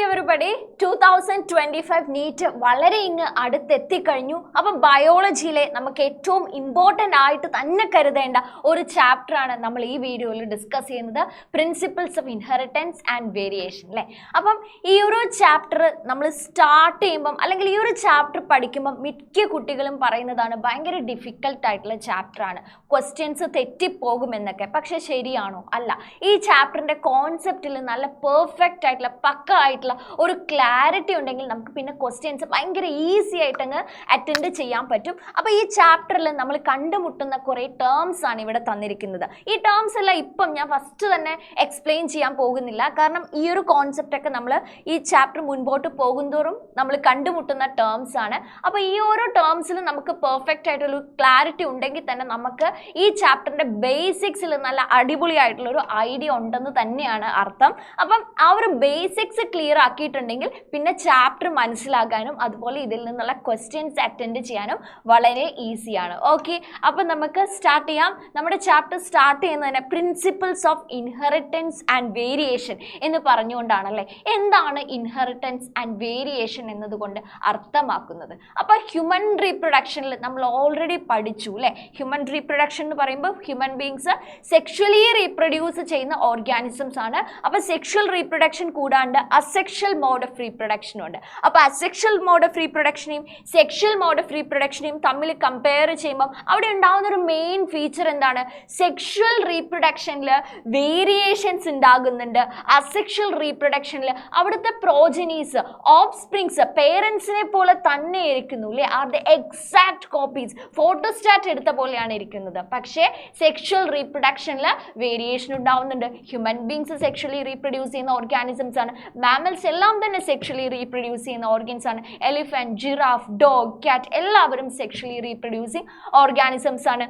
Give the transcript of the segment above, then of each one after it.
Everybody 2025 NEET വളരെ ഇങ്ങ് അടുത്തെത്തിക്കഴിഞ്ഞു. അപ്പം ബയോളജിയിലെ നമുക്ക് ഏറ്റവും ഇമ്പോർട്ടൻ്റ് ആയിട്ട് തന്നെ കരുതേണ്ട ഒരു ചാപ്റ്ററാണ് നമ്മൾ ഈ വീഡിയോയിൽ ഡിസ്കസ് ചെയ്യുന്നത്, principles of inheritance and variation അല്ലേ. അപ്പം ഈ ഒരു ചാപ്റ്റർ നമ്മൾ സ്റ്റാർട്ട് ചെയ്യുമ്പം അല്ലെങ്കിൽ ഈ ഒരു ചാപ്റ്റർ പഠിക്കുമ്പം മിക്ക കുട്ടികളും പറയുന്നതാണ് ഭയങ്കര ഡിഫിക്കൽട്ട് ആയിട്ടുള്ള ചാപ്റ്ററാണ്, ക്വസ്റ്റ്യൻസ് തെറ്റിപ്പോകുമെന്നൊക്കെ. പക്ഷെ ശരിയാണോ? അല്ല. ഈ ചാപ്റ്ററിൻ്റെ കോൺസെപ്റ്റിൽ നല്ല പെർഫെക്റ്റ് ആയിട്ടുള്ള പക്ക ആയിട്ടുള്ള ഒരു ക്ലാരിറ്റി ഉണ്ടെങ്കിൽ നമുക്ക് പിന്നെ ക്വസ്റ്റ്യൻസ് ഭയങ്കര ഈസി ആയിട്ട് അങ്ങ് അറ്റൻഡ് ചെയ്യാൻ പറ്റും. അപ്പോൾ ഈ ചാപ്റ്ററിൽ നമ്മൾ കണ്ടുമുട്ടുന്ന കുറേ ടേംസ് ആണ് ഇവിടെ തന്നിരിക്കുന്നത്. ഈ ടേംസ് എല്ലാം ഇപ്പം ഞാൻ ഫസ്റ്റ് തന്നെ എക്സ്പ്ലെയിൻ ചെയ്യാൻ പോകുന്നില്ല, കാരണം ഈ ഒരു കോൺസെപ്റ്റൊക്കെ നമ്മൾ ഈ ചാപ്റ്റർ മുൻപോട്ട് പോകുന്തോറും നമ്മൾ കണ്ടുമുട്ടുന്ന ടേംസ് ആണ്. അപ്പോൾ ഈ ഓരോ ടേംസിലും നമുക്ക് പെർഫെക്റ്റ് ആയിട്ടുള്ളൊരു ക്ലാരിറ്റി ഉണ്ടെങ്കിൽ തന്നെ നമുക്ക് ഈ ചാപ്റ്ററിൻ്റെ ബേസിക്സിൽ നല്ല അടിപൊളിയായിട്ടുള്ളൊരു ഐഡിയ ഉണ്ടെന്ന് തന്നെയാണ് അർത്ഥം. അപ്പം ആ ഒരു ബേസിക്സ് ക്ലിയർ ആക്കിയിട്ടുണ്ടെങ്കിൽ പിന്നെ ചാപ്റ്റർ മനസ്സിലാക്കാനും അതുപോലെ ഇതിൽ നിന്നുള്ള ക്വസ്റ്റ്യൻസ് അറ്റൻഡ് ചെയ്യാനും വളരെ ഈസിയാണ്. ഓക്കെ, അപ്പം നമുക്ക് സ്റ്റാർട്ട് ചെയ്യാം. നമ്മുടെ ചാപ്റ്റർ സ്റ്റാർട്ട് ചെയ്യുന്നതിന് principles of inheritance and variation എന്ന് പറഞ്ഞുകൊണ്ടാണല്ലേ. എന്താണ് ഇൻഹെറിറ്റൻസ് ആൻഡ് വേരിയേഷൻ എന്നതുകൊണ്ട് അർത്ഥമാക്കുന്നത്? അപ്പോൾ ഹ്യൂമൻ റീപ്രൊഡക്ഷനിൽ നമ്മൾ ഓൾറെഡി പഠിച്ചു അല്ലേ. ഹ്യൂമൻ റീപ്രൊഡക്ഷൻ എന്ന് പറയുമ്പോൾ ഹ്യൂമൻ ബീങ്സ് സെക്ഷുവലി റീപ്രൊഡ്യൂസ് ചെയ്യുന്ന ഓർഗാനിസംസ് ആണ്. അപ്പോൾ സെക്ഷൽ റീപ്രൊഡക്ഷൻ കൂടാണ്ട് അസെക്ഷൽ മോഡ് ഓഫ് റീപ്രൊഡക്ഷനും ഉണ്ട്. അപ്പോൾ അസെക്ഷൽ മോഡ് ഓഫ് റീപ്രൊഡക്ഷനെയും സെക്ഷൽ മോഡ് ഓഫ് റീപ്രൊഡക്ഷനെയും തമ്മിൽ കമ്പയർ ചെയ്യുമ്പം അവിടെ ഉണ്ടാകുന്ന ഒരു മെയിൻ ഫീച്ചർ എന്താണ്? സെക്ഷൽ റീപ്രൊഡക്ഷനിൽ വേരിയേഷൻസ് ഉണ്ടാകുന്നുണ്ട്. അസെക്ഷൽ റീപ്രൊഡക്ഷനിൽ അവിടുത്തെ പ്രോജനീസ്, ഓഫ് സ്പ്രിങ്സ് പേരൻസിനെ പോലെ തന്നെ ഇരിക്കുന്നു അല്ലേ. Are the exact copies, photostat എടുത്ത പോലെയാണ് ഇരിക്കുന്നത്. പക്ഷേ സെക്ഷൽ റീപ്രൊഡക്ഷനിൽ വേരിയേഷൻ ഉണ്ടാവുന്നുണ്ട്. ഹ്യൂമൻ ബീങ്സ് സെക്ഷലി റീപ്രൊഡ്യൂസ് ചെയ്യുന്ന ഓർഗാനിസംസ് ആണ്. മാമൽസ് എല്ലാം തന്നെ സെക്ഷലി റീപ്രൊഡ്യൂസ് ചെയ്യുന്ന ഓർഗൻസ് ആണ്. എലിഫന്റ്, ജിറാഫ്, ഡോഗ്, ക്യാറ്റ് എല്ലാവരും സെക്ഷലി റീപ്രൊഡ്യൂസിങ് ഓർഗാനിസംസ് ആണ്.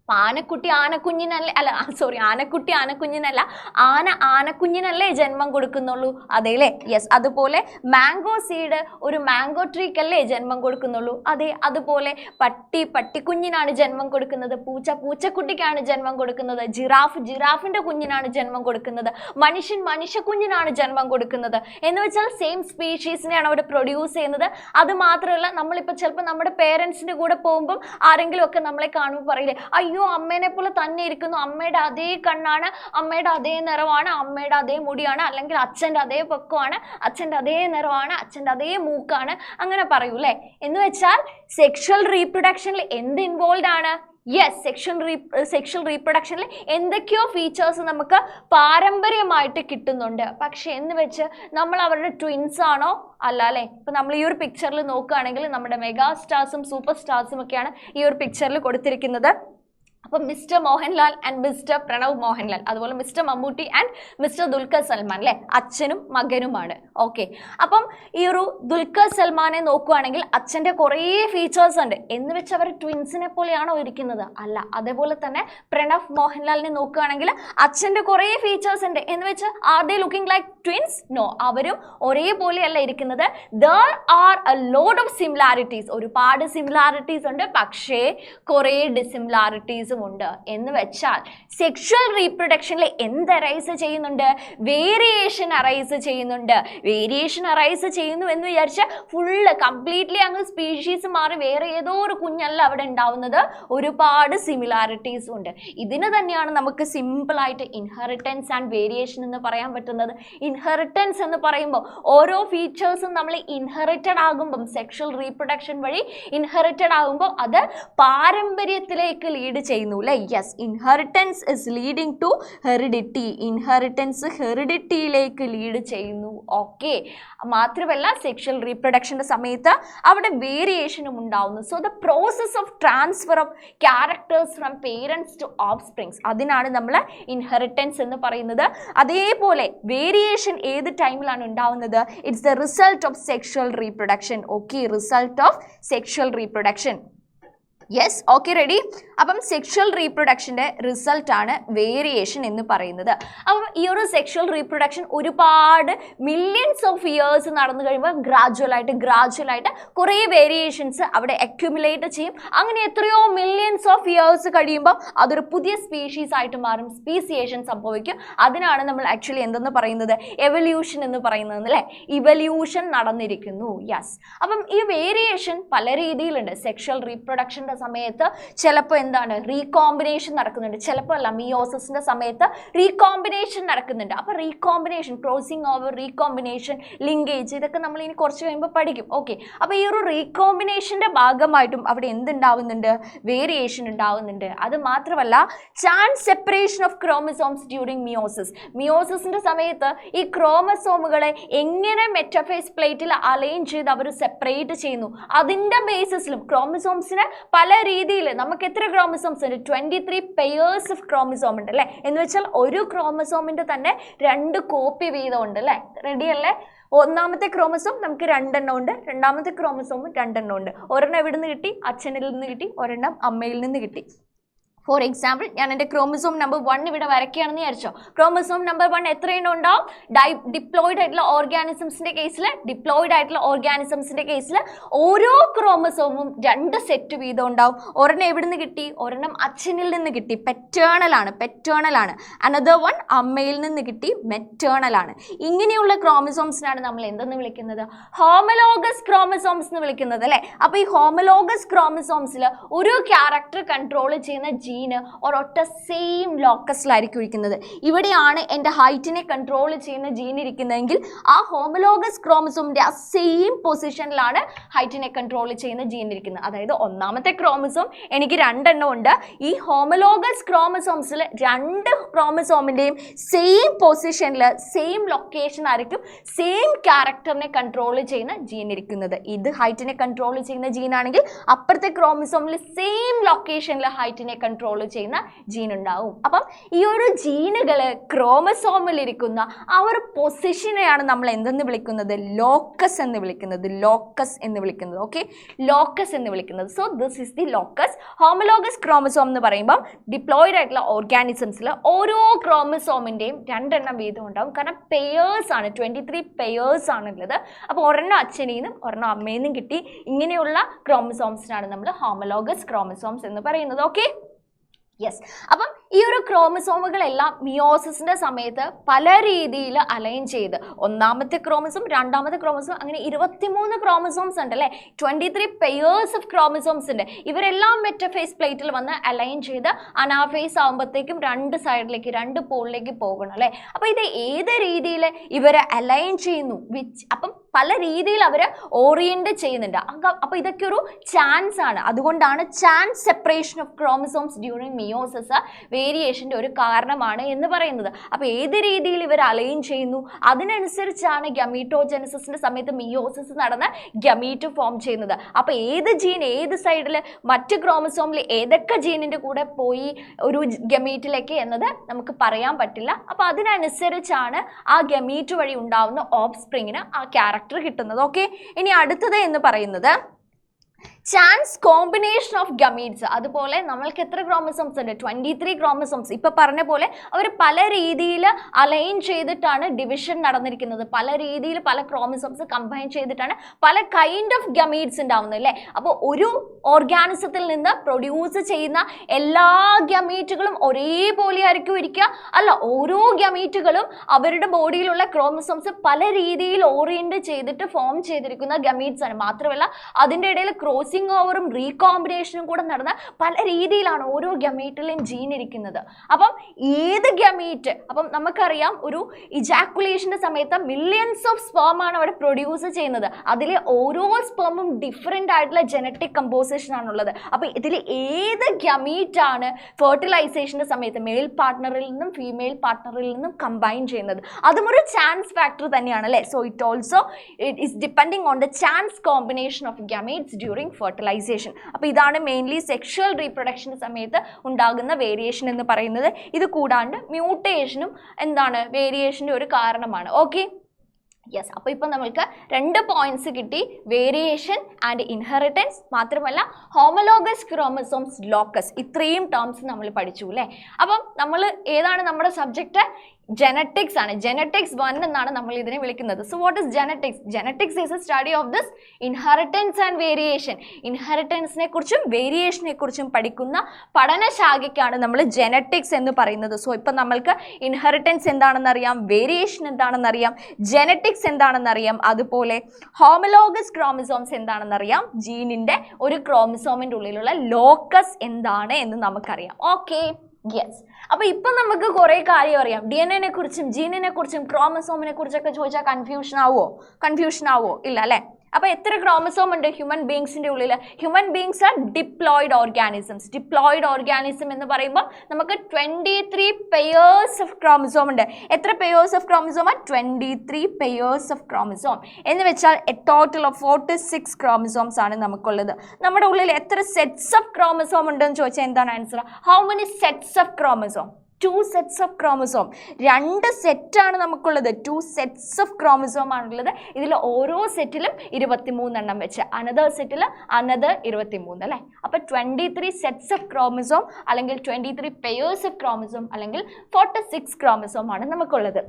ആനക്കുട്ടി ആനക്കുഞ്ഞിനല്ലേ, അല്ല സോറി, ആനക്കുട്ടി ആനക്കുഞ്ഞിനല്ല, ആനക്കുഞ്ഞിനല്ലേ ജന്മം കൊടുക്കുന്നുള്ളൂ. അതെ അല്ലേ? യെസ്. അതുപോലെ മാംഗോ സീഡ് ഒരു മാംഗോ ട്രീക്കല്ലേ ജന്മം കൊടുക്കുന്നുള്ളൂ. അതെ. അതുപോലെ പട്ടിക്കുഞ്ഞിനാണ് ജന്മം കൊടുക്കുന്നത്. പൂച്ചക്കുട്ടിക്കാണ് ജന്മം കൊടുക്കുന്നത്. ജിറാഫിന്റെ കുഞ്ഞിനാണ് ജന്മം കൊടുക്കുന്നത്. മനുഷ്യക്കുഞ്ഞിനാണ് ജന്മം കൊടുക്കുന്നത്. എന്ന് വെച്ചാൽ സെയിം സ്പീഷീസിനെയാണ് അവിടെ പ്രൊഡ്യൂസ് ചെയ്യുന്നത്. അത് മാത്രമല്ല, നമ്മളിപ്പോൾ ചിലപ്പോൾ നമ്മുടെ പേരൻസിൻ്റെ കൂടെ പോകുമ്പം ആരെങ്കിലും ഒക്കെ നമ്മളെ കാണുമ്പോൾ പറയില്ലേ, അയ്യോ അമ്മേനെ പോലെ തന്നെ ഇരിക്കുന്നു, അമ്മയുടെ അതേ കണ്ണാണ്, അമ്മയുടെ അതേ നിറമാണ്, അമ്മയുടെ അതേ മുടിയാണ്, അല്ലെങ്കിൽ അച്ഛൻ്റെ അതേ പൊക്കമാണ്, അച്ഛൻ്റെ അതേ നിറമാണ്, അച്ഛൻ്റെ അതേ മൂക്കാണ്, അങ്ങനെ പറയൂ അല്ലേ. എന്ന് വെച്ചാൽ സെക്ഷൽ റീപ്രൊഡക്ഷനിൽ എന്ത് ഇൻവോൾവ് ആണ്? യെസ്, സെക്ഷൽ റീപ്രൊഡക്ഷനിൽ എന്തൊക്കെയോ ഫീച്ചേഴ്സ് നമുക്ക് പാരമ്പര്യമായിട്ട് കിട്ടുന്നുണ്ട്. പക്ഷെ എന്ന് വെച്ച് നമ്മൾ അവരുടെ ട്വിൻസ് ആണോ? അല്ല അല്ലേ. ഇപ്പം നമ്മൾ ഈ ഒരു പിക്ചറിൽ നോക്കുകയാണെങ്കിൽ നമ്മുടെ മെഗാ സ്റ്റാർസും സൂപ്പർ സ്റ്റാർസും ഒക്കെയാണ് ഈ ഒരു പിക്ചറിൽ കൊടുത്തിരിക്കുന്നത്. അപ്പം mister Mohanlal and mister Pranav Mohanlal, അതുപോലെ mister Mammootty and mister Dulquer Salmaan അല്ലേ, അച്ഛനും മകനുമാണ്. ഓക്കെ, അപ്പം ഈ ഒരു ദുൽഖർ സൽമാനെ നോക്കുകയാണെങ്കിൽ അച്ഛൻ്റെ കുറേ ഫീച്ചേഴ്സ് ഉണ്ട്. എന്ന് വെച്ച് അവർ ട്വിൻസിനെ പോലെയാണോ ഇരിക്കുന്നത്? അല്ല. അതേപോലെ തന്നെ പ്രണവ് മോഹൻലാലിനെ നോക്കുകയാണെങ്കിൽ അച്ഛൻ്റെ കുറേ ഫീച്ചേഴ്സ് ഉണ്ട്. എന്ന് വെച്ച് are they looking like twins? No, അവരും ഒരേപോലെയല്ല ഇരിക്കുന്നത്. There are a load of similarities, ഒരുപാട് സിമിലാരിറ്റീസ് ഉണ്ട്, പക്ഷേ കുറേ ഡിസിമിലാരിറ്റീസ് ഉണ്ട്. എന്ന് വെച്ചാൽ സെക്ഷൽ റീപ്രൊഡക്ഷനിൽ എന്ത് അറൈസ് ചെയ്യുന്നുണ്ട്? വേരിയേഷൻ അറൈസ് ചെയ്യുന്നുണ്ട്. വേരിയേഷൻ അറൈസ് ചെയ്യുന്നു എന്ന് വിചാരിച്ചാൽ ഫുള്ള് കംപ്ലീറ്റ്ലി അങ്ങ് സ്പീഷീസ് മാറി വേറെ ഏതോ ഒരു കുഞ്ഞല്ല അവിടെ ഉണ്ടാവുന്നത്. ഒരുപാട് സിമിലാരിറ്റീസും ഉണ്ട്. ഇതിന് തന്നെയാണ് നമുക്ക് സിമ്പിളായിട്ട് ഇൻഹെറിറ്റൻസ് ആൻഡ് വേരിയേഷൻ എന്ന് പറയാൻ പറ്റുന്നത്. ഇൻഹെറിറ്റൻസ് എന്ന് പറയുമ്പോൾ ഓരോ ഫീച്ചേഴ്സും നമ്മൾ ഇൻഹെറിറ്റഡ് ആകുമ്പം, സെക്ഷൽ റീപ്രൊഡക്ഷൻ വഴി ഇൻഹെറിറ്റഡ് ആകുമ്പോൾ അത് പാരമ്പര്യത്തിലേക്ക് ലീഡ് ചെയ്യുന്നു അല്ലേ. Yes, inheritance is leading to heredity. Inheritance ഹെറിഡിറ്റിയിലേക്ക് ലീഡ് ചെയ്യുന്നു. ഓക്കെ, മാത്രമല്ല സെക്ഷൽ റീപ്രൊഡക്ഷൻ്റെ സമയത്ത് അവിടെ വേരിയേഷനും ഉണ്ടാവുന്നു. So the process of transfer of characters from parents to offsprings, അതിനാണ് നമ്മൾ ഇൻഹെറിറ്റൻസ് എന്ന് പറയുന്നത്. അതേപോലെ വേരിയേഷൻ ഏത് ടൈമിലാണ് ഉണ്ടാവുന്നത്? It's the result of sexual reproduction. Okay, result of sexual reproduction. Yes, okay, ready. അപ്പം സെക്ഷൽ റീപ്രൊഡക്ഷൻ്റെ റിസൾട്ടാണ് വേരിയേഷൻ എന്ന് പറയുന്നത്. അപ്പം ഈ ഒരു സെക്ഷൽ റീപ്രൊഡക്ഷൻ ഒരുപാട് മില്യൺസ് ഓഫ് ഇയേഴ്സ് നടന്നു കഴിയുമ്പോൾ ഗ്രാജുവലായിട്ട് കുറേ വേരിയേഷൻസ് അവിടെ അക്യുമുലേറ്റ് ചെയ്യും. അങ്ങനെ എത്രയോ മില്യൺസ് ഓഫ് ഇയേഴ്സ് കഴിയുമ്പോൾ അതൊരു പുതിയ സ്പീഷീസ് ആയിട്ട് മാറും, സ്പീസിയേഷൻ സംഭവിക്കും. അതിനാണ് നമ്മൾ ആക്ച്വലി എന്തെന്ന് പറയുന്നത്, എവല്യൂഷൻ എന്ന് പറയുന്നത് അല്ലേ. ഇവല്യൂഷൻ നടന്നിരിക്കുന്നു. യെസ്. അപ്പം ഈ വേരിയേഷൻ പല രീതിയിലുണ്ട്. സെക്ഷൽ റീപ്രൊഡക്ഷൻ്റെ സമയത്ത് ചിലപ്പോൾ എന്താണ് റീകോമ്പിനേഷൻ നടക്കുന്നുണ്ട്, ചിലപ്പോൾ അല്ല മിയോസിസിന്റെ സമയത്ത് റീകോമ്പിനേഷൻ നടക്കുന്നുണ്ട്. അപ്പൊ recombination, crossing over, recombination, linkage, ഇതൊക്കെ നമ്മൾ ഇനി കുറച്ച് കഴിയുമ്പോൾ പഠിക്കും. ഓക്കെ. അപ്പൊ ഈ ഒരു റീകോമ്പിനേഷന്റെ ഭാഗമായിട്ടും അവിടെ എന്തുണ്ടാവുന്നുണ്ട്, വേരിയേഷൻ ഉണ്ടാവുന്നുണ്ട്. അത് മാത്രമല്ല chance separation of chromosomes during മിയോസിസിന്റെ സമയത്ത് ഈ ക്രോമസോമുകളെ എങ്ങനെ മെറ്റാഫേസ് പ്ലേറ്റിൽ അലൈൻ ചെയ്ത് അവർ സെപ്പറേറ്റ് ചെയ്യുന്നു, അതിന്റെ ബേസിസിലും ക്രോമസോംസിനെ പല രീതിയിൽ, നമുക്ക് എത്ര ക്രോമസോംസ് ഉണ്ട്, 23 പെയേഴ്സ് ഓഫ് ക്രോമസോം ഉണ്ട് അല്ലേ. എന്ന് വെച്ചാൽ ഒരു ക്രോമസോമിന്റെ തന്നെ 2 കോപ്പി വീതം ഉണ്ട് അല്ലേ. റെഡി അല്ലേ? ഒന്നാമത്തെ ക്രോമസോം നമുക്ക് 2 എണ്ണം ഉണ്ട്, രണ്ടാമത്തെ ക്രോമസോമും 2 എണ്ണം ഉണ്ട്. ഒരെണ്ണം എവിടെ നിന്ന് കിട്ടി, അച്ഛനിൽ നിന്ന് കിട്ടി, ഒരെണ്ണം അമ്മയിൽ നിന്ന് കിട്ടി. ഫോർ എക്സാമ്പിൾ ഞാൻ എൻ്റെ ക്രോമസോം നമ്പർ 1 ഇവിടെ വരയ്ക്കുകയാണെന്ന് വിചാരിച്ചോ. ക്രോമസോം നമ്പർ 1 എത്ര എണ്ണം ഉണ്ടാവും, ഡിപ്ലോയിഡ് ആയിട്ടുള്ള ഓർഗാനിസംസിന്റെ കേസിൽ ഓരോ ക്രോമസോമും 2 സെറ്റ് വീതം ഉണ്ടാവും. ഒരെണ്ണം എവിടെ നിന്ന് കിട്ടി, ഒരെണ്ണം അച്ഛനിൽ നിന്ന് കിട്ടി, പെറ്റേണൽ ആണ്. അനദർ വൺ അമ്മയിൽ നിന്ന് കിട്ടി, മെറ്റേണൽ ആണ്. ഇങ്ങനെയുള്ള ക്രോമസോംസിനാണ് നമ്മൾ എന്തെന്ന് വിളിക്കുന്നത്, ഹോമലോഗസ് ക്രോമസോംസ് എന്ന് വിളിക്കുന്നത് അല്ലേ. അപ്പൊ ഈ ഹോമലോഗസ് ക്രോമസോംസിൽ ഒരു ക്യാരക്ടർ കൺട്രോൾ ചെയ്യുന്ന ജീന് ഒരൊറ്റ സെയിം ലോക്കസിലായിരിക്കും ഇരിക്കുന്നത്. ഇവിടെയാണ് എൻ്റെ ഹൈറ്റിനെ കൺട്രോൾ ചെയ്യുന്ന ജീൻ ഇരിക്കുന്നതെങ്കിൽ ആ ഹോമലോഗസ് ക്രോമസോമിൻ്റെ ആ സെയിം പൊസിഷനിലാണ് ഹൈറ്റിനെ കൺട്രോൾ ചെയ്യുന്ന ജീൻ ഇരിക്കുന്നത്. അതായത് ഒന്നാമത്തെ ക്രോമസോം എനിക്ക് 2 എണ്ണം ഉണ്ട്. ഈ ഹോമലോഗസ് ക്രോമസോംസിൽ 2 ക്രോമസോമിൻ്റെയും സെയിം പൊസിഷനിൽ, സെയിം ലൊക്കേഷൻ ആയിരിക്കും സെയിം ക്യാരക്ടറിനെ കൺട്രോൾ ചെയ്യുന്ന ജീൻ ഇരിക്കുന്നത്. ഇത് ഹൈറ്റിനെ കൺട്രോൾ ചെയ്യുന്ന ജീനാണെങ്കിൽ അപ്പുറത്തെ ക്രോമസോമിൽ സെയിം ലൊക്കേഷനിൽ ഹൈറ്റിനെ കൺട്രോൾ ചെയ്യുന്ന ജീൻ ഉണ്ടാവും. അപ്പം ഈ ഒരു ജീനുകള് ക്രോമസോമിൽ ഇരിക്കുന്ന ആ ഒരു പൊസിഷനെയാണ് നമ്മൾ എന്തെന്ന് വിളിക്കുന്നത്, ലോക്കസ് എന്ന് വിളിക്കുന്നത്. ഓക്കെ, ലോക്കസ് എന്ന് വിളിക്കുന്നത്. So this is the locus. Homologous chromosome എന്ന് പറയുമ്പോൾ ഡിപ്ലോയിഡ് ആയിട്ടുള്ള ഓർഗാനിസംസിൽ ഓരോ ക്രോമസോമിന്റെയും 2 എണ്ണം വീതം ഉണ്ടാവും. കാരണം പെയേഴ്സ് ആണ്, 23 പെയേഴ്സ് ആണുള്ളത്. അപ്പോൾ ഒരെണ്ണം അച്ഛനിൽ നിന്നും ഒരെണ്ണം അമ്മയിൽ നിന്നും കിട്ടി. ഇങ്ങനെയുള്ള ക്രോമസോംസിനാണ് നമ്മൾ ഹോമലോഗസ് ക്രോമസോംസ് എന്ന് പറയുന്നത്. Okay, yes. അപ്പം ഈ ഒരു ക്രോമസോമുകളെല്ലാം മിയോസിസിന്റെ സമയത്ത് പല രീതിയിൽ അലൈൻ ചെയ്ത്, ഒന്നാമത്തെ ക്രോമസോം, രണ്ടാമത്തെ ക്രോമസോം, അങ്ങനെ 23 ക്രോമസോംസ് ഉണ്ട് അല്ലേ. 23 പെയേഴ്സ് ഓഫ് ക്രോമസോംസ് ഉണ്ട്. ഇവരെല്ലാം മെറ്റഫേസ് പ്ലേറ്റിൽ വന്ന് അലൈൻ ചെയ്ത് അനാഫേസ് ആകുമ്പോഴത്തേക്കും 2 സൈഡിലേക്ക്, 2 പോളിലേക്ക് പോകണം അല്ലേ. അപ്പം ഇത് ഏത് രീതിയിൽ ഇവരെ അലൈൻ ചെയ്യുന്നു, അപ്പം പല രീതിയിൽ അവർ ഓറിയന്റ് ചെയ്യുന്നുണ്ട്. അപ്പോൾ ഇതൊക്കെ ഒരു ചാൻസ് ആണ്. അതുകൊണ്ടാണ് chance separation of chromosomes during meiosis വേരിയേഷൻ്റെ ഒരു കാരണമാണ് എന്ന് പറയുന്നത്. അപ്പോൾ ഏത് രീതിയിൽ ഇവർ അലൈൻ ചെയ്യുന്നു അതിനനുസരിച്ചാണ് ഗമീറ്റോജെനസിന്റെ സമയത്ത് മിയോസിസ് നടന്ന് ഗമീറ്റ് ഫോം ചെയ്യുന്നത്. അപ്പോൾ ഏത് ജീൻ ഏത് സൈഡിൽ മറ്റ് ക്രോമസോമിൽ ഏതൊക്കെ ജീനിൻ്റെ കൂടെ പോയി ഒരു ഗമീറ്റിലേക്ക് എന്നത് നമുക്ക് പറയാൻ പറ്റില്ല. അപ്പോൾ അതിനനുസരിച്ചാണ് ആ ഗമീറ്റ് വഴി ഉണ്ടാവുന്ന ഓഫ് സ്പ്രിങ്ങിന് ആ ക്യാരക്ടർ കിട്ടുന്നത്. ഓക്കെ, ഇനി അടുത്തത് എന്ന് പറയുന്നത് ചാൻസ് കോമ്പിനേഷൻ ഓഫ് ഗമീറ്റ്സ്. അതുപോലെ നമ്മൾക്ക് എത്ര ക്രോമസോംസ് ഉണ്ട്, 23 ക്രോമസോംസ്. ഇപ്പൊ പറഞ്ഞ പോലെ അവർ പല രീതിയിൽ അലൈൻ ചെയ്തിട്ടാണ് ഡിവിഷൻ നടന്നിരിക്കുന്നത്. പല രീതിയിൽ പല ക്രോമസോംസ് കമ്പൈൻ ചെയ്തിട്ടാണ് പല കൈൻഡ് ഓഫ് ഗമീറ്റ്സ് ഉണ്ടാവുന്നത് അല്ലേ. അപ്പോൾ ഒരു ഓർഗാനിസത്തിൽ നിന്ന് പ്രൊഡ്യൂസ് ചെയ്യുന്ന എല്ലാ ഗമീറ്റുകളും ഒരേപോലെ ആയിരിക്കും ഇരിക്കുക അല്ല. ഓരോ ഗമീറ്റുകളും അവരുടെ ബോഡിയിലുള്ള ക്രോമസോംസ് പല രീതിയിൽ ഓറിയന്റ് ചെയ്തിട്ട് ഫോം ചെയ്തിരിക്കുന്ന ഗമീറ്റ്സ് ആണ്. മാത്രമല്ല അതിൻ്റെ ഇടയിൽ ക്രോസിംഗ് ഓവറും റീകോമ്പിനേഷനും കൂടെ നടന്ന പല രീതിയിലാണ് ഓരോ ഗമീറ്റിലെയും ജീൻ ഇരിക്കുന്നത്. അപ്പം ഏത് ഗമീറ്റ്, അപ്പം നമുക്കറിയാം ഒരു ഇജാക്കുലേഷന്റെ സമയത്ത് മില്യൺസ് ഓഫ് സ്പേം ആണ് അവിടെ പ്രൊഡ്യൂസ് ചെയ്യുന്നത്. അതിലെ ഓരോ സ്പേമും ഡിഫറെൻ്റ് ആയിട്ടുള്ള ജനറ്റിക് കമ്പോസിഷൻ ആണുള്ളത്. അപ്പം ഇതിൽ ഏത് ഗമീറ്റ് ആണ് ഫെർട്ടിലൈസേഷന്റെ സമയത്ത് മെയിൽ പാർട്ട്ണറിൽ നിന്നും ഫീമെയിൽ പാർട്ട്ണറിൽ നിന്നും കമ്പൈൻ ചെയ്യുന്നത്, അതും ഒരു ചാൻസ് ഫാക്ടർ തന്നെയാണ് അല്ലേ. So it also it is depending on the chance combination of gametes during fertilisation. അപ്പോൾ ഇതാണ് മെയിൻലി സെക്ഷൽ റീപ്രൊഡക്ഷൻ്റെ സമയത്ത് ഉണ്ടാകുന്ന വേരിയേഷൻ എന്ന് പറയുന്നത്. ഇത് കൂടാണ്ട് മ്യൂട്ടേഷനും എന്താണ് വേരിയേഷൻ്റെ ഒരു കാരണമാണ്. ഓക്കെ, യെസ്, അപ്പോൾ ഇപ്പം നമ്മൾക്ക് 2 പോയിന്റ്സ് കിട്ടി, വേരിയേഷൻ ആൻഡ് ഇൻഹെറിറ്റൻസ്, മാത്രമല്ല ഹോമോലോഗസ് ക്രോമസോംസ് ലോക്കസ്, ഇത്രയും ടേംസ് നമ്മൾ പഠിച്ചു അല്ലേ. അപ്പം നമ്മൾ ഏതാണ് നമ്മുടെ സബ്ജക്റ്റ്? ജനറ്റിക്സ് ആണ്. ജനറ്റിക്സ് 1 എന്നാണ് നമ്മൾ ഇതിനെ വിളിക്കുന്നത്. So what is genetics? Genetics is a study of this inheritance and variation. ഇൻഹെറിറ്റൻസിനെ കുറിച്ചും വേരിയേഷനെ കുറിച്ചും പഠിക്കുന്ന പഠനശാഖയ്ക്കാണ് നമ്മൾ ജനറ്റിക്സ് എന്ന് പറയുന്നത്. സോ ഇപ്പം നമ്മൾക്ക് ഇൻഹെറിറ്റൻസ് എന്താണെന്നറിയാം, വേരിയേഷൻ എന്താണെന്നറിയാം, ജനറ്റിക്സ് എന്താണെന്നറിയാം, അതുപോലെ ഹോമോലോഗസ് ക്രോമസോംസ് എന്താണെന്നറിയാം, ജീനിന്റെ ഒരു ക്രോമസോമിന്റെ ഉള്ളിലുള്ള ലോക്കസ് എന്താണ് എന്ന് നമുക്കറിയാം. Okay, yes. അപ്പൊ ഇപ്പൊ നമുക്ക് കുറെ കാര്യം അറിയാം. DNA കുറിച്ചും ജീനിനെ കുറിച്ചും ക്രോമസോമിനെ കുറിച്ചൊക്കെ ചോദിച്ചാൽ കൺഫ്യൂഷൻ ആവോ? ഇല്ല അല്ലെ. അപ്പൊ എത്ര ക്രോമസോം ഉണ്ട് ഹ്യൂമൻ ബീങ്സിന്റെ ഉള്ളിൽ? Human beings are diploid organisms. Diploid organism എന്ന് പറയുമ്പോൾ നമുക്ക് 23 പെയേഴ്സ് ഓഫ് ക്രോമസോം ഉണ്ട്. എത്ര pairs of chromosome? 23 pairs of chromosome എന്ന് വെച്ചാൽ എ ടോട്ടൽ ഓഫ് 46 ക്രോമസോംസ് ആണ് നമുക്കുള്ളത്. നമ്മുടെ ഉള്ളിൽ എത്ര സെറ്റ്സ് ഓഫ് ക്രോമസോം ഉണ്ടെന്ന് ചോദിച്ചാൽ എന്താണ് answer? How many sets of chromosome? 2 sets of chromosome. 2 സെറ്റാണ് നമുക്കുള്ളത്. 2 സെറ്റ്സ് ഓഫ് ക്രോമസോം ആണുള്ളത്. ഇതിൽ ഓരോ സെറ്റിലും 23 എണ്ണം വെച്ച്, അനദർ സെറ്റിൽ അനദർ 23 അല്ലേ. അപ്പോൾ 23 സെറ്റ്സ് ഓഫ് ക്രോമസോം അല്ലെങ്കിൽ 23 പെയേഴ്സ് ഓഫ് ക്രോമസോം അല്ലെങ്കിൽ 46 ക്രോമസോം ആണ് നമുക്കുള്ളത്.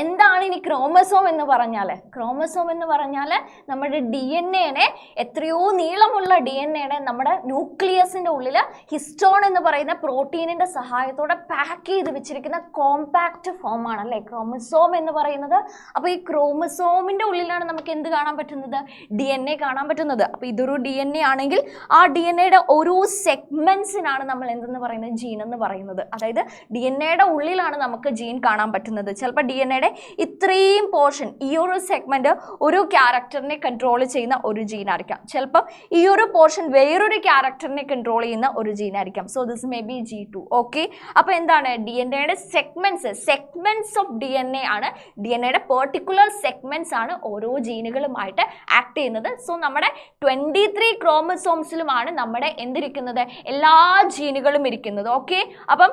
എന്താണ് ഇനി ക്രോമസോം എന്ന് പറഞ്ഞാൽ? ക്രോമസോം എന്ന് പറഞ്ഞാൽ നമ്മുടെ DNA എത്രയോ നീളമുള്ള DNA നമ്മുടെ ന്യൂക്ലിയസിൻ്റെ ഉള്ളിൽ ഹിസ്റ്റോൺ എന്ന് പറയുന്ന പ്രോട്ടീനിൻ്റെ സഹായത്തോടെ പാക്ക് ചെയ്ത് വെച്ചിരിക്കുന്ന കോമ്പാക്റ്റ് ഫോം ആണല്ലേ ക്രോമസോം എന്ന് പറയുന്നത്. അപ്പോൾ ഈ ക്രോമസോമിൻ്റെ ഉള്ളിലാണ് നമുക്ക് എന്ത് കാണാൻ പറ്റുന്നത്? DNA കാണാൻ പറ്റുന്നത്. അപ്പോൾ ഇതൊരു DNA ആണെങ്കിൽ ആ DNAയുടെ ഓരോ സെഗ്മെൻറ്റ്സിനാണ് നമ്മൾ എന്തെന്ന് പറയുന്നത്? ജീൻ എന്ന് പറയുന്നത്. അതായത് DNAയുടെ ഉള്ളിലാണ് നമുക്ക് ജീൻ കാണാൻ പറ്റുന്നത്. ചിലപ്പോൾ DNA ഇത്രയും പോർഷൻ, ഈ ഒരു സെഗ്മെന്റ് ഒരു ക്യാരക്ടറിനെ കൺട്രോൾ ചെയ്യുന്ന ഒരു ജീൻ ആയിരിക്കാം. ചിലപ്പോൾ ഈ ഒരു പോർഷൻ വേറൊരു ക്യാരക്ടറിനെ കൺട്രോൾ ചെയ്യുന്ന ഒരു ജീൻ ആയിരിക്കാം. So this may be G2. Okay, അപ്പോൾ എന്താണ് DNAയുടെ സെഗ്മെന്റ്സ് ഓഫ് DNA ആണ്. DNAയുടെ പെർട്ടിക്കുലർ സെഗ്മെന്റ്സ് ആണ് ഓരോ ജീനുകളുമായിട്ട് ആക്ട് ചെയ്യുന്നത്. സോ നമ്മുടെ 23 ക്രോമസോംസിലുമാണ് നമ്മുടെ എന്തിരിക്കുന്നത്? എല്ലാ ജീനുകളും ഇരിക്കുന്നത്. ഓക്കെ, അപ്പം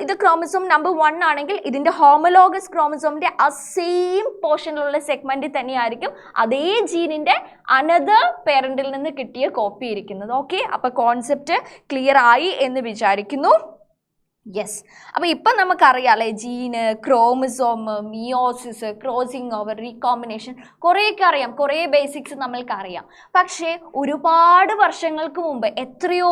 ഇത് ക്രോമസോം നമ്പർ 1 ആണെങ്കിൽ ഇതിന്റെ ഹോമോലോഗസ് ക്രോമസോമിന്റെ ആ സെയിം പോർഷനിലുള്ള സെഗ്മെന്റ് തന്നെയായിരിക്കും അതേ ജീനിന്റെ അനദർ പേരന്റിൽ നിന്ന് കിട്ടിയ കോപ്പി ഇരിക്കുന്നത്. ഓക്കെ, അപ്പൊ കോൺസെപ്റ്റ് ക്ലിയർ ആയി എന്ന് വിചാരിക്കുന്നു. യെസ്, അപ്പോൾ ഇപ്പം നമുക്കറിയാം അല്ലേ, gene, chromosome, meiosis, crossing over, recombination കുറേയൊക്കെ അറിയാം, കുറേ ബേസിക്സ് നമ്മൾക്കറിയാം. പക്ഷേ ഒരുപാട് വർഷങ്ങൾക്ക് മുമ്പ്, എത്രയോ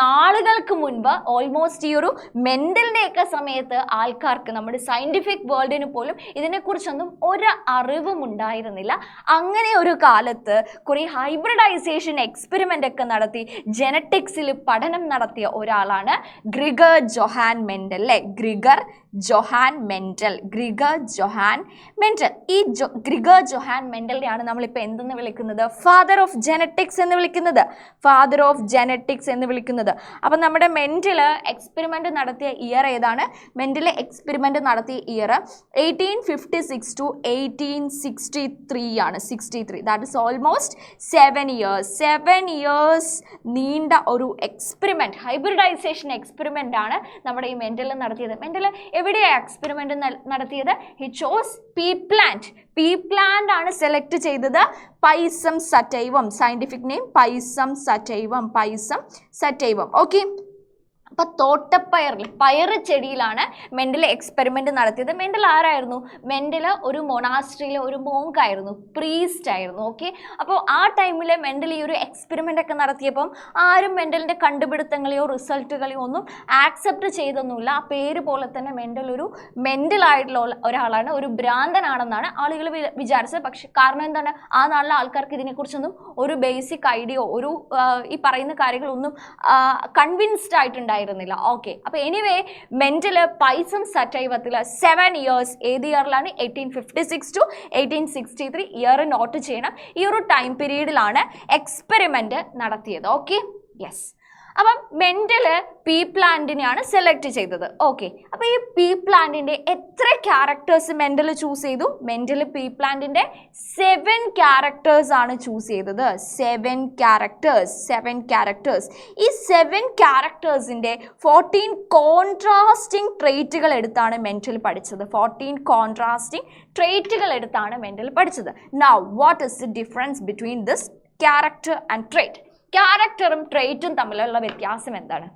നാളുകൾക്ക് മുൻപ്, ഓൾമോസ്റ്റ് ഈ ഒരു മെൻ്റലിൻ്റെയൊക്കെ സമയത്ത് ആൾക്കാർക്ക്, നമ്മുടെ സയൻറ്റിഫിക് വേൾഡിന് പോലും ഇതിനെക്കുറിച്ചൊന്നും ഒരു അറിവും ഉണ്ടായിരുന്നില്ല. അങ്ങനെ ഒരു കാലത്ത് കുറേ ഹൈബ്രിഡൈസേഷൻ എക്സ്പെരിമെൻ്റ് ഒക്കെ നടത്തി ജനറ്റിക്സിൽ പഠനം നടത്തിയ ഒരാളാണ് ഗ്രിഗർ ജോഹാൻ മെൻഡൽ അല്ലേ. Gregor Johann Mendel. ഈ ഗ്രിഗർ ജോഹാൻ മെൻഡലിനെയാണ് നമ്മളിപ്പോൾ എന്തെന്ന് വിളിക്കുന്നത്? ഫാദർ ഓഫ് ജനറ്റിക്സ് എന്ന് വിളിക്കുന്നത്. അപ്പം നമ്മുടെ മെൻഡൽ എക്സ്പെരിമെൻ്റ് നടത്തിയ ഇയർ ഏതാണ്? മെൻഡൽ എക്സ്പെരിമെൻ്റ് നടത്തിയ ഇയർ 1856 to 1863 ആണ്. 63, ദാറ്റ് ഇസ് ഓൾമോസ്റ്റ് 7 ഇയേഴ്സ് നീണ്ട ഒരു എക്സ്പെരിമെൻറ്റ്, ഹൈബ്രിഡൈസേഷൻ എക്സ്പെരിമെൻ്റ് ആണ് നമ്മുടെ ഈ മെൻഡൽ നടത്തിയത്. മെൻഡൽ എവിടെയാണ് എക്സ്പെരിമെൻ്റ് നടത്തിയത്? ഹി ചോസ് പീ പ്ലാന്റ് ആണ് സെലക്ട് ചെയ്തത്. പൈസം sativum, scientific name പൈസം sativum. Okay, അപ്പോൾ തോട്ടപ്പയറിൽ, പയറ് ചെടിയിലാണ് മെൻഡൽ എക്സ്പെരിമെൻ്റ് നടത്തിയത്. മെൻഡൽ ആരായിരുന്നു? മെൻഡൽ ഒരു മൊണാസ്ട്രിയിലെ ഒരു മോങ്കായിരുന്നു, പ്രീസ്റ്റ് ആയിരുന്നു. ഓക്കെ, അപ്പോൾ ആ ടൈമിൽ മെൻഡൽ ഈ ഒരു എക്സ്പെരിമെൻ്റ് ഒക്കെ നടത്തിയപ്പം ആരും മെൻഡലിൻ്റെ കണ്ടുപിടുത്തങ്ങളെയോ റിസൾട്ടുകളെയോ ഒന്നും ആക്സെപ്റ്റ് ചെയ്തൊന്നുമില്ല. ആ പേര് പോലെ തന്നെ മെൻഡൽ ഒരു മെൻ്റലായിട്ടുള്ള ഒരാളാണ്, ഒരു ഭ്രാന്തനാണെന്നാണ് ആളുകൾ വിചാരിച്ചത്. പക്ഷെ കാരണം എന്താണ്? ആ നാളിലെ ആൾക്കാർക്ക് ഇതിനെക്കുറിച്ചൊന്നും ഒരു ബേസിക് ഐഡിയോ, ഒരു ഈ പറയുന്ന കാര്യങ്ങളൊന്നും കൺവിൻസ്ഡ് ആയിട്ടുണ്ടായിരുന്നു. ഓക്കെ, അപ്പോൾ എനിവേ മെൻഡൽ പൈസം സറ്റൈവത്തിൽ 7 ഇയേഴ്സ്, ഏത് ഇയറിലാണ്? 1856 to 1863 ഇയർ നോട്ട് ചെയ്യണം. ഈ ഒരു ടൈം പീരീഡിലാണ് എക്സ്പെരിമെൻ്റ് നടത്തിയത്. Okay, yes. അപ്പം മെൻഡല് പീ പ്ലാന്റിനെയാണ് സെലക്ട് ചെയ്തത്. ഓക്കെ, അപ്പൊ ഈ പീ പ്ലാന്റിന്റെ എത്ര ക്യാരക്ടേഴ്സ് മെൻഡൽ ചൂസ് ചെയ്തു? മെൻഡൽ പീ പ്ലാന്റിന്റെ 7 ക്യാരക്ടേഴ്സ് ആണ് ചൂസ് ചെയ്തത്. 7 ക്യാരക്ടേഴ്സ്. ഈ 7 ക്യാരക്ടേഴ്സിന്റെ 14 കോൺട്രാസ്റ്റിംഗ് ട്രേറ്റുകൾ എടുത്താണ് മെൻഡൽ പഠിച്ചത്. 14 കോൺട്രാസ്റ്റിംഗ് ട്രേറ്റുകൾ എടുത്താണ് മെൻഡൽ പഠിച്ചത്. Now what is the difference between this character and trait? ക്യാരക്ടറും ട്രേറ്റും തമ്മിലുള്ള വ്യത്യാസം എന്താണ്?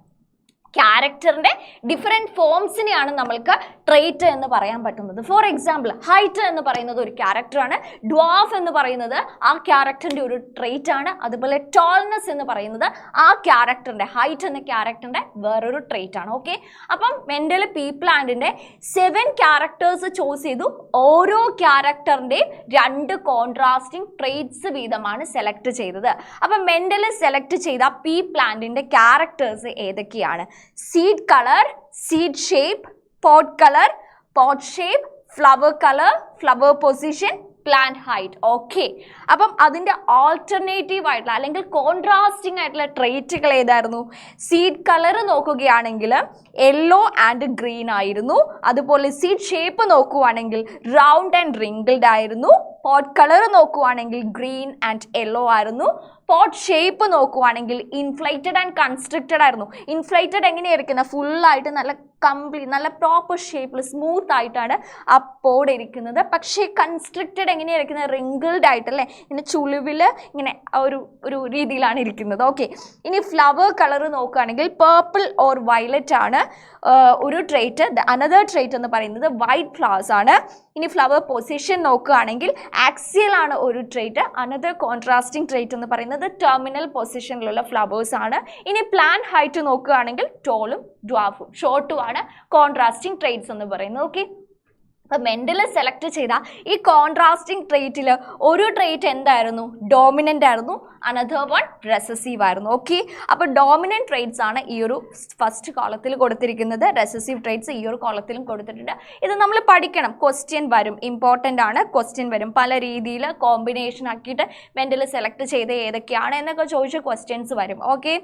ക്യാരക്ടറിന്റെ ഡിഫറെൻറ്റ് ഫോംസിനെയാണ് നമ്മൾക്ക് ട്രേറ്റ് എന്ന് പറയാൻ പറ്റുന്നത്. ഫോർ എക്സാമ്പിൾ, ഹൈറ്റ് എന്ന് പറയുന്നത് ഒരു ക്യാരക്ടറാണ്. ഡ്വാഫ് എന്ന് പറയുന്നത് ആ ക്യാരക്ടറിന്റെ ഒരു ട്രേറ്റ് ആണ്. അതുപോലെ ടോൾനെസ് എന്ന് പറയുന്നത് ആ ക്യാരക്ടറിന്റെ, ഹൈറ്റ് എന്ന ക്യാരക്ടറിന്റെ വേറൊരു ട്രേറ്റ് ആണ്. ഓക്കെ, അപ്പം മെൻഡൽ പീ പ്ലാന്റിന്റെ 7 ക്യാരക്ടേഴ്സ് ചൂസ് ചെയ്തു. ഓരോ ക്യാരക്ടറിന്റെയും 2 കോൺട്രാസ്റ്റിംഗ് ട്രേറ്റ്സ് വീതമാണ് സെലക്ട് ചെയ്തത്. അപ്പം മെൻഡൽ സെലക്ട് ചെയ്ത പീ പ്ലാന്റിന്റെ ക്യാരക്ടേഴ്സ് ഏതൊക്കെയാണ്? seed color, seed shape, pod color, pod shape, flower color, flower position, plant height. Okay, അപ്പം അതിൻ്റെ ആൾട്ടർനേറ്റീവ് ആയിട്ടുള്ള അല്ലെങ്കിൽ കോൺട്രാസ്റ്റിംഗ് ആയിട്ടുള്ള ട്രേറ്റുകൾ ഏതായിരുന്നു? സീഡ് കളർ നോക്കുകയാണെങ്കിൽ യെല്ലോ ആൻഡ് ഗ്രീൻ ആയിരുന്നു. അതുപോലെ സീഡ് ഷേപ്പ് നോക്കുവാണെങ്കിൽ റൗണ്ട് ആൻഡ് റിങ്കിൾഡ് ആയിരുന്നു. പോട്ട് കളർ നോക്കുവാണെങ്കിൽ ഗ്രീൻ ആൻഡ് യെല്ലോ ആയിരുന്നു. പോട്ട് ഷേപ്പ് നോക്കുവാണെങ്കിൽ ഇൻഫ്ലേറ്റഡ് ആൻഡ് കൺസ്ട്രിക്റ്റഡ് ആയിരുന്നു. ഇൻഫ്ലേറ്റഡ് എങ്ങനെയായിരിക്കുന്നത്? ഫുള്ളായിട്ട് നല്ല കംപ്ലീറ്റ് നല്ല പ്രോപ്പർ ഷേപ്പിൽ സ്മൂത്ത് ആയിട്ടാണ് ആ പോഡ് ഇരിക്കുന്നത്. പക്ഷേ കൺസ്ട്രിക്റ്റഡ് എങ്ങനെയായിരിക്കുന്നത്? റിങ്കിൾഡ് ആയിട്ടല്ലേ, ഇങ്ങനെ ചുളിവിൽ ഇങ്ങനെ ഒരു രീതിയിലാണ് ഇരിക്കുന്നത്. ഓക്കെ, ഇനി ഫ്ലവർ കളർ നോക്കുകയാണെങ്കിൽ പേർപ്പിൾ ഓർ വയലറ്റ് ആണ് ഒരു ട്രേറ്റ്. അനദർ ട്രേറ്റ് എന്ന് പറയുന്നത് വൈറ്റ് ഫ്ലവേഴ്സ് ആണ്. ഇനി ഫ്ലവർ പൊസിഷൻ നോക്കുകയാണെങ്കിൽ ആക്സിയൽ ആണ് ഒരു ട്രേറ്റ്. അനദർ കോൺട്രാസ്റ്റിംഗ് ട്രേറ്റ് എന്ന് പറയുന്നത് ടെർമിനൽ പൊസിഷനിലുള്ള ഫ്ലവേഴ്സ് ആണ്. ഇനി പ്ലാന്റ് ഹൈറ്റ് നോക്കുകയാണെങ്കിൽ ടോളും ഡ്വാഫും ഷോർട്ടും ആണ് കോൺട്രാസ്റ്റിംഗ് ട്രേറ്റ്സ് എന്ന് പറയുന്നത്. ഓക്കെ, അപ്പം മെൻഡൽ സെലക്ട് ചെയ്ത ഈ കോൺട്രാസ്റ്റിംഗ് ട്രേറ്റിൽ ഒരു ട്രേറ്റ് എന്തായിരുന്നു? ഡോമിനൻ്റ് ആയിരുന്നു. അനദർ വൺ റെസസീവ് ആയിരുന്നു. ഓക്കെ, അപ്പോൾ ഡോമിനൻ്റ് ട്രേറ്റ്സ് ആണ് ഈ ഒരു ഫസ്റ്റ് കോളത്തിൽ കൊടുത്തിരിക്കുന്നത്. റെസസീവ് ട്രേറ്റ്സ് ഈ ഒരു കോളത്തിലും കൊടുത്തിട്ടുണ്ട്. ഇത് നമ്മൾ പഠിക്കണം, ക്വസ്റ്റ്യൻ വരും, ഇമ്പോർട്ടൻ്റ് ആണ്, ക്വസ്റ്റ്യൻ വരും. പല രീതിയിൽ കോമ്പിനേഷൻ ആക്കിയിട്ട് മെൻഡൽ സെലക്ട് ചെയ്ത് ഏതൊക്കെയാണ് എന്നൊക്കെ ചോദിച്ച ക്വസ്റ്റ്യൻസ് വരും. ഓക്കെ,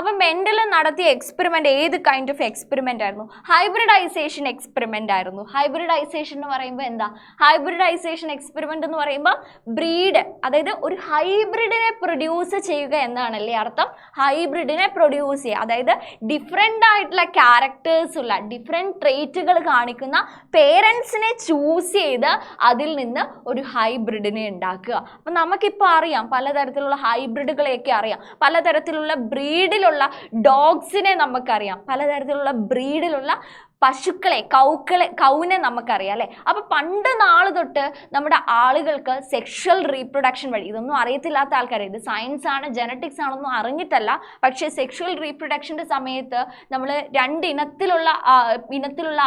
അപ്പം മെൻഡൽ നടത്തിയ എക്സ്പെരിമെൻ്റ് ഏത് കൈൻഡ് ഓഫ് എക്സ്പെരിമെൻ്റ് ആയിരുന്നു? ഹൈബ്രിഡൈസേഷൻ എക്സ്പെരിമെൻ്റ് ആയിരുന്നു. ഹൈബ്രിഡൈസേഷൻ എന്ന് പറയുമ്പോൾ എന്താ? ഹൈബ്രിഡൈസേഷൻ എക്സ്പെരിമെൻ്റ് എന്ന് പറയുമ്പോൾ ബ്രീഡ്, അതായത് ഒരു ഹൈബ്രിഡിനെ പ്രൊഡ്യൂസ് ചെയ്യുക എന്നാണല്ലേ അർത്ഥം. ഹൈബ്രിഡിനെ പ്രൊഡ്യൂസ് ചെയ്യുക, അതായത് ഡിഫറെൻ്റ് ആയിട്ടുള്ള ക്യാരക്ടേഴ്സ് ഉള്ള ഡിഫറെൻറ്റ് ട്രേറ്റുകൾ കാണിക്കുന്ന പേരൻസിനെ ചൂസ് ചെയ്ത് അതിൽ നിന്ന് ഒരു ഹൈബ്രിഡിനെ ഉണ്ടാക്കുക. അപ്പം നമുക്കിപ്പോൾ അറിയാം, പലതരത്തിലുള്ള ഹൈബ്രിഡുകളെയൊക്കെ അറിയാം. പലതരത്തിലുള്ള ബ്രീഡിലുള്ള ഡോഗ്സിനെ നമുക്കറിയാം. പലതരത്തിലുള്ള ബ്രീഡിലുള്ള പശുക്കളെ, കൗനെ നമുക്കറിയാം അല്ലേ. അപ്പോൾ പണ്ട് നാൾ തൊട്ട് നമ്മുടെ ആളുകൾക്ക് സെക്ഷൽ റീപ്രൊഡക്ഷൻ വഴി, ഇതൊന്നും അറിയത്തില്ലാത്ത ആൾക്കാർ, ഇത് സയൻസ് ആണ് ജനറ്റിക്സ് ആണെന്നും അറിഞ്ഞിട്ടല്ല, പക്ഷേ സെക്ഷൽ റീപ്രൊഡക്ഷൻ്റെ സമയത്ത് നമ്മൾ 2 ഇനത്തിലുള്ള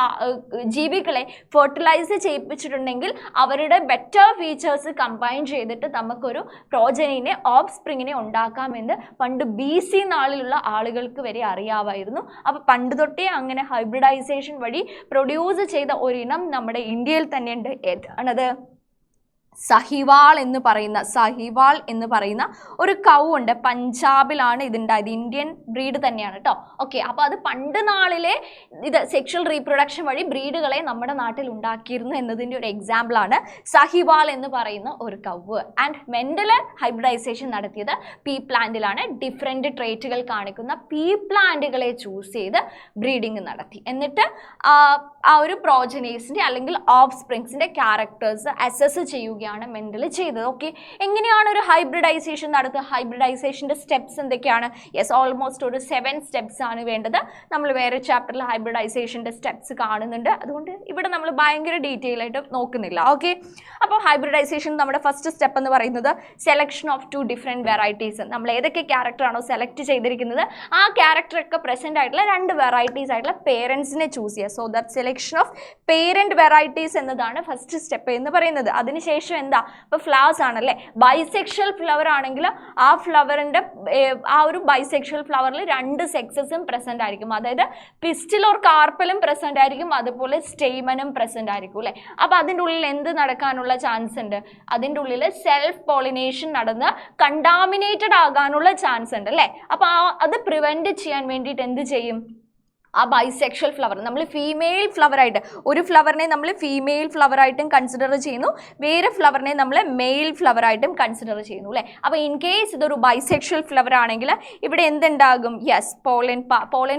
ജീവികളെ ഫെർട്ടിലൈസ് ചെയ്യിപ്പിച്ചിട്ടുണ്ടെങ്കിൽ അവരുടെ ബെറ്റർ ഫീച്ചേഴ്സ് കമ്പൈൻ ചെയ്തിട്ട് നമുക്കൊരു പ്രോജനിനെ, ഓഫ് സ്പ്രിങ്ങിനെ ഉണ്ടാക്കാമെന്ന് പണ്ട് BC നാളിലുള്ള ആളുകൾക്ക് വരെ അറിയാമായിരുന്നു. അപ്പോൾ പണ്ട് തൊട്ടേ അങ്ങനെ ഹൈബ്രിഡൈസേഷൻ വഴി പ്രൊഡ്യൂസ് ചെയ്ത ഒരിനം നമ്മുടെ ഇന്ത്യയിൽ തന്നെയുണ്ട്. ഏതാണത്? സഹിവാൾ എന്ന് പറയുന്ന ഒരു കൗ ഉണ്ട്. പഞ്ചാബിലാണ് ഇതുണ്ടായത്. ഇന്ത്യൻ ബ്രീഡ് തന്നെയാണ് കേട്ടോ. ഓക്കെ, അപ്പോൾ അത് പണ്ട് നാളിലെ ഇത് സെക്ഷൽ റീപ്രൊഡക്ഷൻ വഴി ബ്രീഡുകളെ നമ്മുടെ നാട്ടിൽ ഉണ്ടാക്കിയിരുന്നു എന്നതിൻ്റെ ഒരു എക്സാമ്പിളാണ് സഹിവാൾ എന്ന് പറയുന്ന ഒരു കൗവ്. ആൻഡ് മെൻഡൽ ഹൈബ്രിഡൈസേഷൻ നടത്തിയത് പീ പ്ലാന്റിലാണ്. ഡിഫറെൻറ്റ് ട്രേറ്റുകൾ കാണിക്കുന്ന പീ പ്ലാന്റുകളെ ചൂസ് ചെയ്ത് ബ്രീഡിങ് നടത്തി. എന്നിട്ട് ആ ഒരു പ്രോജനീസിൻ്റെ അല്ലെങ്കിൽ ഓഫ് സ്പ്രിങ്സിൻ്റെ ക്യാരക്ടേഴ്സ് അസസ് ചെയ്യുകയാണ് മെൻഡൽ ചെയ്തത്. ഓക്കെ, എങ്ങനെയാണ് ഒരു ഹൈബ്രിഡൈസേഷൻ നടത്തുക? ഹൈബ്രിഡൈസേഷൻ്റെ സ്റ്റെപ്സ് എന്തൊക്കെയാണ്? യെസ്, ഓൾമോസ്റ്റ് ഒരു 7 സ്റ്റെപ്സ് ആണ് വേണ്ടത്. നമ്മൾ വേറെ ചാപ്റ്ററിൽ ഹൈബ്രിഡൈസേഷൻ്റെ സ്റ്റെപ്സ് കാണുന്നുണ്ട്, അതുകൊണ്ട് ഇവിടെ നമ്മൾ ഭയങ്കര ഡീറ്റെയിൽ ആയിട്ട് നോക്കുന്നില്ല. ഓക്കെ, അപ്പോൾ ഹൈബ്രിഡൈസേഷൻ നമ്മുടെ ഫസ്റ്റ് സ്റ്റെപ്പ് എന്ന് പറയുന്നത് സെലക്ഷൻ ഓഫ് 2 ഡിഫറെൻറ്റ് വെറൈറ്റീസ്. നമ്മൾ ഏതൊക്കെ ക്യാരക്ടറാണോ സെലക്ട് ചെയ്തിരിക്കുന്നത് ആ ക്യാരക്ടറൊക്കെ പ്രസൻ്റ് ആയിട്ടുള്ള 2 വെറൈറ്റീസ് ആയിട്ടുള്ള പേരൻസിനെ ചൂസ് ചെയ്യുക. So that selection of parent varieties എന്നതാണ് ഫസ്റ്റ് സ്റ്റെപ്പ് എന്ന് പറയുന്നത്. അതിനുശേഷം ശേഷം എന്താ, ഇപ്പൊ ഫ്ലവേഴ്സ് ആണല്ലേ, ബൈസെക്ഷൽ ഫ്ലവർ ആണെങ്കിൽ ആ ഫ്ലവറിന്റെ ആ ഒരു ബൈസെക്ഷൽ ഫ്ലവറിൽ 2 സെക്സസും പ്രസന്റ് ആയിരിക്കും. അതായത് പിസ്റ്റിൽ ഓർ കാർപ്പലും പ്രസന്റ് ആയിരിക്കും, അതുപോലെ സ്റ്റെയ്മനും പ്രസന്റ് ആയിരിക്കും അല്ലെ. അപ്പൊ അതിൻ്റെ ഉള്ളിൽ എന്ത് നടക്കാനുള്ള ചാൻസ് ഉണ്ട്, അതിൻ്റെ ഉള്ളിൽ സെൽഫ് പോളിനേഷൻ നടന്ന് കണ്ടാമിനേറ്റഡ് ആകാനുള്ള ചാൻസ് ഉണ്ട് അല്ലേ. അപ്പൊ അത് പ്രിവെന്റ് ചെയ്യാൻ വേണ്ടിയിട്ട് എന്ത് ചെയ്യും, ആ ബൈസെക്ഷൽ ഫ്ലവർ നമ്മൾ ഫീമെയിൽ ഫ്ലവർ ആയിട്ട്, ഒരു ഫ്ലവറിനെ നമ്മൾ ഫീമെയിൽ ഫ്ലവർ ആയിട്ടും കൺസിഡർ ചെയ്യുന്നു, വേറെ ഫ്ലവറിനെ നമ്മൾ മെയിൽ ഫ്ലവർ ആയിട്ടും കൺസിഡർ ചെയ്യുന്നു അല്ലേ. അപ്പോൾ ഇൻ കേസ് ഇതൊരു ബൈസെക്ഷൽ ഫ്ലവർ ആണെങ്കിൽ ഇവിടെ എന്തുണ്ടാകും, യെസ് പോളൻ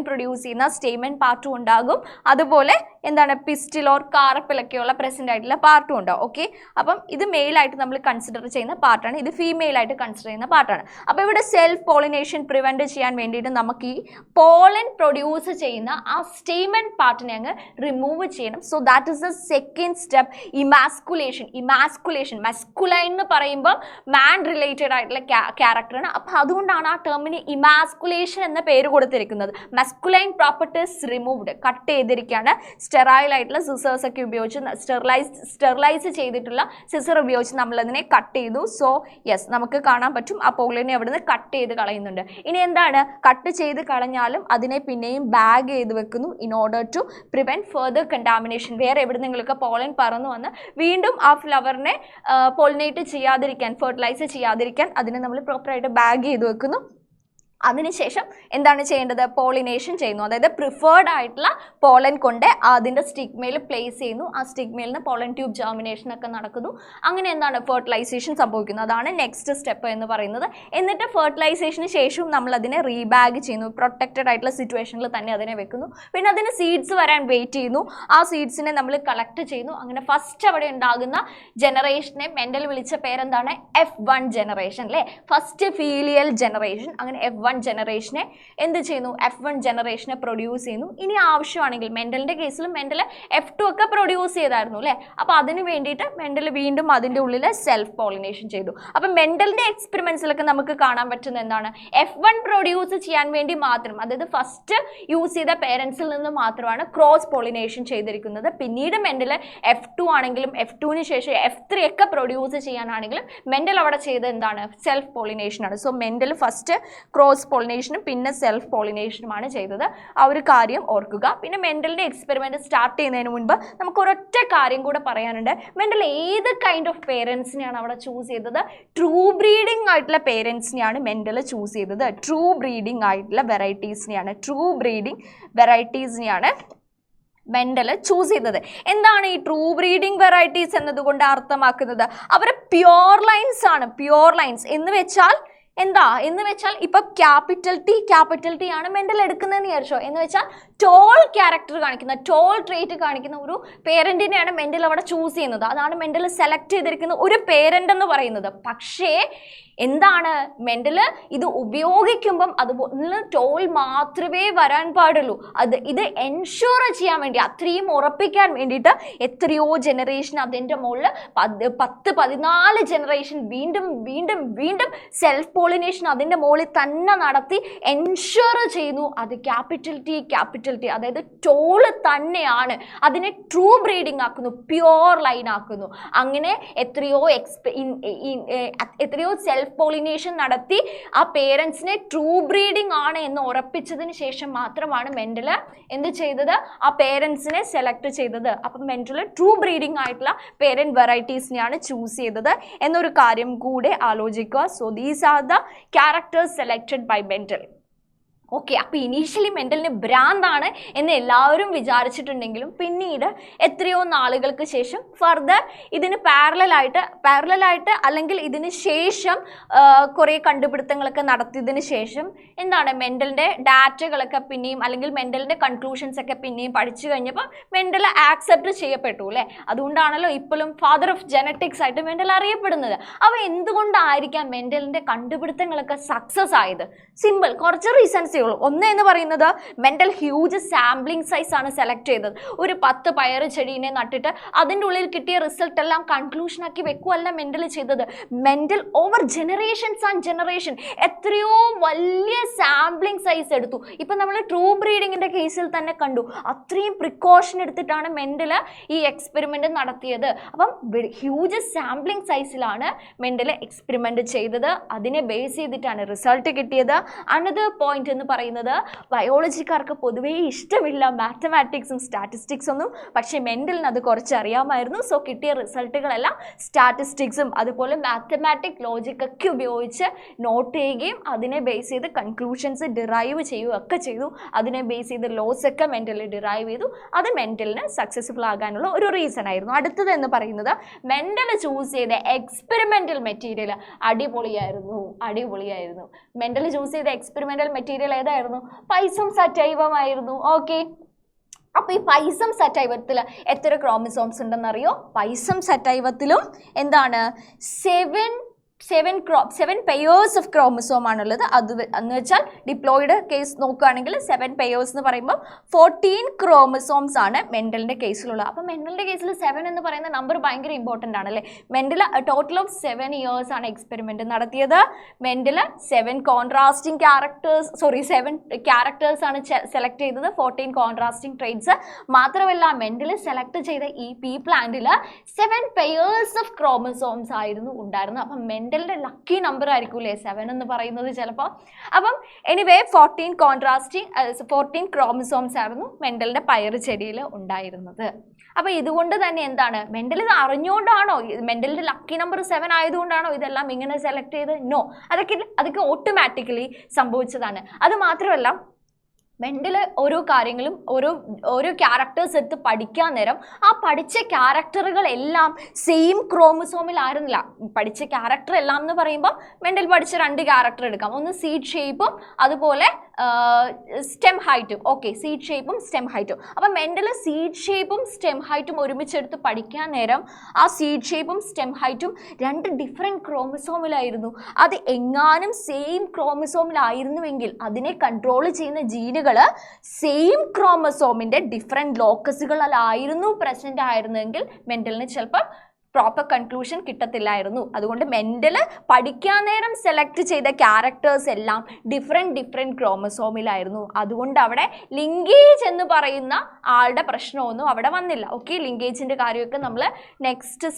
പ്രൊഡ്യൂസ് ചെയ്യുന്ന സ്റ്റേമൻ പാർട്ടും ഉണ്ടാകും, അതുപോലെ എന്താണ് പിസ്റ്റിൽ ഓർ കാർപ്പലൊക്കെയുള്ള പ്രസന്റ് ആയിട്ടുള്ള പാർട്ടും ഉണ്ടാവും. ഓക്കെ, അപ്പം ഇത് മെയിലായിട്ട് നമ്മൾ കൺസിഡർ ചെയ്യുന്ന പാർട്ടാണ്, ഇത് ഫീമെയിൽ ആയിട്ട് കൺസിഡർ ചെയ്യുന്ന പാർട്ടാണ്. അപ്പോൾ ഇവിടെ സെൽഫ് പോളിനേഷൻ പ്രിവെന്റ് ചെയ്യാൻ വേണ്ടിയിട്ട് നമുക്ക് ഈ പോളൻ പ്രൊഡ്യൂസ് ചെയ്യുന്ന ആ സ്റ്റേമൻ പാർട്ടിനെ അങ്ങ് റിമൂവ് ചെയ്യണം. So that is the second step, emasculation. Masculine എന്ന് പറയുമ്പോൾ മാൻ റിലേറ്റഡ് ആയിട്ടുള്ള ക്യാരക്ടറാണ്. അപ്പോൾ അതുകൊണ്ടാണ് ആ ടേമിന് ഇമാസ്കുലേഷൻ എന്ന പേര് കൊടുത്തിരിക്കുന്നത്. മസ്കുലൈൻ പ്രോപ്പർട്ടീസ് റിമൂവ്ഡ്, കട്ട് ചെയ്തിരിക്കുകയാണ്. സ്റ്റെറൈൽ ആയിട്ടുള്ള സിസേഴ്സ് ഒക്കെ ഉപയോഗിച്ച് സ്റ്റെറിലൈസ് ചെയ്തിട്ടുള്ള സിസർ ഉപയോഗിച്ച് നമ്മളതിനെ കട്ട് ചെയ്തു. സോ യെസ്, നമുക്ക് കാണാൻ പറ്റും ആ പോളിനെ അവിടുന്ന് കട്ട് ചെയ്ത് കളയുന്നുണ്ട്. ഇനി എന്താണ്, കട്ട് ചെയ്ത് കളഞ്ഞാലും അതിനെ പിന്നെയും ബാഗ് ചെയ്ത് വെക്കുന്നു in order to prevent further contamination. വേറെ എവിടെന്നെങ്കിലൊക്കെ പോളൻ പറന്നു വന്ന് വീണ്ടും ആ ഫ്ലവറിനെ പോളിനേറ്റ് ചെയ്യാതിരിക്കാൻ, ഫെർട്ടിലൈസ് ചെയ്യാതിരിക്കാൻ അതിനെ നമ്മൾ പ്രോപ്പറായിട്ട് ബാഗ് ചെയ്ത് വെക്കുന്നു. അതിനുശേഷം എന്താണ് ചെയ്യേണ്ടത്, പോളിനേഷൻ ചെയ്യുന്നു. അതായത് പ്രിഫേർഡ് ആയിട്ടുള്ള പോളൻ കൊണ്ട് അതിൻ്റെ സ്റ്റിഗ്മയിൽ പ്ലേസ് ചെയ്യുന്നു. ആ സ്റ്റിഗ്മയിൽ നിന്ന് പോളൻ ട്യൂബ് ജെർമിനേഷൻ ഒക്കെ നടക്കുന്നു. അങ്ങനെ എന്താണ് ഫെർട്ടിലൈസേഷൻ സംഭവിക്കുന്നത്. അതാണ് നെക്സ്റ്റ് സ്റ്റെപ്പ് എന്ന് പറയുന്നത്. എന്നിട്ട് ഫെർട്ടിലൈസേഷന് ശേഷവും നമ്മൾ അതിനെ റീബാഗ് ചെയ്യുന്നു, പ്രൊട്ടക്റ്റഡ് ആയിട്ടുള്ള സിറ്റുവേഷനിൽ തന്നെ അതിനെ വെക്കുന്നു. പിന്നെ അതിന് സീഡ്സ് വരാൻ വെയിറ്റ് ചെയ്യുന്നു, ആ സീഡ്സിനെ നമ്മൾ കളക്ട് ചെയ്യുന്നു. അങ്ങനെ ഫസ്റ്റ് അവിടെ ഉണ്ടാകുന്ന ജനറേഷനെ മെൻഡൽ വിളിച്ച പേരെന്താണ്, F1 ജനറേഷൻ അല്ലേ, ഫസ്റ്റ് ഫീലിയൽ ജനറേഷൻ. അങ്ങനെ F1 ജനറേഷനെ എന്ത് ചെയ്യുന്നു, F1 ജനറേഷനെ പ്രൊഡ്യൂസ് ചെയ്യുന്നു. ഇനി ആവശ്യമാണെങ്കിൽ മെൻഡലിന്റെ കേസിൽ മെൻഡൽ F2 ഒക്കെ പ്രൊഡ്യൂസ് ചെയ്തായിരുന്നു അല്ലേ. അപ്പോൾ അതിന് വേണ്ടിയിട്ട് മെൻഡൽ വീണ്ടും അതിൻ്റെ ഉള്ളിൽ സെൽഫ് പോളിനേഷൻ ചെയ്തു. അപ്പം മെൻഡലിന്റെ എക്സ്പെരിമെന്റ്സിലൊക്കെ നമുക്ക് കാണാൻ പറ്റുന്ന എന്താണ്, F1 പ്രൊഡ്യൂസ് ചെയ്യാൻ വേണ്ടി മാത്രം, അതായത് ഫസ്റ്റ് യൂസ് ചെയ്ത പേരൻസിൽ നിന്ന് മാത്രമാണ് ക്രോസ് പോളിനേഷൻ ചെയ്തിരിക്കുന്നത്. പിന്നീട് മെൻഡൽ F2 ആണെങ്കിലും F2ന് ശേഷം F3 ഒക്കെ പ്രൊഡ്യൂസ് ചെയ്യാനാണെങ്കിലും മെൻഡൽ അവിടെ ചെയ്തത് എന്താണ്, സെൽഫ് പോളിനേഷൻ ആണ്. സോ മെൻഡൽ ഫസ്റ്റ് ക്രോസ് പോളിനേഷനും പിന്നെ സെൽഫ് പോളിനേഷനുമാണ് ചെയ്തത്. ആ ഒരു കാര്യം ഓർക്കുക. പിന്നെ മെൻഡലിന്റെ എക്സ്പെരിമെന്റ് സ്റ്റാർട്ട് ചെയ്യുന്നതിന് മുൻപ് നമുക്ക് ഒരൊറ്റ കാര്യം കൂടെ പറയാനുണ്ട്. മെൻഡൽ ഏത് കൈൻഡ് ഓഫ് പേരൻസിനെയാണ് അവിടെ ചൂസ് ചെയ്തത്, ട്രൂ ബ്രീഡിംഗ് ആയിട്ടുള്ള പേരൻസിനെയാണ് മെൻഡൽ ചൂസ് ചെയ്തത്. ട്രൂ ബ്രീഡിംഗ് ആയിട്ടുള്ള വെറൈറ്റീസിനെയാണ് മെൻഡൽ ചൂസ് ചെയ്തത്. എന്താണ് ഈ ട്രൂ ബ്രീഡിംഗ് വെറൈറ്റീസ് എന്നതുകൊണ്ട് അർത്ഥമാക്കുന്നത്, അവരെ പ്യോർ ലൈൻസ് ആണ്. പ്യോർ ലൈൻസ് എന്ന് വെച്ചാൽ എന്താ എന്ന് വെച്ചാൽ ഇപ്പം ക്യാപിറ്റൽ ടി ആണ് മെൻഡൽ എടുക്കുന്നതെന്ന് വിചാരിച്ചോ. എന്ന് വെച്ചാൽ ടോൾ ക്യാരക്ടർ കാണിക്കുന്ന, ടോൾ ട്രേറ്റ് കാണിക്കുന്ന ഒരു പേരൻറ്റിനെയാണ് മെൻഡൽ അവിടെ ചൂസ് ചെയ്യുന്നത്. അതാണ് മെൻഡൽ സെലക്ട് ചെയ്തിരിക്കുന്ന ഒരു പേരൻ്റ് എന്ന് പറയുന്നത്. പക്ഷേ എന്താണ്, മെൻഡൽ ഇത് ഉപയോഗിക്കുമ്പം അതുപോലെ ടോൾ മാത്രമേ വരാൻ പാടുള്ളൂ. ഇത് എൻഷുർ ചെയ്യാൻ വേണ്ടി, അത്രയും ഉറപ്പിക്കാൻ വേണ്ടിയിട്ട് എത്രയോ ജനറേഷൻ അതിൻ്റെ മുകളിൽ 10-14 ജനറേഷൻ വീണ്ടും സെൽഫ് പോളിനേഷൻ അതിൻ്റെ മുകളിൽ തന്നെ നടത്തി എൻഷുർ ചെയ്യുന്നു. അത് ക്യാപിറ്റൽ ടി അതായത് ടോള് തന്നെയാണ്. അതിനെ ട്രൂ ബ്രീഡിംഗ് ആക്കുന്നു, പ്യോർ ലൈൻ ആക്കുന്നു. അങ്ങനെ എത്രയോ സെൽഫ് പോളിനേഷൻ നടത്തി ആ പേരൻസിനെ ട്രൂ ബ്രീഡിംഗ് ആണ് എന്ന് ഉറപ്പിച്ചതിന് ശേഷം മാത്രമാണ് മെൻഡൽ എന്ത് ചെയ്തത്, ആ പേരൻസിനെ സെലക്ട് ചെയ്തത്. അപ്പം മെൻഡൽ ട്രൂ ബ്രീഡിംഗ് ആയിട്ടുള്ള പേരന്റ് വെറൈറ്റീസിനെയാണ് ചൂസ് ചെയ്തത് എന്നൊരു കാര്യം കൂടെ ആലോചിക്കുക. So these are the characters selected by Mendel. Okay, അപ്പോൾ ഇനീഷ്യലി മെൻഡലിന് ഭ്രാന്താണ് എന്ന് എല്ലാവരും വിചാരിച്ചിട്ടുണ്ടെങ്കിലും പിന്നീട് എത്രയോ നാളുകൾക്ക് ശേഷം ഫർദർ ഇതിന് പാരലായിട്ട് അല്ലെങ്കിൽ ഇതിന് ശേഷം കുറേ കണ്ടുപിടുത്തങ്ങളൊക്കെ നടത്തിയതിന് ശേഷം എന്താണ്, മെൻഡലിൻ്റെ ഡാറ്റകളൊക്കെ പിന്നെയും അല്ലെങ്കിൽ മെൻഡലിൻ്റെ കൺക്ലൂഷൻസ് ഒക്കെ പിന്നെയും പഠിച്ചു കഴിഞ്ഞപ്പോൾ മെൻഡൽ ആക്സെപ്റ്റ് ചെയ്യപ്പെട്ടു അല്ലേ. അതുകൊണ്ടാണല്ലോ ഇപ്പോഴും ഫാദർ ഓഫ് ജെനറ്റിക്സ് ആയിട്ട് മെൻഡൽ അറിയപ്പെടുന്നത്. അപ്പോൾ എന്തുകൊണ്ടായിരിക്കാം മെൻഡലിൻ്റെ കണ്ടുപിടുത്തങ്ങളൊക്കെ സക്സസ് ആയത്? സിമ്പിൾ, കുറച്ച് റീസൺസ് ഉള്ളൂ. ഒന്ന് എന്ന് പറയുന്നത് മെന്റൽ ഹ്യൂജ് സാമ്പിളിംഗ് സൈസ് ആണ് സെലക്ട് ചെയ്തത്. ഒരു 10 പയർ ചെടീനെ നട്ടിട്ട് അതിൻ്റെ ഉള്ളിൽ കിട്ടിയ റിസൾട്ട് എല്ലാം കൺക്ലൂഷൻ ആക്കി വെക്കുകയല്ല മെന്റൽ ചെയ്തത്. Mental over generations and generation എത്രയോ വലിയ സാമ്പിളിംഗ് സൈസ് എടുത്തു. ഇപ്പം നമ്മൾ ട്രൂ ബ്രീഡിങ്ങിൻ്റെ കേസിൽ തന്നെ കണ്ടു, അത്രയും പ്രിക്കോഷൻ എടുത്തിട്ടാണ് മെന്റൽ ഈ എക്സ്പെരിമെൻ്റ് നടത്തിയത്. അപ്പം ഹ്യൂജ് സാമ്പിളിംഗ് സൈസിലാണ് മെന്റൽ എക്സ്പെരിമെൻ്റ് ചെയ്തത്. അതിനെ ബേസ് ചെയ്തിട്ടാണ് റിസൾട്ട് കിട്ടിയത്. അനദർ പോയിന്റ് എന്ന് പറയുന്നത്, ബയോളജിക്കാർക്ക് പൊതുവേ ഇഷ്ടമില്ല മാത്തമാറ്റിക്സും സ്റ്റാറ്റിസ്റ്റിക്സ് ഒന്നും, പക്ഷേ മെന്റലിന് അത് കുറച്ച് അറിയാമായിരുന്നു. സോ കിട്ടിയ റിസൾട്ടുകളെല്ലാം സ്റ്റാറ്റിസ്റ്റിക്സും അതുപോലെ മാത്തമാറ്റിക് ലോജിക് ഒക്കെ ഉപയോഗിച്ച് നോട്ട് ചെയ്യുകയും അതിനെ ബേസ് ചെയ്ത് കൺക്ലൂഷൻസ് ഡിറൈവ് ചെയ്യുകയൊക്കെ ചെയ്തു. അതിനെ ബേസ് ചെയ്ത് ലോസ് ഒക്കെ മെന്റലി ഡിറൈവ് ചെയ്തു. അത് മെന്റലിന് സക്സസ്ഫുൾ ആകാനുള്ള ഒരു റീസൺ ആയിരുന്നു. അടുത്തത് എന്ന് പറയുന്നത്, മെന്റൽ ചൂസ് ചെയ്ത എക്സ്പെരിമെന്റൽ മെറ്റീരിയൽ അടിപൊളിയായിരുന്നു. മെന്റൽ ചൂസ് ചെയ്ത എക്സ്പെരിമെന്റൽ മെറ്റീരിയൽ ഏതായിരുന്നു? പൈസം സറ്റൈവം ആയിരുന്നു. ഓക്കെ, അപ്പോൾ ഈ പൈസം സറ്റൈവത്തിൽ എത്ര ക്രോമസോംസ് ഉണ്ടെന്നറിയോ? പൈസം സറ്റൈവത്തിലും എന്താണ് 7 പെയേഴ്സ് ഓഫ് ക്രോമസോം ആണുള്ളത്. അത് എന്ന് വെച്ചാൽ ഡിപ്ലോയിഡ് കേസ് നോക്കുകയാണെങ്കിൽ 7 പെയേഴ്സ് എന്ന് പറയുമ്പോൾ 14 ക്രോമസോംസ് ആണ് മെന്റലിൻ്റെ കേസിലുള്ളത്. അപ്പോൾ മെന്റലിൻ്റെ കേസിൽ 7 എന്ന് പറയുന്ന നമ്പർ ഭയങ്കര ഇമ്പോർട്ടൻ്റ് ആണല്ലേ. മെന്റൽ ടോട്ടൽ ഓഫ് 7 ഇയേഴ്സ് ആണ് എക്സ്പെരിമെൻറ്റ് നടത്തിയത്. മെന്റൽ 7 ക്യാരക്ടേഴ്സ് ആണ് സെലക്ട് ചെയ്തത്, 14 കോൺട്രാസ്റ്റിംഗ് ട്രേറ്റ്സ്. മാത്രമല്ല മെന്റൽ സെലക്ട് ചെയ്ത ഈ പീ പ്ലാന്റിൽ 7 പെയേഴ്സ് ഓഫ് ക്രോമസോംസ് ആയിരുന്നു ഉണ്ടായിരുന്നത്. അപ്പം മെന്റലിൻ്റെ ലക്കി നമ്പർ ആയിരിക്കൂലേ 7 എന്ന് പറയുന്നത് ചിലപ്പോൾ. അപ്പം എനിവേ 14 ക്രോമസോംസ് ആയിരുന്നു മെന്റലിൻ്റെ പയർ ചെടിയിൽ ഉണ്ടായിരുന്നത്. അപ്പോൾ ഇതുകൊണ്ട് തന്നെ എന്താണ്, മെന്റൽ ഇത് അറിഞ്ഞുകൊണ്ടാണോ, മെന്റലിൻ്റെ ലക്കി നമ്പർ 7 ആയതുകൊണ്ടാണോ ഇതെല്ലാം ഇങ്ങനെ സെലക്ട് ചെയ്ത്? നോ, അതൊക്കെ ഓട്ടോമാറ്റിക്കലി സംഭവിച്ചതാണ്. അത് മാത്രമല്ല മെന്റൽ ഓരോ കാര്യങ്ങളും ഓരോ ക്യാരക്ടേഴ്സ് എടുത്ത് പഠിക്കാൻ നേരം ആ പഠിച്ച ക്യാരക്ടറുകളെല്ലാം സെയിം ക്രോമസോമിലായിരുന്നില്ല. പഠിച്ച ക്യാരക്ടർ എല്ലാം എന്ന് പറയുമ്പോൾ മെന്റൽ പഠിച്ച 2 ക്യാരക്ടർ എടുക്കാം. ഒന്ന് സീഡ് ഷേപ്പും അതുപോലെ സ്റ്റെം ഹൈറ്റും. ഓക്കെ, സീഡ് ഷേപ്പും സ്റ്റെം ഹൈറ്റും. അപ്പം മെന്റൽ സീഡ് ഷേപ്പും സ്റ്റെം ഹൈറ്റും ഒരുമിച്ചെടുത്ത് പഠിക്കാൻ നേരം ആ സീഡ് ഷേപ്പും സ്റ്റെം ഹൈറ്റും 2 ഡിഫറെൻറ്റ് ക്രോമസോമിലായിരുന്നു. അത് എങ്ങാനും സെയിം ക്രോമസോമിലായിരുന്നുവെങ്കിൽ അതിനെ കൺട്രോൾ ചെയ്യുന്ന ജീനുകൾ സെയിം ക്രോമസോമിൻ്റെ ഡിഫറെൻറ്റ് ലോക്കസുകളിലായിരുന്നു പ്രസൻ്റ് ആയിരുന്നെങ്കിൽ മെന്റലിന് ചിലപ്പോൾ പ്രോപ്പർ കൺക്ലൂഷൻ കിട്ടത്തില്ലായിരുന്നു. അതുകൊണ്ട് മെന്റൽ പഠിക്കാൻ നേരം സെലക്ട് ചെയ്ത ക്യാരക്ടേഴ്സ് എല്ലാം ഡിഫറെൻറ്റ് ക്രോമസോമിലായിരുന്നു. അതുകൊണ്ട് അവിടെ ലിങ്കേജ് എന്ന് പറയുന്ന ആളുടെ പ്രശ്നമൊന്നും അവിടെ വന്നില്ല. ഓക്കെ, ലിങ്കേജിൻ്റെ കാര്യമൊക്കെ നമ്മൾ നെക്സ്റ്റ്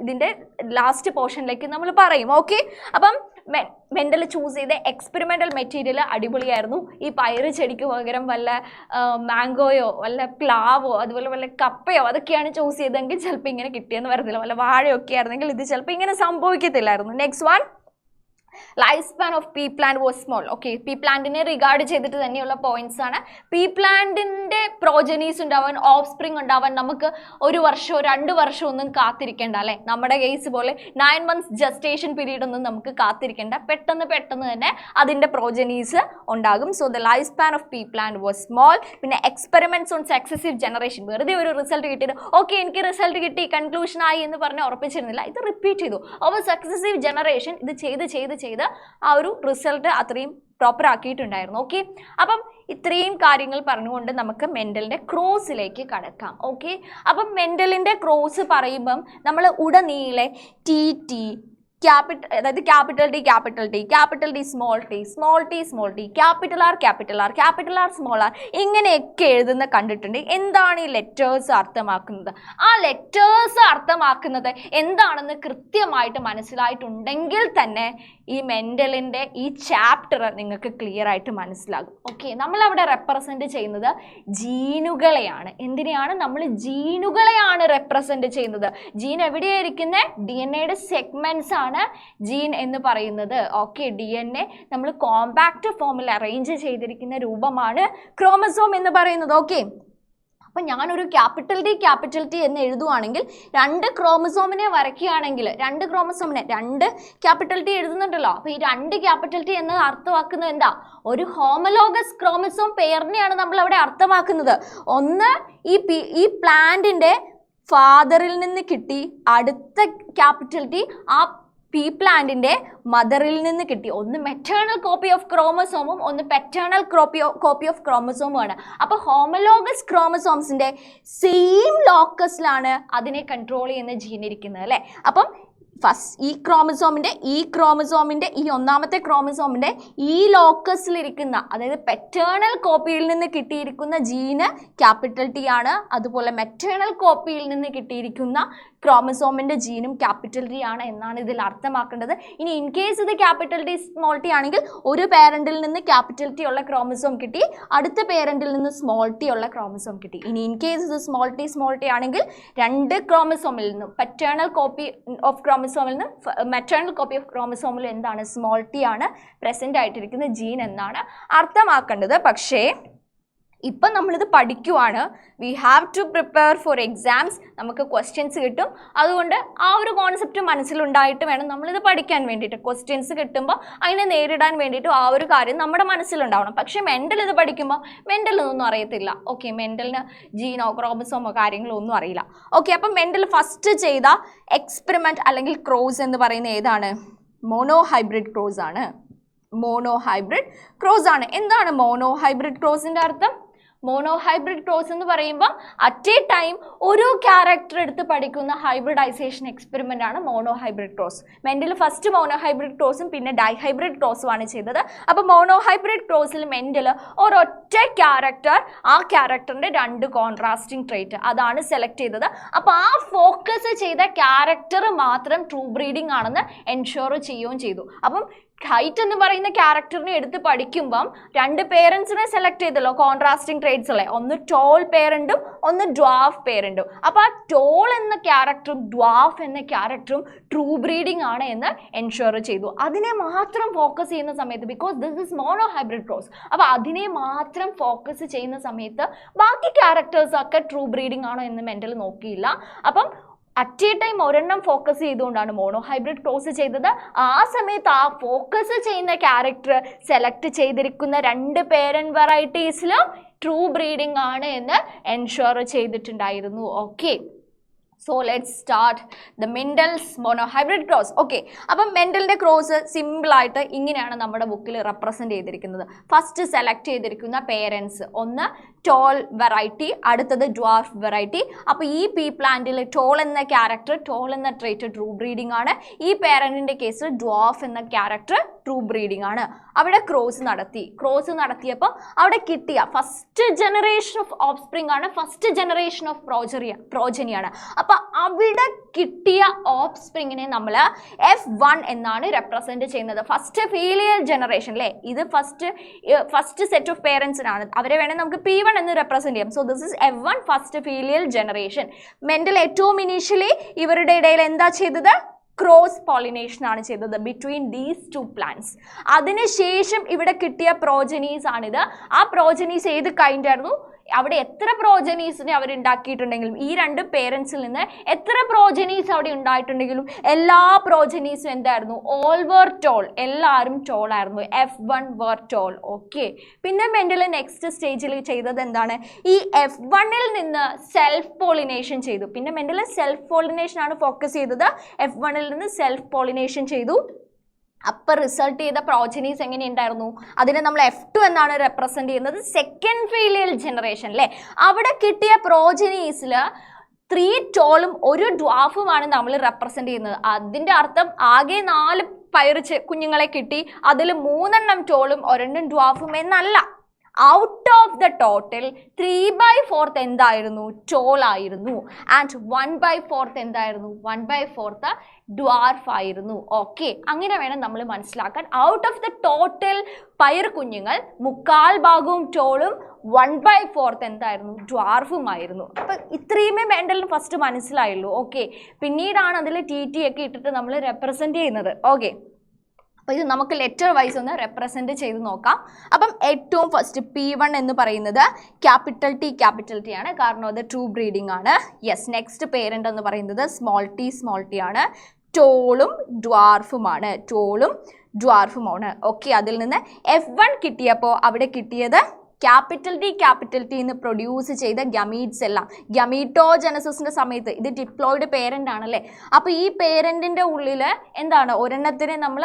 ഇതിൻ്റെ ലാസ്റ്റ് പോർഷനിലേക്ക് നമ്മൾ പറയും. ഓക്കെ, അപ്പം മെന്റൽ ചൂസ് ചെയ്ത എക്സ്പെരിമെൻ്റൽ മെറ്റീരിയൽ അടിപൊളിയായിരുന്നു. ഈ പയറ് ചെടിക്ക് പകരം വല്ല മാംഗോയോ വല്ല പ്ലാവോ അതുപോലെ വല്ല കപ്പയോ അതൊക്കെയാണ് ചൂസ് ചെയ്തതെങ്കിൽ ചിലപ്പോൾ ഇങ്ങനെ കിട്ടിയെന്ന് വരത്തില്ല. വല്ല വാഴയൊക്കെ ആയിരുന്നെങ്കിൽ ഇത് ചിലപ്പോൾ ഇങ്ങനെ സംഭവിക്കത്തില്ലായിരുന്നു. Next one, life span of pea plant was small. Okay, pea പ്ലാന്റിനെ റിഗാർഡ് ചെയ്തിട്ട് തന്നെയുള്ള പോയിന്റ്സ് ആണ്. പീ പ്ലാന്റിൻ്റെ പ്രോജനീസ് ഉണ്ടാവാൻ, ഓഫ് സ്പ്രിങ് ഉണ്ടാവാൻ നമുക്ക് 1 വർഷമോ 2 വർഷമോ ഒന്നും കാത്തിരിക്കേണ്ട അല്ലേ. നമ്മുടെ കേസ് പോലെ 9 months ജസ്റ്റേഷൻ പീരീഡ് ഒന്നും നമുക്ക് കാത്തിരിക്കേണ്ട. പെട്ടെന്ന് തന്നെ അതിൻ്റെ പ്രോജനീസ് ഉണ്ടാകും. So the life span of pea plant was small. പിന്നെ എക്സ്പെരിമെന്റ്സ് ഓൺ സക്സസീവ് ജനറേഷൻ, വെറുതെ ഒരു റിസൾട്ട് കിട്ടിയിട്ട് ഓക്കെ എനിക്ക് റിസൾട്ട് കിട്ടി കൺക്ലൂഷൻ ആയി എന്ന് പറഞ്ഞ് ഉറപ്പിച്ചിരുന്നില്ല. ഇത് റിപ്പീറ്റ് ചെയ്തു. ഓവർ സക്സസീവ് ജനറേഷൻ ഇത് ചെയ്ത് ആ ഒരു റിസൾട്ട് അത്രയും പ്രോപ്പർ ആക്കിയിട്ടുണ്ടായിരുന്നു. ഓക്കെ, അപ്പം ഇത്രയും കാര്യങ്ങൾ പറഞ്ഞുകൊണ്ട് നമുക്ക് മെന്റലിൻ്റെ ക്രോസിലേക്ക് കടക്കാം. ഓക്കെ, അപ്പം മെന്റലിൻ്റെ ക്രോസ് പറയുമ്പം നമ്മൾ ഉടനീളെ TT അതായത് capital D small t, capital R small r ഇങ്ങനെയൊക്കെ എഴുതുന്ന കണ്ടിട്ടുണ്ട്. എന്താണ് ഈ ലെറ്റേഴ്സ് അർത്ഥമാക്കുന്നത്? ആ ലെറ്റേഴ്സ് അർത്ഥമാക്കുന്നത് എന്താണെന്ന് കൃത്യമായിട്ട് മനസ്സിലായിട്ടുണ്ടെങ്കിൽ തന്നെ ഈ മെന്റലിൻ്റെ ഈ ചാപ്റ്റർ നിങ്ങൾക്ക് ക്ലിയർ ആയിട്ട് മനസ്സിലാകും. ഓക്കെ, നമ്മളവിടെ റെപ്രസെൻറ്റ് ചെയ്യുന്നത് ജീനുകളെയാണ്. എന്തിനെയാണ്? നമ്മൾ ജീനുകളെയാണ് റെപ്രസെൻറ്റ് ചെയ്യുന്നത്. ജീൻ എവിടെയായിരിക്കുന്നത്? DNA സെഗ്മെന്റ്സ് ആണ് ജീൻ എന്ന് പറയുന്നത്. ഓക്കെ, DNA നമ്മൾ കോമ്പാക്റ്റ് ഫോമിൽ അറേഞ്ച് ചെയ്തിരിക്കുന്ന രൂപമാണ് ക്രോമസോം എന്ന് പറയുന്നത്. ഓക്കെ, അപ്പം ഞാനൊരു ക്യാപിറ്റൽ D എന്ന് എഴുതുവാണെങ്കിൽ 2 ക്രോമസോമിനെ വരയ്ക്കുകയാണെങ്കിൽ 2 ക്രോമസോമിനെ 2 ക്യാപിറ്റൽ T എഴുതുന്നുണ്ടല്ലോ. അപ്പോൾ ഈ 2 ക്യാപിറ്റൽ T എന്ന് അർത്ഥമാക്കുന്നത് എന്താ? ഒരു ഹോമലോഗസ് ക്രോമസോം പെയറിനെയാണ് നമ്മൾ അവിടെ അർത്ഥമാക്കുന്നത്. ഒന്ന് ഈ പ്ലാന്റിൻ്റെ ഫാദറിൽ നിന്ന് കിട്ടി അടുത്ത ക്യാപിറ്റൽ T ആ പീ പ്ലാന്റിന്റെ മദറിൽ നിന്ന് കിട്ടി. ഒന്ന് മെറ്റേണൽ കോപ്പി ഓഫ് ക്രോമസോമും ഒന്ന് പെറ്റേണൽ കോപ്പി ഓഫ് ക്രോമസോമും ആണ്. അപ്പോൾ ഹോമലോഗസ് ക്രോമസോംസിന്റെ സെയിം ലോക്കസിലാണ് അതിനെ കൺട്രോൾ ചെയ്യുന്ന ജീൻ ഇരിക്കുന്നത് അല്ലേ. അപ്പം ഫസ്റ്റ് ഈ ഒന്നാമത്തെ ക്രോമസോമിന്റെ ഈ ലോക്കസിലിരിക്കുന്ന, അതായത് പെറ്റേണൽ കോപ്പിയിൽ നിന്ന് കിട്ടിയിരിക്കുന്ന ജീന് ക്യാപിറ്റൽ ടി ആണ്. അതുപോലെ മെറ്റേണൽ കോപ്പിയിൽ നിന്ന് കിട്ടിയിരിക്കുന്ന ക്രോമസോമിന്റെ ജീനും ക്യാപിറ്റൽ ടി ആണ് എന്നാണ് ഇതിൽ അർത്ഥമാക്കേണ്ടത്. ഇനി ഇൻ കേസ് ഇത് ക്യാപിറ്റൽ ടി സ്മോൾ ടി ആണെങ്കിൽ ഒരു പേരന്റിൽ നിന്ന് ക്യാപിറ്റൽ ടി ഉള്ള ക്രോമസോം കിട്ടി, അടുത്ത പേരന്റിൽ നിന്ന് സ്മോൾ ടി ഉള്ള ക്രോമസോം കിട്ടി. ഇനി ഇൻ കേസ് ഇത് സ്മോൾ ടി ആണെങ്കിൽ രണ്ട് ക്രോമസോമിൽ നിന്നും പെറ്റേണൽ കോപ്പി ഓഫ് ക്രോമസോമിൽ നിന്ന് മെറ്റേണൽ കോപ്പി ഓഫ് ക്രോമസോമിൽ എന്താണ്, സ്മോൾ ടി ആണ് പ്രസന്റ് ആയിട്ടിരിക്കുന്ന ജീൻ എന്നാണ് അർത്ഥമാക്കേണ്ടത്. പക്ഷേ ഇപ്പം നമ്മളിത് പഠിക്കുവാണ്, we have to prepare for exams, നമുക്ക് ക്വസ്റ്റ്യൻസ് കിട്ടും. അതുകൊണ്ട് ആ ഒരു കോൺസെപ്റ്റ് മനസ്സിലുണ്ടായിട്ട് വേണം നമ്മളിത് പഠിക്കാൻ വേണ്ടിയിട്ട്. ക്വസ്റ്റ്യൻസ് കിട്ടുമ്പോൾ അതിനെ നേരിടാൻ വേണ്ടിയിട്ട് ആ ഒരു കാര്യം നമ്മുടെ മനസ്സിലുണ്ടാവണം. പക്ഷേ മെൻ്റൽ ഇത് പഠിക്കുമ്പോൾ മെൻ്റലൊന്നും അറിയത്തില്ല. ഓക്കെ, മെൻ്റലിന് ജീനോ ക്രോമസോമോ കാര്യങ്ങളോ ഒന്നും അറിയില്ല. ഓക്കെ, അപ്പം മെൻ്റൽ ഫസ്റ്റ് ചെയ്ത എക്സ്പെരിമെൻറ്റ് അല്ലെങ്കിൽ ക്രോസ് എന്ന് പറയുന്ന ഏതാണ്? മോണോഹൈബ്രിഡ് ക്രോസ് ആണ്. മോണോഹൈബ്രിഡ് ക്രോസ് ആണ്. എന്താണ് മോണോഹൈബ്രിഡ് ക്രോസിൻ്റെ അർത്ഥം? മോണോഹൈബ്രിഡ് ക്രോസ് എന്ന് പറയുമ്പോൾ അറ്റ് എ ടൈം ഒരു ക്യാരക്ടർ എടുത്ത് പഠിക്കുന്ന ഹൈബ്രിഡൈസേഷൻ എക്സ്പെരിമെൻ്റ് ആണ് monohybrid cross. Mendel first monohybrid ക്രോസും പിന്നെ ഡൈഹൈബ്രിഡ് ക്രോസും ആണ് ചെയ്തത്. അപ്പോൾ മോണോഹൈബ്രിഡ് ക്രോസിൽ മെൻ്റൽ ഒരൊറ്റ ക്യാരക്ടർ, ആ ക്യാരക്ടറിൻ്റെ രണ്ട് കോൺട്രാസ്റ്റിംഗ് ട്രേറ്റ് അതാണ് സെലക്ട് ചെയ്തത്. അപ്പോൾ ആ ഫോക്കസ് ചെയ്ത ക്യാരക്ടർ മാത്രം ട്രൂ ബ്രീഡിംഗ് ആണെന്ന് എൻഷുർ ചെയ്യുകയും ചെയ്തു. അപ്പം ഹൈറ്റ് എന്ന് പറയുന്ന ക്യാരക്ടറിനെ എടുത്ത് പഠിക്കുമ്പം രണ്ട് പേരൻസിനെ സെലക്ട് ചെയ്തല്ലോ, കോൺട്രാസ്റ്റിംഗ് ട്രേറ്റ്സ് ഉള്ള, ഒന്ന് ടോൾ പേരൻറ്റും ഒന്ന് ഡ്വാഫ് പേരൻറ്റും. അപ്പോൾ ആ ടോൾ എന്ന ക്യാരക്ടറും ഡ്വാഫ് എന്ന ക്യാരക്ടറും ട്രൂ ബ്രീഡിംഗ് ആണ് എന്ന് എൻഷുർ ചെയ്തു. അതിനെ മാത്രം ഫോക്കസ് ചെയ്യുന്ന സമയത്ത്, because this is mono hybrid cross, അപ്പോൾ അതിനെ മാത്രം ഫോക്കസ് ചെയ്യുന്ന സമയത്ത് ബാക്കി ക്യാരക്ടേഴ്സൊക്കെ ട്രൂ ബ്രീഡിംഗ് ആണോ എന്ന് മെൻ്റൽ നോക്കിയില്ല. അപ്പം അറ്റ് എ ടൈം ഒരെണ്ണം ഫോക്കസ് ചെയ്തുകൊണ്ടാണ് മോണോഹൈബ്രിഡ് ക്രോസ് ചെയ്തത്. ആ സമയത്ത് ആ ഫോക്കസ് ചെയ്യുന്ന ക്യാരക്ടർ സെലക്ട് ചെയ്തിരിക്കുന്ന രണ്ട് പേരന്റ് വെറൈറ്റീസിലും ട്രൂ ബ്രീഡിംഗ് ആണ് എന്ന് എൻഷുർ ചെയ്തിട്ടുണ്ടായിരുന്നു. Okay, so let's start the Mendel's monohybrid cross. Okay, അപ്പം മെൻ്റലിൻ്റെ ക്രോസ് സിമ്പിളായിട്ട് ഇങ്ങനെയാണ് നമ്മുടെ ബുക്കിൽ റെപ്രസെൻറ്റ് ചെയ്തിരിക്കുന്നത്. ഫസ്റ്റ് സെലക്ട് ചെയ്തിരിക്കുന്ന പേരൻസ്, ഒന്ന് ടോൾ വെറൈറ്റി, അടുത്തത് ഡ്വാർഫ് വെറൈറ്റി. അപ്പോൾ ഈ പീ പ്ലാന്റിൽ ടോൾ എന്ന ക്യാരക്ടർ, ടോൾ എന്ന ട്രേറ്റ് ട്രൂ ബ്രീഡിംഗ് ആണ്. ഈ പേരൻറ്റിൻ്റെ കേസിൽ ഡ്വാർഫ് എന്ന ക്യാരക്ടർ ട്രൂ ബ്രീഡിംഗ് ആണ്. അവിടെ ക്രോസ് നടത്തിയപ്പോൾ അവിടെ കിട്ടിയ ഫസ്റ്റ് ജനറേഷൻ ഓഫ് ഓഫ്സ്പ്രിംഗ് ആണ്, ഫസ്റ്റ് ജനറേഷൻ ഓഫ് പ്രോജനിയാണ്. അപ്പോൾ അവിടെ കിട്ടിയ ഓഫ്സ്പ്രിങ്ങിനെ നമ്മൾ F1 എന്നാണ് റെപ്രസെൻറ്റ് ചെയ്യുന്നത്. ഫസ്റ്റ് ഫീലിയൽ ജനറേഷൻ അല്ലേ, ഇത് ഫസ്റ്റ് സെറ്റ് ഓഫ് പേരൻസിനാണ്, അവരെ വേണേൽ നമുക്ക് P1 എന്ന് റെപ്രസെൻറ്റ് ചെയ്യാം. So this is F1 first filial generation. Mental ഏറ്റവും ഇനീഷ്യലി ഇവരുടെ ഇടയിൽ എന്താ ചെയ്തത്? ക്രോസ് പോളിനേഷൻ ആണ് ചെയ്തത് ബിറ്റ്വീൻ ദീസ് ടു പ്ലാന്റ്സ്. അതിനുശേഷം ഇവിടെ കിട്ടിയ പ്രോജനീസ് ആണിത്. ആ പ്രോജനീസ് ഏത് കൈൻഡ് ആയിരുന്നു? അവിടെ എത്ര പ്രോജനീസിനെ അവർ ഉണ്ടാക്കിയിട്ടുണ്ടെങ്കിലും, ഈ രണ്ട് പേരൻസിൽ നിന്ന് എത്ര പ്രോജനീസ് അവിടെ ഉണ്ടായിട്ടുണ്ടെങ്കിലും എല്ലാ പ്രോജനീസും എന്തായിരുന്നു? ഓൾ വർ ടോൾ, എല്ലാവരും ടോൾ ആയിരുന്നു. F1 വർ ടോൾ. ഓക്കെ, പിന്നെ മെൻ്റൽ നെക്സ്റ്റ് സ്റ്റേജിൽ ചെയ്തത് എന്താണ്? ഈ F1ൽ നിന്ന് സെൽഫ് പോളിനേഷൻ ചെയ്തു. പിന്നെ മെൻ്റൽ സെൽഫ് പോളിനേഷൻ ആണ് ഫോക്കസ് ചെയ്തത്. F1ൽ നിന്ന് സെൽഫ് പോളിനേഷൻ ചെയ്തു. അപ്പോൾ റിസൾട്ട് ചെയ്ത പ്രോജനീസ് എങ്ങനെയുണ്ടായിരുന്നു? അതിനെ നമ്മൾ F2 എന്നാണ് റെപ്രസെൻറ്റ് ചെയ്യുന്നത്. സെക്കൻഡ് ഫീലിയൽ ജനറേഷൻ അല്ലേ, അവിടെ കിട്ടിയ പ്രോജനീസിൽ 3 ടോളും 1 ഡ്വാഫുമാണ് നമ്മൾ റെപ്രസെൻറ്റ് ചെയ്യുന്നത്. അതിൻ്റെ അർത്ഥം ആകെ 4 കുഞ്ഞുങ്ങളെ കിട്ടി, അതിൽ 3 ടോളും 1 ഡ്വാഫും എന്നല്ല. ഔട്ട് ഓഫ് ദ ടോട്ടൽ 3/4 എന്തായിരുന്നു? ടോൾ ആയിരുന്നു. ആൻഡ് 1/4 എന്തായിരുന്നു? 1/4 ഡ്വാർഫ് ആയിരുന്നു. ഓക്കെ, അങ്ങനെ വേണം നമ്മൾ മനസ്സിലാക്കാൻ. ഔട്ട് ഓഫ് ദ ടോട്ടൽ പയർ കുഞ്ഞുങ്ങൾ 3/4 ടോളും 1/4 എന്തായിരുന്നു? ഡ്വാർഫുമായിരുന്നു. അപ്പം ഇത്രയുമേ മെൻ്റലിന് ഫസ്റ്റ് മനസ്സിലായുള്ളൂ. ഓക്കെ, പിന്നീടാണ് അതിൽ TT ഒക്കെ ഇട്ടിട്ട് നമ്മൾ റെപ്രസെൻറ്റ് ചെയ്യുന്നത്. ഓക്കെ, അപ്പോൾ ഇത് നമുക്ക് ലെറ്റർ വൈസ് ഒന്ന് റെപ്രസെൻറ്റ് ചെയ്ത് നോക്കാം. അപ്പം ഏറ്റവും ഫസ്റ്റ് P1 എന്ന് പറയുന്നത് ക്യാപിറ്റൽ ടി ആണ്, കാരണം അത് ട്രൂ ബ്രീഡിംഗ് ആണ്. യെസ്, നെക്സ്റ്റ് പേരൻ്റ് എന്ന് പറയുന്നത് സ്മോൾ ടി ആണ്. ടോളും ഡ്വാർഫുമാണ്. ഓക്കെ, അതിൽ നിന്ന് F1 കിട്ടിയപ്പോൾ അവിടെ കിട്ടിയത് ക്യാപിറ്റൽ ടി എന്ന് പ്രൊഡ്യൂസ് ചെയ്ത ഗമീറ്റ്സ് എല്ലാം ഗമീറ്റോജനസിന്റെ സമയത്ത് ഇത് ഡിപ്ലോയിഡ് പേരന്റ് ആണല്ലേ. അപ്പോൾ ഈ പേരന്റിന്റെ ഉള്ളിൽ എന്താണ്, ഒരെണ്ണത്തിനെ നമ്മൾ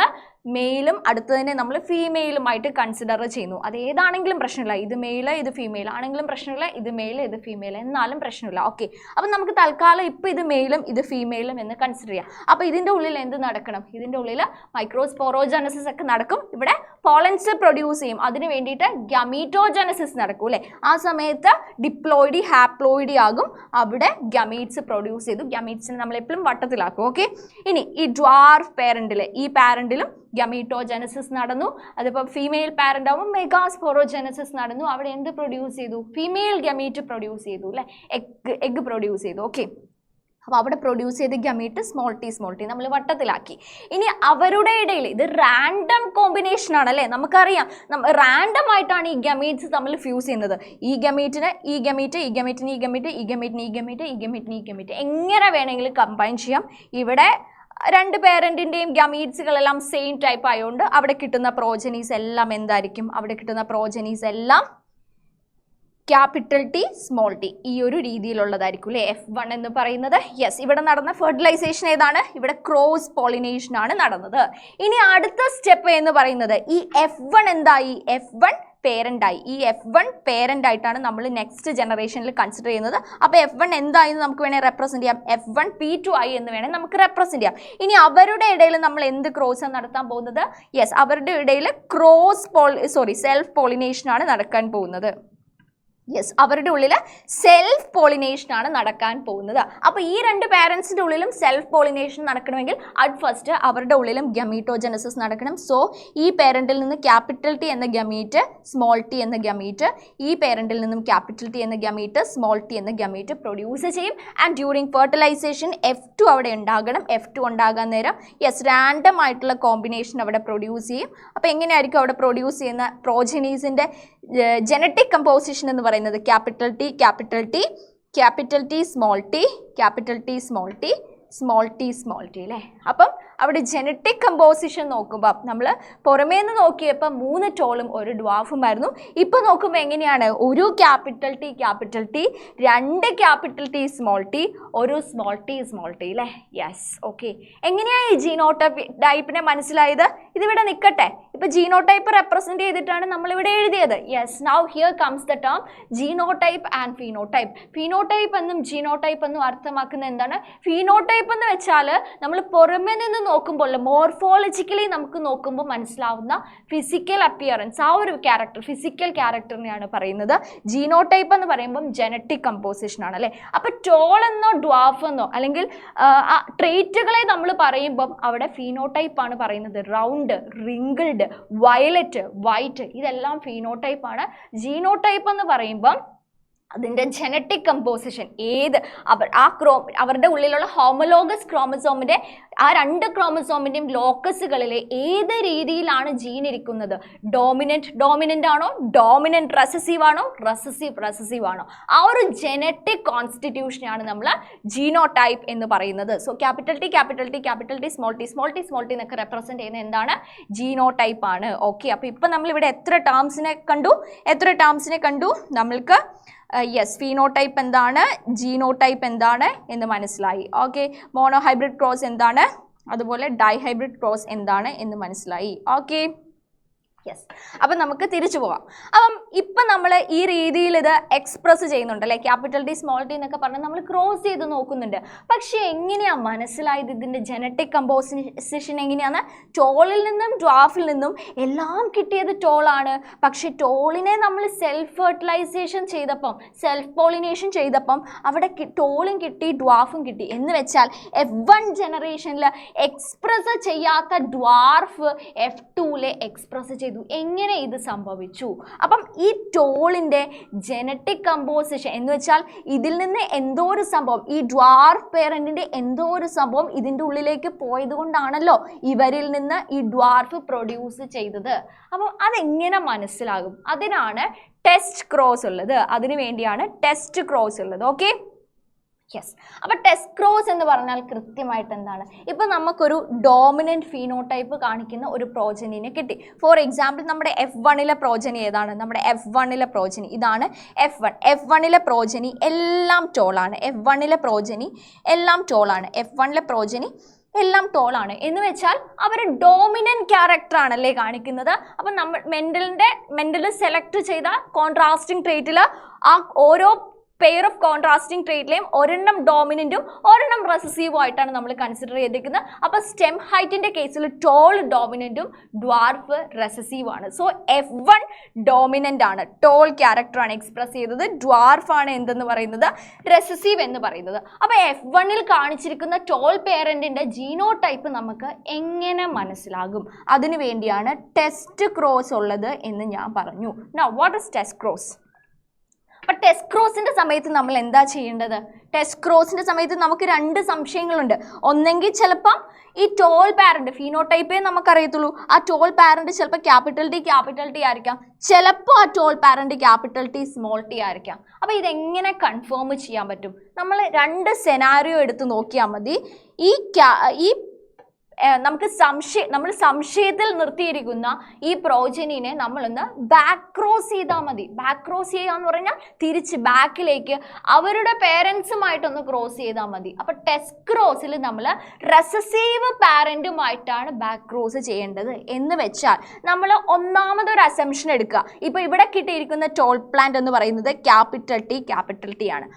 മെയിലും അടുത്തതിനെ നമ്മൾ ഫീമെയിലുമായിട്ട് കൺസിഡർ ചെയ്യുന്നു. അത് ഏതാണെങ്കിലും പ്രശ്നമില്ല, ഇത് മെയിൽ ഇത് ഫീമെയിൽ ആണെങ്കിലും പ്രശ്നമില്ല, ഇത് മെയിൽ ഇത് ഫീമെയിൽ എന്നാലും പ്രശ്നമില്ല. ഓക്കെ, അപ്പം നമുക്ക് തൽക്കാലം ഇപ്പം ഇത് മെയിലും ഇത് ഫീമെയിലും എന്ന് കൺസിഡർ ചെയ്യാം. അപ്പോൾ ഇതിൻ്റെ ഉള്ളിൽ എന്ത് നടക്കണം, ഇതിൻ്റെ ഉള്ളിൽ മൈക്രോസ്പോറോജനസിസ് ഒക്കെ നടക്കും, ഇവിടെ പോളൻസ് പ്രൊഡ്യൂസ് ചെയ്യും, അതിന് വേണ്ടിയിട്ട് ഗമീറ്റോജനസിസ് നടക്കും അല്ലേ. ആ സമയത്ത് ഡിപ്ലോയിഡി ഹാപ്ലോയിഡി ആകും, അവിടെ ഗമീറ്റ്സ് പ്രൊഡ്യൂസ് ചെയ്തു. ഗമീറ്റ്സിനെ നമ്മൾ എപ്പോഴും വട്ടത്തിലാക്കും. ഓക്കെ, ഇനി ഈ ഡ്വാർഫ് പാരന്റിൽ ഈ പാരന്റിലും ഗമീറ്റോജനസിസ് നടന്നു. അതിപ്പോൾ ഫീമെയിൽ പാരന്റ് ആവുമ്പോൾ മെഗാസ്പോറോജനസിസ് നടന്നു. അവിടെ എന്ത് പ്രൊഡ്യൂസ് ചെയ്തു, ഫീമെയിൽ ഗമീറ്റ് പ്രൊഡ്യൂസ് ചെയ്തു അല്ലേ, എഗ് പ്രൊഡ്യൂസ് ചെയ്തു. ഓക്കെ, അപ്പോൾ അവിടെ പ്രൊഡ്യൂസ് ചെയ്ത ഗമീറ്റ് സ്മോൾ ടി നമ്മൾ വട്ടത്തിലാക്കി. ഇനി അവരുടെ ഇടയിൽ ഇത് റാൻഡം കോമ്പിനേഷൻ ആണല്ലേ, നമുക്കറിയാം റാൻഡം ആയിട്ടാണ് ഈ ഗമീറ്റ്സ് തമ്മിൽ ഫ്യൂസ് ചെയ്യുന്നത്. ഈ ഗമീറ്റിന് ഈ ഗമീറ്റ്, ഈ ഗമീറ്റിന് ഈ ഗമീറ്റ്, ഈ ഗമീറ്റിന് ഈ ഗമീറ്റ്, ഈ ഗമീറ്റിന് ഈ ഗമീറ്റ്, എങ്ങനെ വേണമെങ്കിലും കമ്പൈൻ ചെയ്യാം. ഇവിടെ രണ്ട് പേരൻറ്റിൻ്റെയും ഗമീറ്റ്സുകളെല്ലാം സെയിം ടൈപ്പ് ആയതുകൊണ്ട് അവിടെ കിട്ടുന്ന പ്രോജനീസ് എല്ലാം എന്തായിരിക്കും, അവിടെ കിട്ടുന്ന പ്രോജനീസ് എല്ലാം ക്യാപിറ്റൽ ടി സ്മോൾ ടി ഈ ഒരു രീതിയിലുള്ളതായിരിക്കും അല്ലേ. F1 എന്ന് പറയുന്നത് യെസ്, ഇവിടെ നടന്ന ഫെർട്ടിലൈസേഷൻ ഏതാണ്, ഇവിടെ ക്രോസ് പോളിനേഷൻ ആണ് നടന്നത്. ഇനി അടുത്ത സ്റ്റെപ്പ് എന്ന് പറയുന്നത് ഈ F1 എന്തായി, F1 പേരൻ്റായി. ഈ F1 പേരൻ്റ് ആയിട്ടാണ് നമ്മൾ നെക്സ്റ്റ് ജനറേഷനിൽ കൺസിഡർ ചെയ്യുന്നത്. അപ്പോൾ F1 എന്തായെന്ന് നമുക്ക് വേണേൽ റെപ്രസെൻറ്റ് ചെയ്യാം, F1 P2I എന്ന് വേണേൽ നമുക്ക് റെപ്രസെൻറ്റ് ചെയ്യാം. ഇനി അവരുടെ ഇടയിൽ നമ്മൾ എന്ത് ക്രോസ് നടത്താൻ പോകുന്നത്, യെസ് അവരുടെ ഇടയിൽ സെൽഫ് പോളിനേഷൻ ആണ് നടക്കാൻ പോകുന്നത്. യെസ്, അവരുടെ ഉള്ളിൽ സെൽഫ് പോളിനേഷൻ ആണ് നടക്കാൻ പോകുന്നത്. അപ്പോൾ ഈ രണ്ട് പാരൻസിൻ്റെ ഉള്ളിലും സെൽഫ് പോളിനേഷൻ നടക്കണമെങ്കിൽ അറ്റ് ഫസ്റ്റ് അവരുടെ ഉള്ളിലും ഗമീറ്റോജനസിസ് നടക്കണം. സോ ഈ പേരൻറ്റിൽ നിന്ന് ക്യാപിറ്റൽ ടി എന്ന ഗമീറ്റ് സ്മോൾ ടി എന്ന ഗമീറ്റ്, ഈ പേരൻറ്റിൽ നിന്നും ക്യാപിറ്റൽ ടി എന്ന ഗമീറ്റ് സ്മോൾ ടി എന്ന ഗമീറ്റ് പ്രൊഡ്യൂസ് ചെയ്യും. ആൻഡ് ഡ്യൂറിങ് ഫെർട്ടിലൈസേഷൻ F2 അവിടെ ഉണ്ടാകണം. F2 ഉണ്ടാകാൻ നേരം യെസ് റാൻഡം ആയിട്ടുള്ള കോമ്പിനേഷൻ അവിടെ പ്രൊഡ്യൂസ് ചെയ്യും. അപ്പോൾ എങ്ങനെയായിരിക്കും അവിടെ പ്രൊഡ്യൂസ് ചെയ്യുന്ന പ്രോജനീസിൻ്റെ ജനറ്റിക് കമ്പോസിഷൻ എന്ന് പറയുന്നത് ക്യാപിറ്റൽ ടി സ്മോൾ ടി അല്ലേ. അപ്പം അവിടെ ജനറ്റിക് കമ്പോസിഷൻ നോക്കുമ്പോൾ നമ്മൾ പുറമേ നിന്ന് നോക്കിയപ്പോൾ 3 ടോളും ഒരു ഡ്വാഫുമായിരുന്നു. ഇപ്പോൾ നോക്കുമ്പോൾ എങ്ങനെയാണ്, ഒരു capital T 2 capital T small T, ഒരു സ്മോൾ ടി അല്ലേ. Yes, okay. എങ്ങനെയാണ് ഈ ജീനോടൈപ്പിനെ മനസ്സിലായത്, ഇതിവിടെ നിൽക്കട്ടെ. ഇപ്പോൾ ജീനോടൈപ്പ് റെപ്രസെൻറ്റ് ചെയ്തിട്ടാണ് നമ്മളിവിടെ എഴുതിയത്. Yes, now here comes the term genotype and phenotype. Phenotype എന്നും ജീനോടൈപ്പ് എന്നും അർത്ഥമാക്കുന്നത് എന്താണ്, ഫീനോടൈപ്പ് എന്ന് വെച്ചാൽ നമ്മൾ പുറമേ നിന്ന് നോക്കുമ്പോൾ മോർഫോളജിക്കലി നമുക്ക് നോക്കുമ്പോൾ മനസ്സിലാവുന്ന ഫിസിക്കൽ അപ്പിയറൻസ്, ആ ഒരു ക്യാരക്ടർ, ഫിസിക്കൽ ക്യാരക്ടറിനെയാണ് പറയുന്നത്. ജീനോടൈപ്പ് എന്ന് പറയുമ്പം ജനറ്റിക് കമ്പോസിഷൻ ആണ് അല്ലേ. അപ്പോൾ ടോൾ എന്നോ ഡ്വാഫ് എന്നോ അല്ലെങ്കിൽ ട്രേറ്റുകളെ നമ്മൾ പറയുമ്പം അവിടെ ഫീനോടൈപ്പ് ആണ് പറയുന്നത്. റൗണ്ട്, റിങ്കിൾഡ്, വയലറ്റ്, വൈറ്റ് ഇതെല്ലാം ഫീനോടൈപ്പ് ആണ്. ജീനോടൈപ്പ് എന്ന് പറയുമ്പം അതിൻ്റെ ജനറ്റിക് കമ്പോസിഷൻ അവരുടെ ഉള്ളിലുള്ള ഹോമോലോഗസ് ക്രോമസോമിൻ്റെ ആ 2 ക്രോമസോമിൻ്റെയും ലോക്കസുകളിൽ ഏത് രീതിയിലാണ് ജീൻ ഇരിക്കുന്നത്, ഡോമിനൻ്റ് ആണോ, ഡോമിനൻ്റ് റെസസീവ് ആണോ, റെസസീവ് ആണോ, ആ ഒരു ജനറ്റിക് കോൺസ്റ്റിറ്റ്യൂഷനാണ് നമ്മൾ ജീനോടൈപ്പ് എന്ന് പറയുന്നത്. So capital T small T എന്നൊക്കെ റെപ്രസെൻറ്റ് ചെയ്യുന്ന എന്താണ്, ജീനോടൈപ്പ് ആണ്. ഓക്കെ, അപ്പോൾ ഇപ്പം നമ്മളിവിടെ എത്ര ടേംസിനെ കണ്ടു നമ്മൾക്ക് യെസ് ഫീനോടൈപ്പ് എന്താണ്, ജീനോടൈപ്പ് എന്താണ് എന്ന് മനസ്സിലായി. ഓക്കെ, മോണോഹൈബ്രിഡ് ക്രോസ് എന്താണ്, അതുപോലെ ഡൈഹൈബ്രിഡ് ക്രോസ് എന്താണ് എന്ന് മനസ്സിലായി. Okay, yes. അപ്പം നമുക്ക് തിരിച്ചു പോകാം. അപ്പം ഇപ്പം നമ്മൾ ഈ രീതിയിൽ ഇത് എക്സ്പ്രസ് ചെയ്യുന്നുണ്ട് അല്ലേ, ക്യാപിറ്റൽ ടി സ്മോൾ ടി എന്നൊക്കെ പറഞ്ഞ് നമ്മൾ ക്രോസ് ചെയ്ത് നോക്കുന്നുണ്ട്. പക്ഷേ എങ്ങനെയാണ് മനസ്സിലായത് ഇതിൻ്റെ ജനറ്റിക് കമ്പോസിഷൻ എങ്ങനെയാണ്, ടോളിൽ നിന്നും ഡ്വാഫിൽ നിന്നും എല്ലാം കിട്ടിയത് ടോളാണ്. പക്ഷേ ടോളിനെ നമ്മൾ സെൽഫ് ഫെർട്ടിലൈസേഷൻ ചെയ്തപ്പം, സെൽഫ് പോളിനേഷൻ ചെയ്തപ്പം അവിടെ ടോളും കിട്ടി ഡ്വാഫും കിട്ടി. എന്ന് വെച്ചാൽ F1 ജനറേഷനിൽ എക്സ്പ്രസ് ചെയ്യാത്ത ഡ്വാർഫ് F2 എക്സ്പ്രസ് ചെയ്തു. എങ്ങനെ ഇത് സംഭവിച്ചു? അപ്പം ഈ ടോളിൻ്റെ ജനറ്റിക് കമ്പോസിഷൻ എന്ന് വെച്ചാൽ ഇതിൽ നിന്ന് എന്തോ ഒരു സംഭവം, ഈ ഡ്വാർഫ് പേരൻറ്റിൻ്റെ എന്തോ ഒരു സംഭവം ഇതിൻ്റെ ഉള്ളിലേക്ക് പോയത് കൊണ്ടാണല്ലോ ഇവരിൽ നിന്ന് ഈ ഡ്വാർഫ് പ്രൊഡ്യൂസ് ചെയ്തത്. അപ്പം അതെങ്ങനെ മനസ്സിലാകും? അതിനാണ് ടെസ്റ്റ് ക്രോസ് ഉള്ളത്, അതിനു വേണ്ടിയാണ് ടെസ്റ്റ് ക്രോസ് ഉള്ളത്. Okay, yes. അപ്പൊ ടെസ്റ്റ് ക്രോസ് എന്ന് പറഞ്ഞാൽ കൃത്യമായിട്ട് എന്താണ്? ഇപ്പൊ നമുക്കൊരു ഡോമിനന്റ് ഫീനോടൈപ്പ് കാണിക്കുന്ന ഒരു പ്രോജനിനെ കിട്ടി. ഫോർ എക്സാമ്പിൾ നമ്മുടെ F1 പ്രോജനി ഏതാണ്? നമ്മുടെ F1 പ്രോജനി ഇതാണ് F1. F1 പ്രോജനി എല്ലാം ടോളാണ്. F1 പ്രോജനി എല്ലാം ടോളാണ്. F1 പ്രോജനി എല്ലാം ടോളാണ് എന്ന് വെച്ചാൽ അവർ ഡോമിനന്റ് ക്യാരക്ടർ ആണല്ലേ കാണിക്കുന്നത്. അപ്പം നമ്മൾ മെന്റൽ സെലക്ട് ചെയ്ത കോൺട്രാസ്റ്റിംഗ് ട്രേറ്റിൽ ആ ഓരോ പെയർ ഓഫ് കോൺട്രാസ്റ്റിംഗ് ട്രേറ്റിലെയും ഒരെണ്ണം ഡോമിനന്റും ഒരെണ്ണം റെസസീവും ആയിട്ടാണ് നമ്മൾ കൺസിഡർ ചെയ്തിരിക്കുന്നത്. അപ്പോൾ സ്റ്റെം ഹൈറ്റിന്റെ കേസിൽ ടോൾ ഡോമിനന്റും ഡ്വാർഫ് റെസസീവ് ആണ്. സോ F1 ഡോമിനന്റ് ആണ്, ടോൾ ക്യാരക്ടർ ആണ് എക്സ്പ്രസ് ചെയ്തത്. ഡ്വാർഫ് ആണ് എന്തെന്ന് പറയുന്നത്? റെസസീവ് എന്ന് പറയുന്നത്. അപ്പോൾ F1 കാണിച്ചിരിക്കുന്ന ടോൾ പേരന്റിന്റെ ജീനോടൈപ്പ് നമുക്ക് എങ്ങനെ മനസ്സിലാകും? അതിനു വേണ്ടിയാണ് ടെസ്റ്റ് ക്രോസ് ഉള്ളത് എന്ന് ഞാൻ പറഞ്ഞു. Now what is test cross? അപ്പം ടെസ്റ്റ് ക്രോസിൻ്റെ സമയത്ത് നമ്മൾ എന്താ ചെയ്യേണ്ടത്? ടെസ്റ്റ് ക്രോസിൻ്റെ സമയത്ത് നമുക്ക് രണ്ട് സംശയങ്ങളുണ്ട്. ഒന്നെങ്കിൽ ചിലപ്പം ഈ ടോൾ പാരന്റ് ഫീനോടൈപ്പേ നമുക്കറിയത്തുള്ളൂ. ആ ടോൾ പാരന്റ് ചിലപ്പോൾ ക്യാപിറ്റൽ ടി ആയിരിക്കാം, ചിലപ്പോൾ ആ tall parent capital T small T ആയിരിക്കാം. അപ്പോൾ ഇതെങ്ങനെ കൺഫേം ചെയ്യാൻ പറ്റും? നമ്മൾ രണ്ട് സെനാരിയോ എടുത്ത് നോക്കിയാൽ മതി. ഈ നമുക്ക് നമ്മൾ സംശയത്തിൽ നിർത്തിയിരിക്കുന്ന ഈ പ്രോജനിനെ നമ്മളൊന്ന് ബാക്ക് ക്രോസ് ചെയ്താൽ മതി. ബാക്ക് ക്രോസ് ചെയ്യാന്ന് പറഞ്ഞാൽ തിരിച്ച് ബാക്കിലേക്ക് അവരുടെ പേരൻസുമായിട്ടൊന്ന് ക്രോസ് ചെയ്താൽ മതി. അപ്പൊ ടെസ്റ്റ് ക്രോസിൽ നമ്മൾ റെസസീവ് പാരന്റുമായിട്ടാണ് ബാക്ക് ക്രോസ് ചെയ്യേണ്ടത്. എന്ന് വെച്ചാൽ നമ്മൾ ഒന്നാമതൊരു അസംഷൻ എടുക്കുക. ഇപ്പൊ ഇവിടെ കിട്ടിയിരിക്കുന്ന ടോൾ പ്ലാന്റ് എന്ന് പറയുന്നത് ക്യാപിറ്റൽ ടി ആണ്.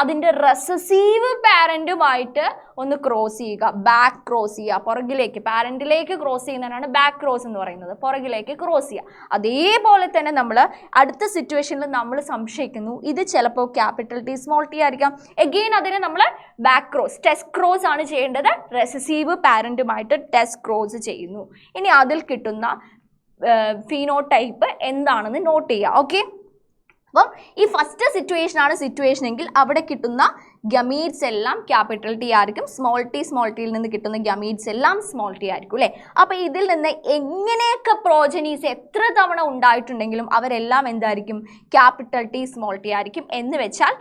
അതിന്റെ റെസസീവ് പാരന്റുമായിട്ട് ഒന്ന് ക്രോസ് ചെയ്യുക, ബാക്ക് ക്രോസ് ചെയ്യുക, പുറകിലേക്ക് പാരന്റിലേക്ക് ക്രോസ് ചെയ്യുന്നതിനാണ് ബാക്ക് ക്രോസ് എന്ന് പറയുന്നത്. പുറകിലേക്ക് ക്രോസ് ചെയ്യുക. അതേപോലെ തന്നെ നമ്മൾ അടുത്ത സിറ്റുവേഷനിൽ നമ്മൾ സംശയിക്കുന്നു ഇത് ചിലപ്പോൾ ക്യാപിറ്റൽ ടി സ്മോൾ ടി ആയിരിക്കാം. എഗെയിൻ അതിനെ നമ്മൾ ബാക്ക് ക്രോസ് ടെസ്റ്റ് ക്രോസ് ആണ് ചെയ്യേണ്ടത്. റെസസീവ് പാരന്റുമായിട്ട് ടെസ്റ്റ് ക്രോസ് ചെയ്യുന്നു. ഇനി അതിൽ കിട്ടുന്ന ഫീനോടൈപ്പ് എന്താണെന്ന് നോട്ട് ചെയ്യുക. ഓക്കെ, അപ്പം ഈ ഫസ്റ്റ് സിറ്റുവേഷൻ എങ്കിൽ അവിടെ കിട്ടുന്ന ഗമീറ്റ്സ് എല്ലാം ക്യാപിറ്റൽ ടി ആയിരിക്കും. സ്മോൾ ടിയിൽ നിന്ന് കിട്ടുന്ന ഗമീറ്റ്സ് എല്ലാം സ്മോൾ ടി ആയിരിക്കും അല്ലേ. അപ്പോൾ ഇതിൽ നിന്ന് എങ്ങനെയൊക്കെ പ്രോജനീസ് എത്ര തവണ ഉണ്ടായിട്ടുണ്ടെങ്കിലും അവരെല്ലാം എന്തായിരിക്കും? ക്യാപിറ്റൽ ടി സ്മോൾ ടി ആയിരിക്കും. എന്ന് വെച്ചാൽ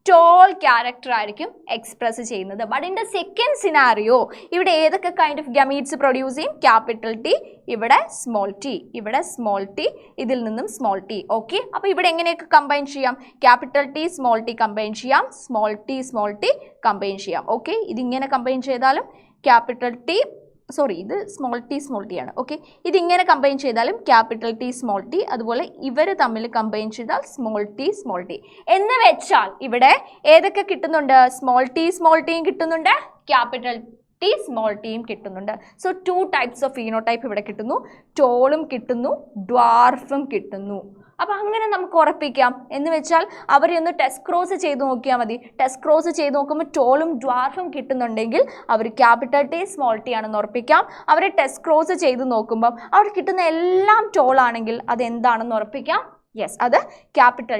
ടോൾ ക്യാരക്ടർ ആയിരിക്കും എക്സ്പ്രസ് ചെയ്യുന്നത്. But in the second scenario ഇവിടെ ഏതൊക്കെ കൈൻഡ് ഓഫ് ഗമീറ്റ്സ് പ്രൊഡ്യൂസ് ചെയ്യും? ക്യാപിറ്റൽ ടി, ഇവിടെ സ്മോൾ ടി, ഇതിൽ നിന്നും സ്മോൾ ടി. ഓക്കെ, അപ്പോൾ ഇവിടെ എങ്ങനെയൊക്കെ കമ്പൈൻ ചെയ്യാം? Capital T small T combine ചെയ്യാം, സ്മോൾ ടി കമ്പൈൻ ചെയ്യാം. ഓക്കെ, ഇതിങ്ങനെ കമ്പൈൻ ചെയ്താലും ക്യാപിറ്റൽ ടി ഇത് സ്മോൾ ടി ആണ്. ഓക്കെ, ഇതിങ്ങനെ കമ്പൈൻ ചെയ്താലും ക്യാപിറ്റൽ ടി സ്മോൾ ടി, അതുപോലെ ഇവർ തമ്മിൽ കമ്പൈൻ ചെയ്താൽ സ്മോൾ ടി എന്ന് വെച്ചാൽ ഇവിടെ ഏതൊക്കെ കിട്ടുന്നുണ്ട്? സ്മോൾ ടിയും കിട്ടുന്നുണ്ട്, ക്യാപിറ്റൽ ടി സ്മോൾ ടിയും കിട്ടുന്നുണ്ട്. സോ 2 types ഓഫ് ഫീനോടൈപ്പ് ഇവിടെ കിട്ടുന്നു. ടോളും കിട്ടുന്നു, ഡ്വാർഫും കിട്ടുന്നു. അപ്പോൾ അങ്ങനെ നമുക്ക് ഉറപ്പിക്കാം. എന്ന് വെച്ചാൽ അവരെ ഒന്ന് ടെസ്റ്റ് ക്രോസ് ചെയ്ത് നോക്കിയാൽ മതി. ടെസ്റ്റ് ക്രോസ് ചെയ്ത് നോക്കുമ്പോൾ ടോളും ഡ്വാർഫും കിട്ടുന്നുണ്ടെങ്കിൽ അവർ ക്യാപിറ്റൽ ടി സ്മോൾ ടി ആണെന്ന് ഉറപ്പിക്കാം. അവരെ ടെസ്റ്റ് ക്രോസ് ചെയ്ത് നോക്കുമ്പം അവർ കിട്ടുന്ന എല്ലാം ടോളാണെങ്കിൽ അതെന്താണെന്ന് ഉറപ്പിക്കാം. യെസ്, അത് ക്യാപിറ്റൽ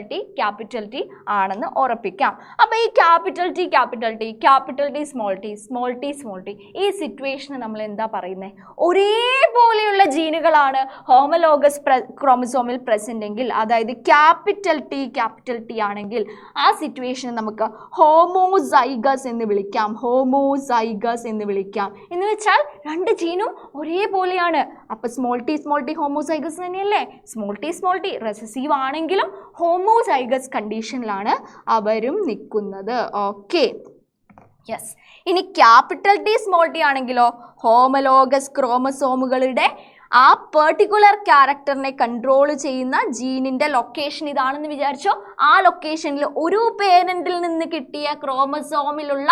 ടി ആണെന്ന് ഉറപ്പിക്കാം. അപ്പോൾ ഈ ക്യാപിറ്റൽ ടി സ്മോൾ ടി ഈ സിറ്റുവേഷന് നമ്മൾ എന്താ പറയുന്നത്? ഒരേപോലെയുള്ള ജീനുകളാണ് ഹോമോലോഗസ് ക്രോമസോമിൽ പ്രസന്റ് എങ്കിൽ, അതായത് ക്യാപിറ്റൽ ടി ആണെങ്കിൽ ആ സിറ്റുവേഷന് നമുക്ക് ഹോമോസൈഗസ് എന്ന് വിളിക്കാം. എന്ന് വെച്ചാൽ രണ്ട് ജീനും ഒരേപോലെയാണ്. അപ്പോൾ സ്മോൾ ടി ഹോമോസൈഗസ് തന്നെയല്ലേ? സ്മോൾ ടി റെസസീവ് ആണെങ്കിലും ഹോമോസൈഗസ് കണ്ടീഷനിലാണ് അവരും നിൽക്കുന്നത്. Okay, yes. ഇനി ക്യാപിറ്റൽ ടി സ്മോൾ ടി ആണെങ്കിലോ ഹോമോലോഗസ് ക്രോമസോമുകളുടെ ആ പെർട്ടിക്കുലർ ക്യാരക്ടറിനെ കൺട്രോൾ ചെയ്യുന്ന ജീനിന്റെ ലൊക്കേഷൻ ഇതാണെന്ന് വിചാരിച്ചോ. ആ ലൊക്കേഷനിൽ ഒരു പേരന്റിൽ നിന്ന് കിട്ടിയ ക്രോമസോമിലുള്ള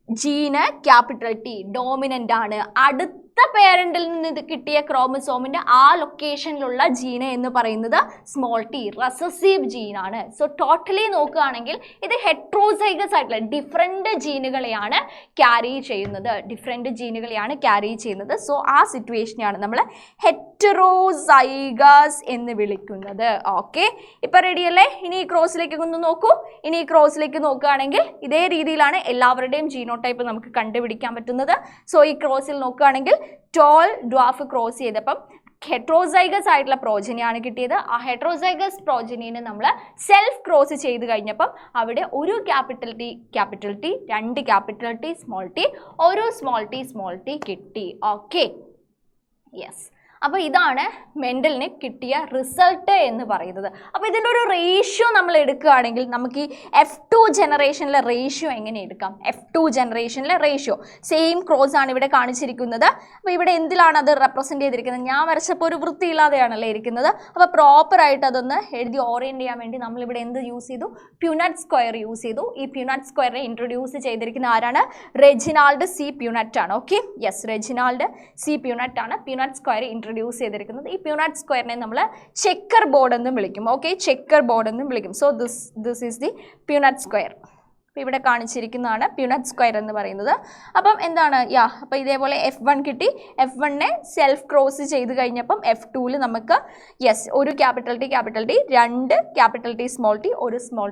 ജീന് ക്യാപിറ്റൽ ടി ഡോമിനന്റ് ആണ്. അടുത്ത പേരന്റിൽ നിന്ന് കിട്ടിയ ക്രോമസോമിന്റെ ആ ലൊക്കേഷനിലുള്ള ജീന് എന്ന് പറയുന്നത് സ്മോൾ ടി റെസസീവ് ജീനാണ്. സോ ടോട്ടലി നോക്കുകയാണെങ്കിൽ ഇത് ഹെട്രോസൈഗസ് ആയിട്ടുള്ള ഡിഫറെന്റ് ജീനുകളെയാണ് ക്യാരി ചെയ്യുന്നത്. സോ ആ സിറ്റുവേഷനെയാണ് നമ്മൾ ഹെറ്ററോസൈഗസ് എന്ന് വിളിക്കുന്നത്. ഓക്കെ, ഇപ്പൊ റെഡിയല്ലേ? ഇനി ഈ ക്രോസിലേക്ക് ഒന്ന് നോക്കൂ. ഇനി ഈ ക്രോസിലേക്ക് നോക്കുകയാണെങ്കിൽ ഇതേ രീതിയിലാണ് എല്ലാവരുടെയും ജീനോടൈപ്പ് നമുക്ക് കണ്ടുപിടിക്കാൻ പറ്റുന്നത്. സോ ഈ ക്രോസിൽ നോക്കുകയാണെങ്കിൽ ടോൾ ഡ്വാർഫ് ക്രോസ് ചെയ്തപ്പം ഹെട്രോസൈഗസ് ആയിട്ടുള്ള പ്രോജനിയാണ് കിട്ടിയത്. ആ ഹെട്രോസൈഗസ് പ്രോജനീനെ നമ്മൾ സെൽഫ് ക്രോസ് ചെയ്ത് കഴിഞ്ഞപ്പം അവിടെ ഒരു ക്യാപിറ്റൽ ടി, രണ്ട് ക്യാപിറ്റൽ ടി സ്മോൾ ടി, ഒരു സ്മോൾ ടി കിട്ടി. Okay, yes. അപ്പോൾ ഇതാണ് മെൻഡലിന് കിട്ടിയ റിസൾട്ട് എന്ന് പറയുന്നത്. അപ്പോൾ ഇതിൻ്റെ ഒരു റേഷ്യോ നമ്മൾ എടുക്കുകയാണെങ്കിൽ നമുക്ക് ഈ F2 ജനറേഷനിലെ റേഷ്യോ എങ്ങനെ എടുക്കാം? F2 ജനറേഷനിലെ റേഷ്യോ സെയിം ക്രോസ് ആണ് ഇവിടെ കാണിച്ചിരിക്കുന്നത്. അപ്പോൾ ഇവിടെ എന്തിലാണ് അത് റെപ്രസെൻറ്റ് ചെയ്തിരിക്കുന്നത്? ഞാൻ വരച്ചപ്പോൾ ഒരു വൃത്തിയില്ലാതെയാണല്ലേ ഇരിക്കുന്നത്. അപ്പോൾ പ്രോപ്പറായിട്ട് അതൊന്ന് എഴുതി ഓറിയൻറ്റ് ചെയ്യാൻ വേണ്ടി നമ്മളിവിടെ എന്ത് യൂസ് ചെയ്തു? പ്യൂനറ്റ് സ്ക്വയർ യൂസ് ചെയ്തു. ഈ പ്യൂനറ്റ് സ്ക്വയറിനെ ഇൻട്രൊഡ്യൂസ് ചെയ്തിരിക്കുന്ന ആരാണ്? റെജിനാൾഡ് സി പ്യൂനറ്റ് ആണ്. ഓക്കെ, യെസ്, റെജിനാൾഡ് സി പ്യൂനറ്റ് ആണ് പ്യൂനറ്റ് സ്ക്വയർ ഇൻട്രൊഡ്യൂസ് ചെയ്തിരിക്കുന്നത്. ഈ പ്യൂനറ്റ് സ്ക്വയറിനെ നമ്മൾ ചെക്കർ ബോർഡ് എന്നും വിളിക്കും. ഓക്കെ, ചെക്കർ ബോർഡ് എന്നും വിളിക്കും. So this is the Punnett square. അപ്പോൾ ഇവിടെ കാണിച്ചിരിക്കുന്നതാണ് പ്യൂനറ്റ് സ്ക്വയർ എന്ന് പറയുന്നത്. അപ്പം എന്താണ്? അപ്പോൾ ഇതേപോലെ F1 കിട്ടി. F1നെ സെൽഫ് ക്രോസ് ചെയ്ത് കഴിഞ്ഞപ്പം F2ൽ നമുക്ക് യെസ് ഒരു ക്യാപിറ്റൽ ടി, രണ്ട് ക്യാപിറ്റൽ ടി സ്മോൾ ടി, ഒരു സ്മോൾ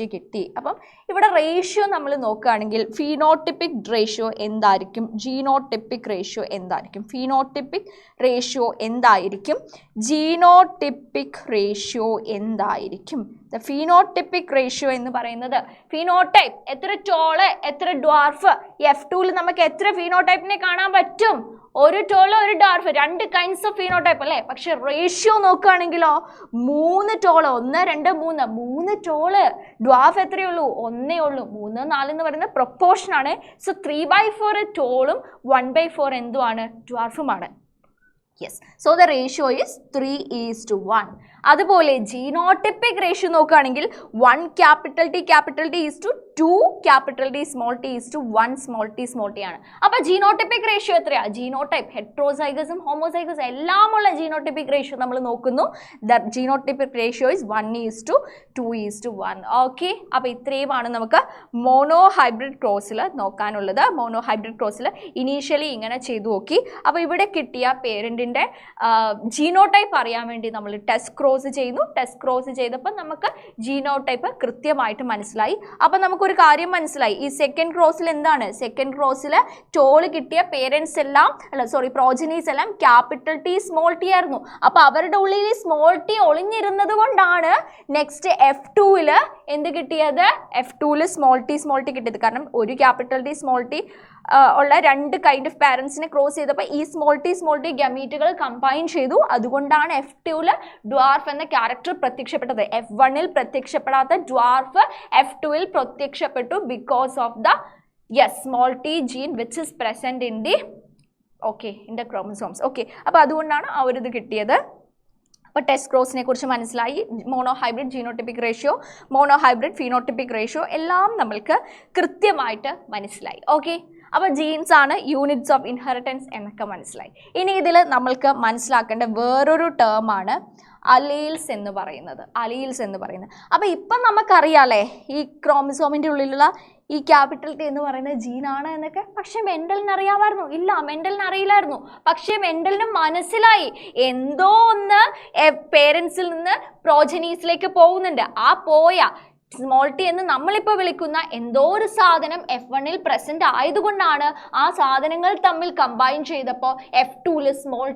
ടി കിട്ടി. അപ്പം ഇവിടെ റേഷ്യോ നമ്മൾ നോക്കുകയാണെങ്കിൽ ഫീനോട്ടിപ്പിക് റേഷ്യോ എന്തായിരിക്കും? ജീനോട്ടിപ്പിക് റേഷ്യോ എന്തായിരിക്കും? ഫീനോട്ടിപ്പിക് റേഷ്യോ എന്തായിരിക്കും? ജീനോട്ടിപ്പിക് റേഷ്യോ എന്തായിരിക്കും? ദ ഫീനോട്ടിപ്പിക് റേഷ്യോ എന്ന് പറയുന്നത് ഫീനോടൈപ്പ് എത്ര ടോള് എത്ര ഡ്വാർഫ്. F2ൽ നമുക്ക് എത്ര ഫീനോടൈപ്പിനെ കാണാൻ പറ്റും? ഒരു ടോള് ഒരു ഡ്വാർഫ്, രണ്ട് കൈൻഡ്സ് ഓഫ് ഫീനോടൈപ്പ് അല്ലേ. പക്ഷെ റേഷ്യോ നോക്കുകയാണെങ്കിലോ 3 ടോള്, 1 2 3 3 ടോള്. ഡ്വാർഫ് എത്രയേ ഉള്ളൂ? 1 ഉള്ളൂ. 3 4 എന്ന് പറയുന്നത് പ്രൊപ്പോർഷൻ ആണ്. സോ 3/4 ടോളും 1/4 എന്തുമാണ്? ഡ്വാർഫുമാണ്. Yes, so the ratio is 3:1. അതുപോലെ ജീനോട്ടിപ്പിക് റേഷ്യോ നോക്കുകയാണെങ്കിൽ 1 capital T is to 2 capital T small T is to 1 small T ആണ്. അപ്പോൾ ജീനോട്ടിപ്പിക് റേഷ്യോ എത്രയാണ്? ജീനോടൈപ്പ് ഹെട്രോസൈഗസും ഹോമോസൈഗസും എല്ലാമുള്ള ജീനോട്ടിപ്പിക് റേഷ്യോ നമ്മൾ നോക്കുന്നു. The genotypic ratio is 1:2:1. Okay, അപ്പോൾ ഇത്രയുമാണ് നമുക്ക് മോണോ ഹൈബ്രിഡ് ക്രോസിൽ നോക്കാനുള്ളത്. മോണോ ഹൈബ്രിഡ് ക്രോസിൽ ഇനീഷ്യലി ഇങ്ങനെ ചെയ്തു നോക്കി. അപ്പോൾ ഇവിടെ കിട്ടിയ പേരൻറ്റിൻ്റെ ജീനോടൈപ്പ് അറിയാൻ വേണ്ടി നമ്മൾ ടെസ്റ്റ് ക്രോസ് ചെയ്യുന്നു. ടെസ്റ്റ് ക്രോസ് ചെയ്തപ്പോൾ നമുക്ക് ജീനോടൈപ്പ് കൃത്യമായിട്ട് മനസ്സിലായി. അപ്പോൾ നമുക്കൊരു കാര്യം മനസ്സിലായി. ഈ സെക്കൻഡ് ക്രോസിൽ എന്താണ്? സെക്കൻഡ് ക്രോസിൽ ടോള് കിട്ടിയ പേരൻസ് എല്ലാം പ്രോജനീസ് എല്ലാം ക്യാപിറ്റൽ ടി സ്മോൾ ടി ആയിരുന്നു. അപ്പോൾ അവരുടെ ഉള്ളിൽ സ്മോൾ ടി ഒളിഞ്ഞിരുന്നത് കൊണ്ടാണ് നെക്സ്റ്റ് F2ൽ എന്ത് കിട്ടിയത്? F2ൽ സ്മോൾ ടി കിട്ടിയത്. കാരണം ഒരു ക്യാപിറ്റൽ ടി സ്മോൾ ടി ഉള്ള രണ്ട് കൈൻഡ് ഓഫ് പാരൻസിനെ ക്രോസ് ചെയ്തപ്പോൾ ഈ സ്മോൾ ടി ഗമീറ്റുകൾ കമ്പൈൻ ചെയ്തു. അതുകൊണ്ടാണ് F2ൽ ഡ്വാർഫ് എന്ന ക്യാരക്ടർ പ്രത്യക്ഷപ്പെട്ടത്. F1ൽ പ്രത്യക്ഷപ്പെടാത്ത ഡ്വാർഫ് F2ൽ പ്രത്യക്ഷപ്പെട്ടു because of the small T gene which is present in the chromosomes. Okay, അപ്പോൾ അതുകൊണ്ടാണ് ആ ഒരു ഇത് കിട്ടിയത്. അപ്പോൾ ടെസ്റ്റ് ക്രോസിനെ കുറിച്ച് മനസ്സിലായി. Mono hybrid genotypic ratio, mono hybrid phenotypic ratio എല്ലാം നമ്മൾക്ക് കൃത്യമായിട്ട് മനസ്സിലായി. ഓക്കെ, അപ്പോൾ ജീൻസ് ആണ് യൂണിറ്റ്സ് ഓഫ് ഇൻഹെറിറ്റൻസ് എന്നൊക്കെ മനസ്സിലായി. ഇനി ഇതിൽ നമ്മൾക്ക് മനസ്സിലാക്കേണ്ട വേറൊരു ടേമാണ് അലീൽസ് എന്ന് പറയുന്നത്. അപ്പോൾ ഇപ്പം നമുക്കറിയാമല്ലേ ഈ ക്രോമസോമിൻ്റെ ഉള്ളിലുള്ള ഈ ക്യാപിറ്റൽ ടി എന്ന് പറയുന്നത് ജീനാണ് എന്നൊക്കെ. പക്ഷെ മെൻഡലിന് അറിയാമായിരുന്നു? ഇല്ല, മെൻഡലിന് അറിയില്ലായിരുന്നു. പക്ഷെ മെൻഡലിന് മനസ്സിലായി എന്തോ ഒന്ന് പേരൻസിൽ നിന്ന് പ്രോജനീസിലേക്ക് പോകുന്നുണ്ട്. ആ പോയ സ്മോൾ ടി എന്ന് നമ്മളിപ്പോൾ വിളിക്കുന്ന എന്തോ ഒരു സാധനം F1ൽ പ്രസന്റ് ആയതുകൊണ്ടാണ് ആ സാധനങ്ങൾ തമ്മിൽ കമ്പൈൻ ചെയ്തപ്പോൾ F2ൽ സ്മോൾ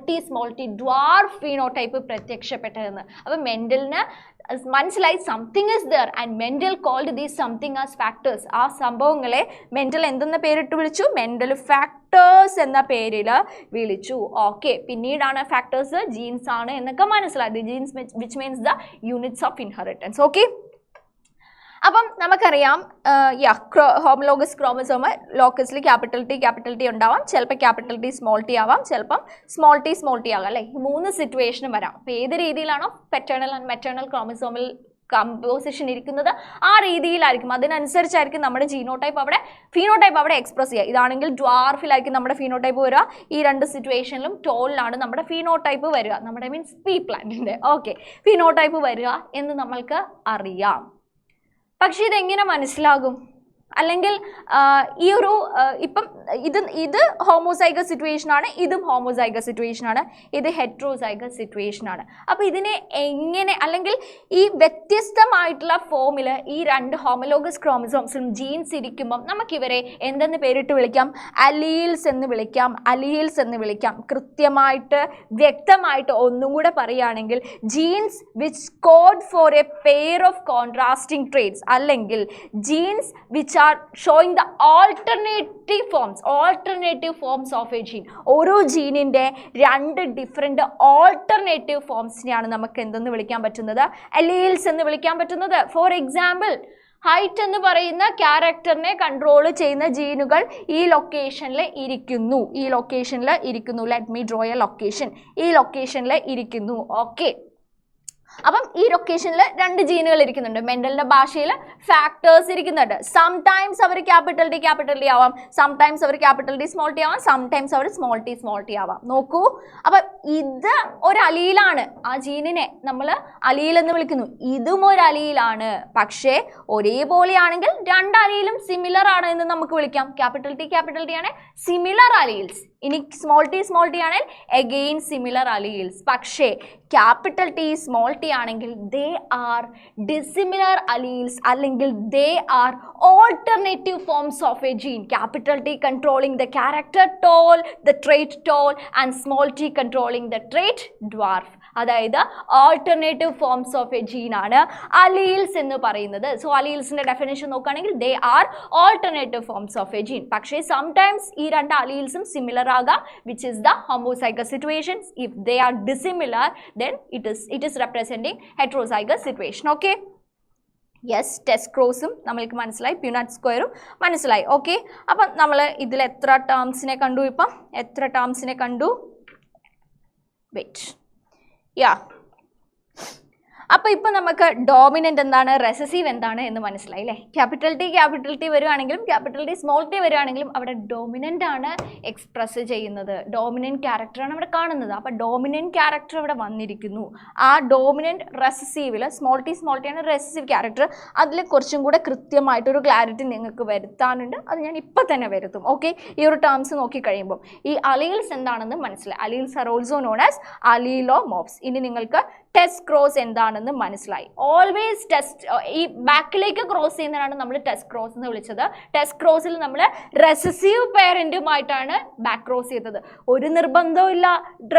ടി ഡ്വാർഫ് ഫീനോടൈപ്പ് പ്രത്യക്ഷപ്പെട്ടതെന്ന്. അപ്പോൾ മെൻഡലിന് മനസ്സിലായി something is there and Mendel called these something as factors. ആ സംഭവങ്ങളെ മെൻഡൽ എന്തെന്ന പേരിട്ട് വിളിച്ചു? മെൻഡൽ ഫാക്ടേഴ്സ് എന്ന പേരിൽ വിളിച്ചു. ഓക്കെ, പിന്നീടാണ് ഫാക്ടേഴ്സ് ജീൻസ് ആണ് എന്നൊക്കെ മനസ്സിലായത്. Genes which means the units of inheritance. Okay, അപ്പം നമുക്കറിയാം ഹോമോലോഗസ് ക്രോമസോം ലോക്കസിൽ ക്യാപിറ്റൽ ടി ഉണ്ടാവാം, ചിലപ്പോൾ ക്യാപിറ്റൽ ടി സ്മോൾ ടി ആവാം, ചിലപ്പം സ്മോൾ ടി ആകാം അല്ലേ. 3 സിറ്റുവേഷനും വരാം. അപ്പോൾ ഏത് രീതിയിലാണോ പെറ്റേണൽ ആൻഡ് മെറ്റേണൽ ക്രോമസോമിൽ കമ്പോസിഷൻ ഇരിക്കുന്നത് ആ രീതിയിലായിരിക്കും. അതിനനുസരിച്ചായിരിക്കും നമ്മുടെ ഫീനോടൈപ്പ് അവിടെ എക്സ്പ്രസ് ചെയ്യുക. ഇതാണെങ്കിൽ ഡ്വാർഫിലായിരിക്കും നമ്മുടെ ഫീനോടൈപ്പ് വരിക. ഈ 2 സിറ്റുവേഷനിലും ടോളിലാണ് നമ്മുടെ ഫീനോടൈപ്പ് വരിക. നമ്മുടെ മീൻസ് പീ പ്ലാന്റിൻ്റെ ഫീനോടൈപ്പ് വരിക എന്ന് നമ്മൾക്ക് അറിയാം. പക്ഷെ ഇതെങ്ങനെ മനസ്സിലാകും? അല്ലെങ്കിൽ ഈ ഒരു ഇപ്പം ഇത് ഹോമോസൈഗസ് സിറ്റുവേഷൻ ആണ്, ഇതും ഹോമോസൈഗസ് സിറ്റുവേഷൻ ആണ്, ഇത് ഹെട്രോസൈഗസ് സിറ്റുവേഷൻ ആണ്. അപ്പോൾ ഇതിനെ എങ്ങനെ, അല്ലെങ്കിൽ ഈ വ്യത്യസ്തമായിട്ടുള്ള ഫോമിൽ ഈ രണ്ട് ഹോമോലോഗസ് ക്രോമസോംസിലും ജീൻസ് ഇരിക്കുമ്പം നമുക്കിവരെ എന്തെന്ന് പേരിട്ട് വിളിക്കാം? അലീൽസ് എന്ന് വിളിക്കാം, അലീൽസ് എന്ന് വിളിക്കാം. കൃത്യമായിട്ട് വ്യക്തമായിട്ട് ഒന്നും കൂടെ പറയുകയാണെങ്കിൽ genes which code for a pair of contrasting traits, അല്ലെങ്കിൽ genes which are showing the alternative forms of a gene. ഓരോ ജീനിന്റെ രണ്ട് ഡിഫറെന്റ് ഓൾട്ടർനേറ്റീവ് ഫോംസിനെയാണ് നമുക്ക് എന്തെന്ന് വിളിക്കാൻ പറ്റുന്നത്? അലീൽസ് എന്ന് വിളിക്കാൻ പറ്റുന്നത്. ഫോർ എക്സാമ്പിൾ, ഹൈറ്റ് എന്ന് പറയുന്ന ക്യാരക്ടറിനെ കൺട്രോൾ ചെയ്യുന്ന ജീനുകൾ ഈ ലൊക്കേഷനിൽ ഇരിക്കുന്നു. Let me draw A location. ഈ ലൊക്കേഷനിൽ ഇരിക്കുന്നു. ഓക്കെ, അപ്പം ഈ ലൊക്കേഷനിൽ രണ്ട് ജീനുകൾ ഇരിക്കുന്നുണ്ട്. മെന്റലിന്റെ ഭാഷയിൽ ഫാക്ടേഴ്സ് ഇരിക്കുന്നുണ്ട്. സംടൈംസ് അവർ ക്യാപിറ്റൽ ടി ആവാം, സംടൈംസ് അവർ ക്യാപിറ്റൽ ടി സ്മോൾ ടി ആവാം, സംടൈംസ് അവർ സ്മോൾ ടി ആവാം. നോക്കൂ, അപ്പം ഇത് ഒരു അലീലാണ്. ആ ജീനിനെ നമ്മൾ അലീൽ എന്ന് വിളിക്കുന്നു. ഇതും ഒരു അലീലാണ്. പക്ഷേ ഒരേപോലെയാണെങ്കിൽ രണ്ട് അലീലും സിമിലർ ആണ് എന്ന് നമുക്ക് വിളിക്കാം. ക്യാപിറ്റൽ ടി ആണ് സിമിലർ അലീൽസ്. ഇനി സ്മോൾ ടി ആണെങ്കിൽ അഗെയിൻ സിമിലർ അലീൽസ്. പക്ഷേ ക്യാപിറ്റൽ ടി സ്മോൾ ടി ആണെങ്കിൽ ദേ ആർ ഡിസിമിലർ അലീൽസ്, അല്ലെങ്കിൽ they are alternative forms of a gene. Capital T controlling the character tall, the trait tall, and small T controlling the trait dwarf. അതായത് alternative forms of a gene ആണ് alleles എന്ന് പറയുന്നത്. So അലീൽസിന്റെ definition നോക്കുകയാണെങ്കിൽ they are alternative forms of a gene. പക്ഷേ sometimes ഈ രണ്ട് അലീൽസും സിമിലർ ആകാം, which is the homozygous situation. If they are dissimilar then it is representing heterozygous situation. Okay, yes, test ക്രോസും നമ്മൾക്ക് മനസ്സിലായി, പ്യൂനറ്റ് സ്ക്വയറും മനസ്സിലായി. ഓക്കെ, അപ്പം നമ്മൾ ഇതിൽ എത്ര ടേംസിനെ കണ്ടു? ഇപ്പം എത്ര ടേംസിനെ കണ്ടു? വെയിറ്റ്, യാ, അപ്പോൾ ഇപ്പം നമുക്ക് ഡോമിനൻ്റ് എന്താണ്, റെസസീവ് എന്താണ് എന്ന് മനസ്സിലായി അല്ലേ? ക്യാപിറ്റൽ ടി വരുവാണെങ്കിലും ക്യാപിറ്റൽ ടി സ്മോൾ ടി വരുവാണെങ്കിലും അവിടെ ഡോമിനൻ്റ് ആണ് എക്സ്പ്രസ് ചെയ്യുന്നത്, ഡോമിനൻ്റ് ക്യാരക്ടറാണ് അവിടെ കാണുന്നത്. അപ്പോൾ ഡോമിനൻ്റ് ക്യാരക്ടർ അവിടെ വന്നിരിക്കുന്നു. ആ ഡോമിനൻ്റ് റെസസീവിൽ സ്മോൾ ടി ആണ് റെസസീവ് ക്യാരക്ടർ. അതിൽ കുറച്ചും കൂടെ കൃത്യമായിട്ടൊരു ക്ലാരിറ്റി നിങ്ങൾക്ക് വരുത്താനുണ്ട്. അത് ഞാൻ ഇപ്പം തന്നെ വരുത്തും. ഓക്കെ, ഈ ഒരു ടേംസ് നോക്കിക്കഴിയുമ്പോൾ ഈ അലീൽസ് എന്താണെന്ന് മനസ്സിലായി. Alleles are also known as allelomorphs. ഇനി നിങ്ങൾക്ക് ടെസ്റ്റ് ക്രോസ് എന്താണെന്ന് മനസ്സിലായി. ഓൾവേസ് ടെസ്റ്റ്, ഈ ബാക്കിലേക്ക് ക്രോസ് ചെയ്യുന്നതാണ് നമ്മൾ ടെസ്റ്റ് ക്രോസ് എന്ന് വിളിച്ചത്. ടെസ്റ്റ് ക്രോസിൽ നമ്മൾ റെസസീവ് പേരൻറ്റുമായിട്ടാണ് ബാക്ക് ക്രോസ് ചെയ്തത്. ഒരു നിർബന്ധവും ഇല്ല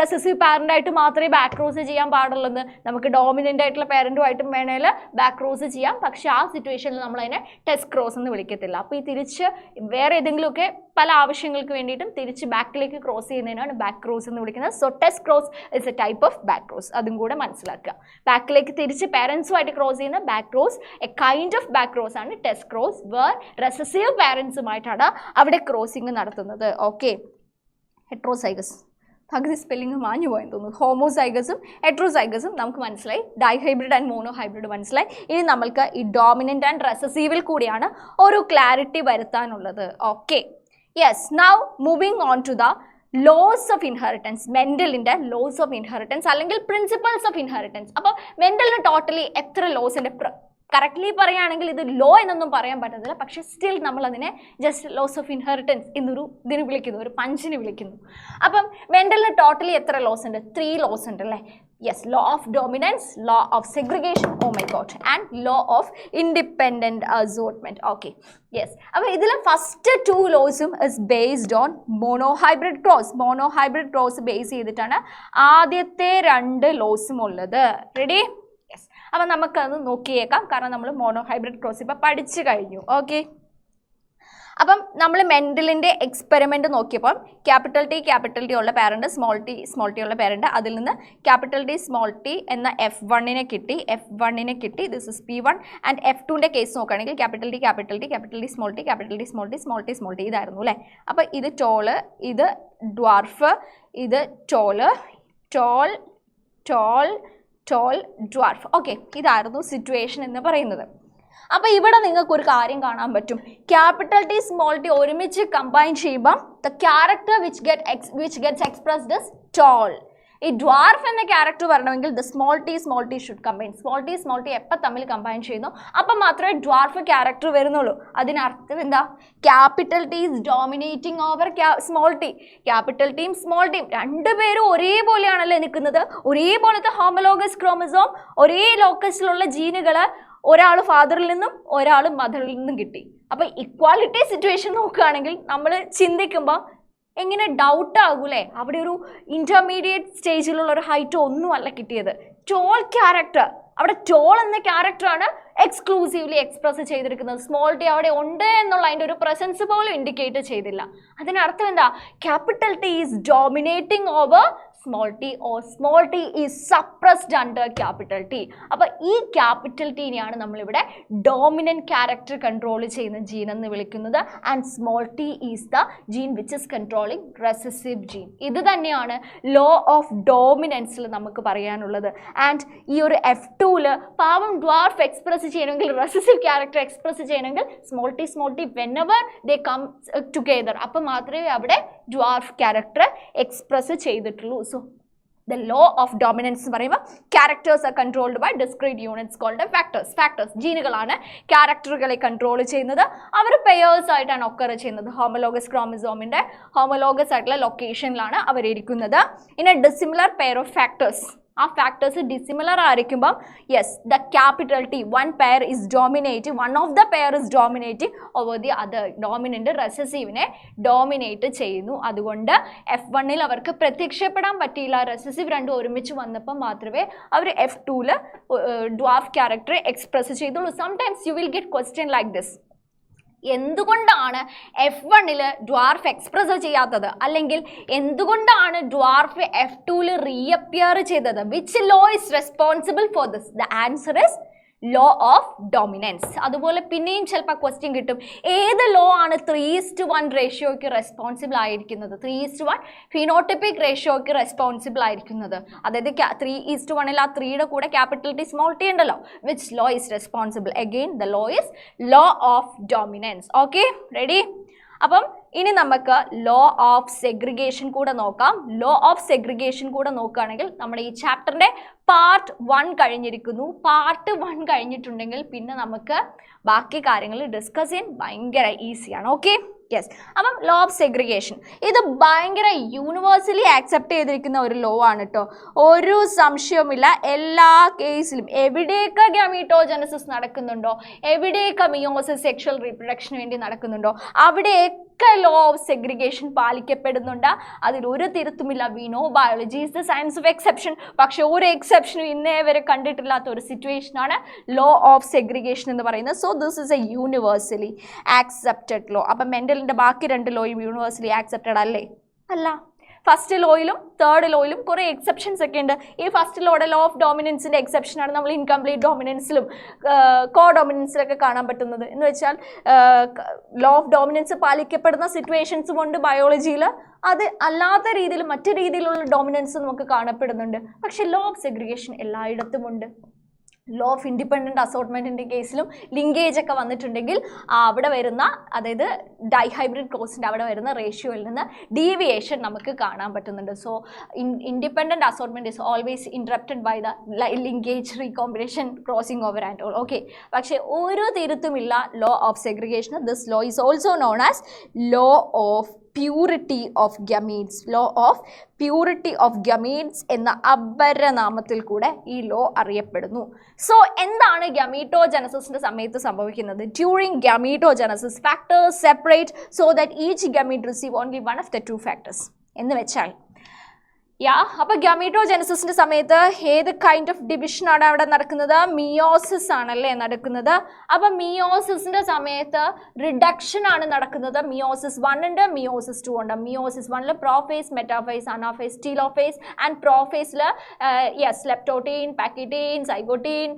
റെസസീവ് പാരൻ്റായിട്ട് മാത്രമേ ബാക്ക് ക്രോസ് ചെയ്യാൻ പാടുള്ളൂ. നമുക്ക് ഡോമിനൻ്റ് ആയിട്ടുള്ള പേരൻറ്റുമായിട്ടും വേണേൽ ബാക്ക് ക്രോസ് ചെയ്യാം. പക്ഷേ ആ സിറ്റുവേഷനിൽ നമ്മൾ അതിനെ ടെസ്റ്റ് ക്രോസ് എന്ന് വിളിക്കത്തില്ല. അപ്പോൾ ഈ തിരിച്ച് വേറെ ഏതെങ്കിലുമൊക്കെ പല ആവശ്യങ്ങൾക്ക് വേണ്ടിയിട്ടും തിരിച്ച് ബാക്കിലേക്ക് ക്രോസ് ചെയ്യുന്നതിനാണ് ബാക്ക് ക്രോസ് എന്ന് വിളിക്കുന്നത്. So test cross is A type of back cross. അതും കൂടെ മനസ്സിലാക്കുക. ബാക്കിലേക്ക് തിരിച്ച് പാരൻസുമായിട്ട് ക്രോസ് ചെയ്യുന്ന back cross A kind of back cross ആണ് ടെസ്റ്റ് ക്രോസ്, വേർ റെസസീവ് പാരൻസുമായിട്ടാണ് അവിടെ ക്രോസിങ് നടത്തുന്നത്. ഓക്കെ, ഹെട്രോസൈഗസ്, പകുതി സ്പെല്ലിംഗ് മാഞ്ഞു പോയെന്ന് തോന്നുന്നു. ഹോമോസൈഗസും ഹെട്രോസൈഗസും നമുക്ക് മനസ്സിലായി. ഡൈഹൈബ്രിഡ് ആൻഡ് മോണോ ഹൈബ്രിഡ് മനസ്സിലായി. ഇനി നമ്മൾക്ക് ഈ ഡോമിനൻ്റ് ആൻഡ് റെസസീവിൽ കൂടിയാണ് ഒരു ക്ലാരിറ്റി വരുത്താനുള്ളത്. Okay, yes, now moving on to the laws of inheritance. മെൻ്റലിൻ്റെ ലോസ് ഓഫ് ഇൻഹെറിറ്റൻസ് അല്ലെങ്കിൽ പ്രിൻസിപ്പൾസ് ഓഫ് ഇൻഹെറിറ്റൻസ്. അപ്പോൾ മെൻ്റലിന് ടോട്ടലി എത്ര ലോസ് ഉണ്ട്? കറക്റ്റ്ലി പറയുകയാണെങ്കിൽ ഇത് ലോ എന്നൊന്നും പറയാൻ പറ്റത്തില്ല. പക്ഷേ സ്റ്റിൽ നമ്മളതിനെ ജസ്റ്റ് ലോസ് ഓഫ് ഇൻഹെറിറ്റൻസ് എന്നൊരു ഇതിന് വിളിക്കുന്നു, ഒരു പഞ്ചിന് വിളിക്കുന്നു. അപ്പം മെൻ്റലിന് ടോട്ടലി എത്ര ലോസ് ഉണ്ട്? 3 ലോസ് ഉണ്ട് അല്ലേ? Yes, law of dominance, law of segregation, oh my God, and law of independent assortment. Okay, yes. അപ്പോൾ ഇതിൽ ഫസ്റ്റ് 2 ലോസും is based on monohybrid cross. Monohybrid cross base ചെയ്തിട്ടാണ് ആദ്യത്തെ 2 ലോസും ഉള്ളത്. റെഡി? യെസ്. അപ്പം നമുക്കത് നോക്കിയേക്കാം, കാരണം നമ്മൾ മോണോഹൈബ്രിഡ് ക്രോസ് ഇപ്പോൾ പഠിച്ചു കഴിഞ്ഞു. ഓക്കെ, അപ്പം നമ്മൾ മെൻ്റലിൻ്റെ എക്സ്പെരിമെൻ്റ് നോക്കിയപ്പോൾ ക്യാപിറ്റൽ ടി ഉള്ള പാരൻ്റ്, സ്മോൾ ടി ഉള്ള പാരൻ്റ്, അതിൽ നിന്ന് ക്യാപിറ്റൽ ടി സ്മോൾ ടി എന്ന F1 കിട്ടി. This is P1. ആൻഡ് F2ൻ്റെ കേസ് നോക്കുകയാണെങ്കിൽ ക്യാപിറ്റൽ ടി സ്മോൾ ടി ഇതായിരുന്നു അല്ലേ? അപ്പോൾ ഇത് ടോള്, ഇത് ഡ്വാർഫ്, ഇത് ടോൾ ഡ്വാർഫ്. ഓക്കെ, ഇതായിരുന്നു സിറ്റുവേഷൻ എന്ന് പറയുന്നത്. അപ്പോൾ ഇവിടെ നിങ്ങൾക്ക് ഒരു കാര്യം കാണാൻ പറ്റും. ക്യാപിറ്റൽ ടി സ്മോൾ ടി ഒരുമിച്ച് കമ്പൈൻ ചെയ്യുമ്പം the character which gets expressed is toll. ഈ ഡ്വാർഫ് എന്ന ക്യാരക്ടർ വരണമെങ്കിൽ the small T should combine. Small T എപ്പോൾ തമ്മിൽ കമ്പൈൻ ചെയ്യുന്നു അപ്പം മാത്രമേ ഡ്വാർഫ് ക്യാരക്ടർ വരുന്നുള്ളൂ. അതിനർത്ഥം എന്താ? Capital T is dominating over small T. Capital ടിയും സ്മോൾ ടിയും രണ്ടുപേരും ഒരേപോലെയാണല്ലേ നിൽക്കുന്നത്. ഒരേപോലത്തെ ഹോമോലോഗസ് ക്രോമസോം, ഒരേ ലോക്കസിലുള്ള ജീനുകൾ ഒരാൾ ഫാദറിൽ നിന്നും ഒരാൾ മദറിൽ നിന്നും കിട്ടി. അപ്പം ഇക്വാലിറ്റി സിറ്റുവേഷൻ നോക്കുകയാണെങ്കിൽ നമ്മൾ ചിന്തിക്കുമ്പോൾ എങ്ങനെ ഡൗട്ട് ആകൂലേ? അവിടെ ഒരു ഇന്റർമീഡിയറ്റ് സ്റ്റേജിലുള്ള ഒരു ഹൈറ്റ് ഒന്നുമല്ല കിട്ടിയത്. ടോൾ ക്യാരക്ടർ, അവിടെ ടോൾ എന്ന ക്യാരക്ടറാണ് എക്സ്ക്ലൂസീവ്ലി എക്സ്പ്രസ് ചെയ്തിരിക്കുന്നത്. സ്മോൾ ടി അവിടെ ഉണ്ട് എന്നുള്ള അതിൻ്റെ ഒരു പ്രസൻസ് പോലും ഇൻഡിക്കേറ്റ് ചെയ്തില്ല. അതിനർത്ഥം എന്താ? Capital T is dominating over small T or small T is suppressed under capital T. അപ്പോൾ ഈ ക്യാപിറ്റൽ ടീനെയാണ് നമ്മളിവിടെ ഡോമിനൻറ്റ് ക്യാരക്ടർ കൺട്രോൾ ചെയ്യുന്ന ജീൻ എന്ന് വിളിക്കുന്നത്. And small T is the gene which is controlling recessive gene. ഇത് തന്നെയാണ് law of ഡോമിനൻസിൽ നമുക്ക് പറയാനുള്ളത്. ആൻഡ് ഈ ഒരു F2-ൽ പാവം ഡ്വാർഫ് എക്സ്പ്രസ് ചെയ്യണമെങ്കിൽ, റെസസീവ് ക്യാരക്ടർ എക്സ്പ്രസ് ചെയ്യണമെങ്കിൽ small T whenever they come together അപ്പം മാത്രമേ അവിടെ ഡ്വാർഫ് ക്യാരക്ടർ എക്സ്പ്രസ് ചെയ്തിട്ടുള്ളൂ. So the law of dominance എന്ന് പറയുമ്പോൾ characters are controlled by discrete units called factors. ജീനുകളാണ് ക്യാരക്ടറുകളെ കൺട്രോൾ ചെയ്യുന്നത്. അവർ പെയേഴ്സ് ആയിട്ടാണ് ഒക്കർ ചെയ്യുന്നത്. ഹോമോലോഗസ് ക്രോമസോമിൻ്റെ ഹോമോലോഗസ് ആയിട്ടുള്ള ലൊക്കേഷനിലാണ് അവരിയ്ക്കുന്നത്. In a dissimilar pair of factors, ആ ഫാക്ടേഴ്സ് ഡിസിമിലർ ആയിരിക്കുമ്പം yes the capital T one pair is dominate, one of the pair is dominating over the other. Dominant റെസസീവിനെ ഡോമിനേറ്റ് ചെയ്യുന്നു. അതുകൊണ്ട് F1-ൽ അവർക്ക് പ്രത്യക്ഷപ്പെടാൻ പറ്റിയില്ല. റെസസീവ് രണ്ടും ഒരുമിച്ച് വന്നപ്പോൾ മാത്രമേ അവർ F2-ൽ ഡ്വാർഫ് ക്യാരക്ടർ എക്സ്പ്രസ് ചെയ്തുള്ളൂ. Sometimes you will get question like this: എന്തുകൊണ്ടാണ് F1-ൽ ഡ്വാർഫ് എക്സ്പ്രസ് ചെയ്യാത്തത്? അല്ലെങ്കിൽ എന്തുകൊണ്ടാണ് ഡ്വാർഫ് F2-ൽ റീഅപ്പിയർ ചെയ്തത്? Which law is responsible for this? The answer is law of dominance. അതുപോലെ പിന്നെയും ചിലപ്പോൾ ക്വസ്റ്റ്യൻ കിട്ടും, ഏത് ലോ ആണ് 3:1 റേഷ്യോയ്ക്ക് റെസ്പോൺസിബിൾ ആയിരിക്കുന്നത്? 3:1 ഫിനോട്ടിപ്പിക് റേഷ്യോയ്ക്ക് റെസ്പോൺസിബിൾ ആയിരിക്കുന്നത്. അതായത് 3:1-ൽ ആ 3യുടെ കൂടെ ക്യാപിറ്റൽ ടി സ്മോൾ ടി ഉണ്ടല്ലോ. Which law is responsible? Again the law is law of dominance. Okay, ready? അപ്പം ഇനി നമുക്ക് ലോ ഓഫ് സെഗ്രിഗേഷൻ കൂടെ നോക്കാം. ലോ ഓഫ് സെഗ്രിഗേഷൻ കൂടെ നോക്കുകയാണെങ്കിൽ നമ്മുടെ ഈ ചാപ്റ്ററിൻ്റെ പാർട്ട് 1 കഴിഞ്ഞിരിക്കുന്നു. പാർട്ട് 1 കഴിഞ്ഞിട്ടുണ്ടെങ്കിൽ പിന്നെ നമുക്ക് ബാക്കി കാര്യങ്ങൾ ഡിസ്കസ് ചെയ്യാൻ ഭയങ്കര ഈസിയാണ്. Okay, yes. അപ്പം ലോ ഓഫ് സെഗ്രിഗേഷൻ ഇത് ഭയങ്കര യൂണിവേഴ്സലി ആക്സെപ്റ്റ് ചെയ്തിരിക്കുന്ന ഒരു ലോ ആണ് കേട്ടോ. ഒരു സംശയവുമില്ല. എല്ലാ കേസിലും എവിടെയൊക്കെ ഗമീറ്റോജനസിസ് നടക്കുന്നുണ്ടോ, എവിടെയൊക്കെ മിയോസിസ് സെക്ഷൽ റീപ്രൊഡക്ഷന് വേണ്ടി നടക്കുന്നുണ്ടോ, അവിടെയൊക്കെ ലോ ഓഫ് സെഗ്രിഗേഷൻ പാലിക്കപ്പെടുന്നുണ്ട്. അതിലൊരു തിരുത്തുമില്ല. We know biology is the science of exception. പക്ഷെ ഒരു എക്സെപ്ഷനും ഇന്നേ വരെ കണ്ടിട്ടില്ലാത്ത ഒരു സിറ്റുവേഷനാണ് ലോ ഓഫ് സെഗ്രിഗേഷൻ എന്ന് പറയുന്നത്. So this is a universally accepted law. അപ്പം മെൻഡലിൻ്റെ ബാക്കി 2 ലോയും യൂണിവേഴ്സലി ആക്സെപ്റ്റഡ് അല്ലേ? അല്ല. ഫസ്റ്റ് ലോയിലും തേർഡ് ലോയിലും കുറേ എക്സെപ്ഷൻസ് ഒക്കെ ഉണ്ട്. ഈ ഫസ്റ്റ് ലോയുടെ ലോ ഓഫ് ഡോമിനൻസിൻ്റെ എക്സെപ്ഷനാണ് നമ്മൾ ഇൻകംപ്ലീറ്റ് ഡോമിനൻസിലും കോ ഡോമിനൻസിലൊക്കെ കാണാൻ പറ്റുന്നത്. എന്ന് വെച്ചാൽ ലോ ഓഫ് ഡോമിനൻസ് പാലിക്കപ്പെടുന്ന സിറ്റുവേഷൻസും ഉണ്ട് ബയോളജിയിൽ. അത് അല്ലാത്ത രീതിയിൽ മറ്റു രീതിയിലുള്ള ഡോമിനൻസ് നമുക്ക് കാണപ്പെടുന്നുണ്ട്. പക്ഷേ ലോ ഓഫ് സെഗ്രിഗേഷൻ എല്ലായിടത്തും ഉണ്ട്. ലോ ഓഫ് ഇൻഡിപെൻഡൻറ്റ് അസോർട്ട്മെൻറ്റിൻ്റെ കേസിലും ലിങ്കേജ് ഒക്കെ വന്നിട്ടുണ്ടെങ്കിൽ അവിടെ വരുന്ന, അതായത് ഡൈഹൈബ്രിഡ് ക്രോസിൻ്റെ അവിടെ വരുന്ന റേഷ്യോയിൽ നിന്ന് ഡീവിയേഷൻ നമുക്ക് കാണാൻ പറ്റുന്നുണ്ട്. So independent assortment is always interrupted by the linkage recombination crossing over and all. Okay, പക്ഷേ ഒരു തിരുത്തുമില്ല law of segregation. This law is also known as law of purity of gametes. Law of purity of gametes എന്ന അപരനാമത്തിൽ കൂടെ ഈ law അറിയപ്പെടുന്നു. So എന്താണ് ഗമീറ്റോജനസിൻ്റെ സമയത്ത് സംഭവിക്കുന്നത്? During gametogenesis factors separate so that each gamete receive only one of the 2 factors എന്ന് വെച്ചാൽ അപ്പോൾ ഗമീറ്റോജനസിൻ്റെ സമയത്ത് ഏത് കൈൻഡ് ഓഫ് ഡിവിഷനാണ് അവിടെ നടക്കുന്നത്? മിയോസിസ് ആണല്ലേ നടക്കുന്നത്. അപ്പം മിയോസിസിൻ്റെ സമയത്ത് റിഡക്ഷൻ ആണ് നടക്കുന്നത്. മിയോസിസ് 1 ഉണ്ട്, മിയോസിസ് 2 ഉണ്ട്. മിയോസിസ് 1-ൽ prophase, metaphase, anaphase, telophase. And പ്രോഫേസിൽ yes leptotene, pachytene, zygotene,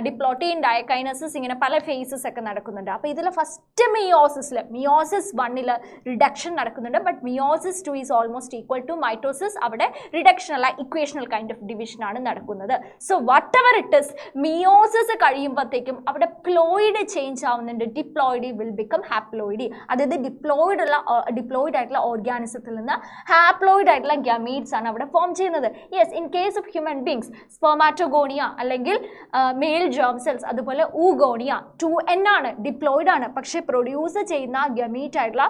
diplotene, diakinesis, ഇങ്ങനെ പല ഫേസസ് ഒക്കെ നടക്കുന്നുണ്ട്. അപ്പോൾ ഇതിൽ ഫസ്റ്റ് മിയോസിസ് 1-ൽ റിഡക്ഷൻ നടക്കുന്നുണ്ട്. But meiosis 2 is almost equal to mitosis. അവിടെ റിഡക്ഷൻ അല്ല ഇക്വേഷണൽ കൈൻഡ് ഓഫ് ഡിവിഷൻ ആണ് നടക്കുന്നത്. So whatever it is, meiosis കഴിയുമ്പോഴത്തേക്കും അവിടെ പ്ലോയിഡ് ചേഞ്ച് ആവുന്നുണ്ട്. Diploidy will become haploidy. അതായത് ഡിപ്ലോയിഡ് ആയിട്ടുള്ള ഓർഗാനിസത്തിൽ നിന്ന് ഹാപ്ലോയിഡ് ആയിട്ടുള്ള ഗമീറ്റ്സ് ആണ് അവിടെ ഫോം ചെയ്യുന്നത്. Yes, in case of human beings spermatogonia അല്ലെങ്കിൽ മെയിൽ ജേം സെൽസ്, അതുപോലെ ഊഗോണിയ 2N ആണ്, ഡിപ്ലോയിഡ് ആണ്. പക്ഷെ പ്രൊഡ്യൂസ് ചെയ്യുന്ന ഗമീറ്റ് ആയിട്ടുള്ള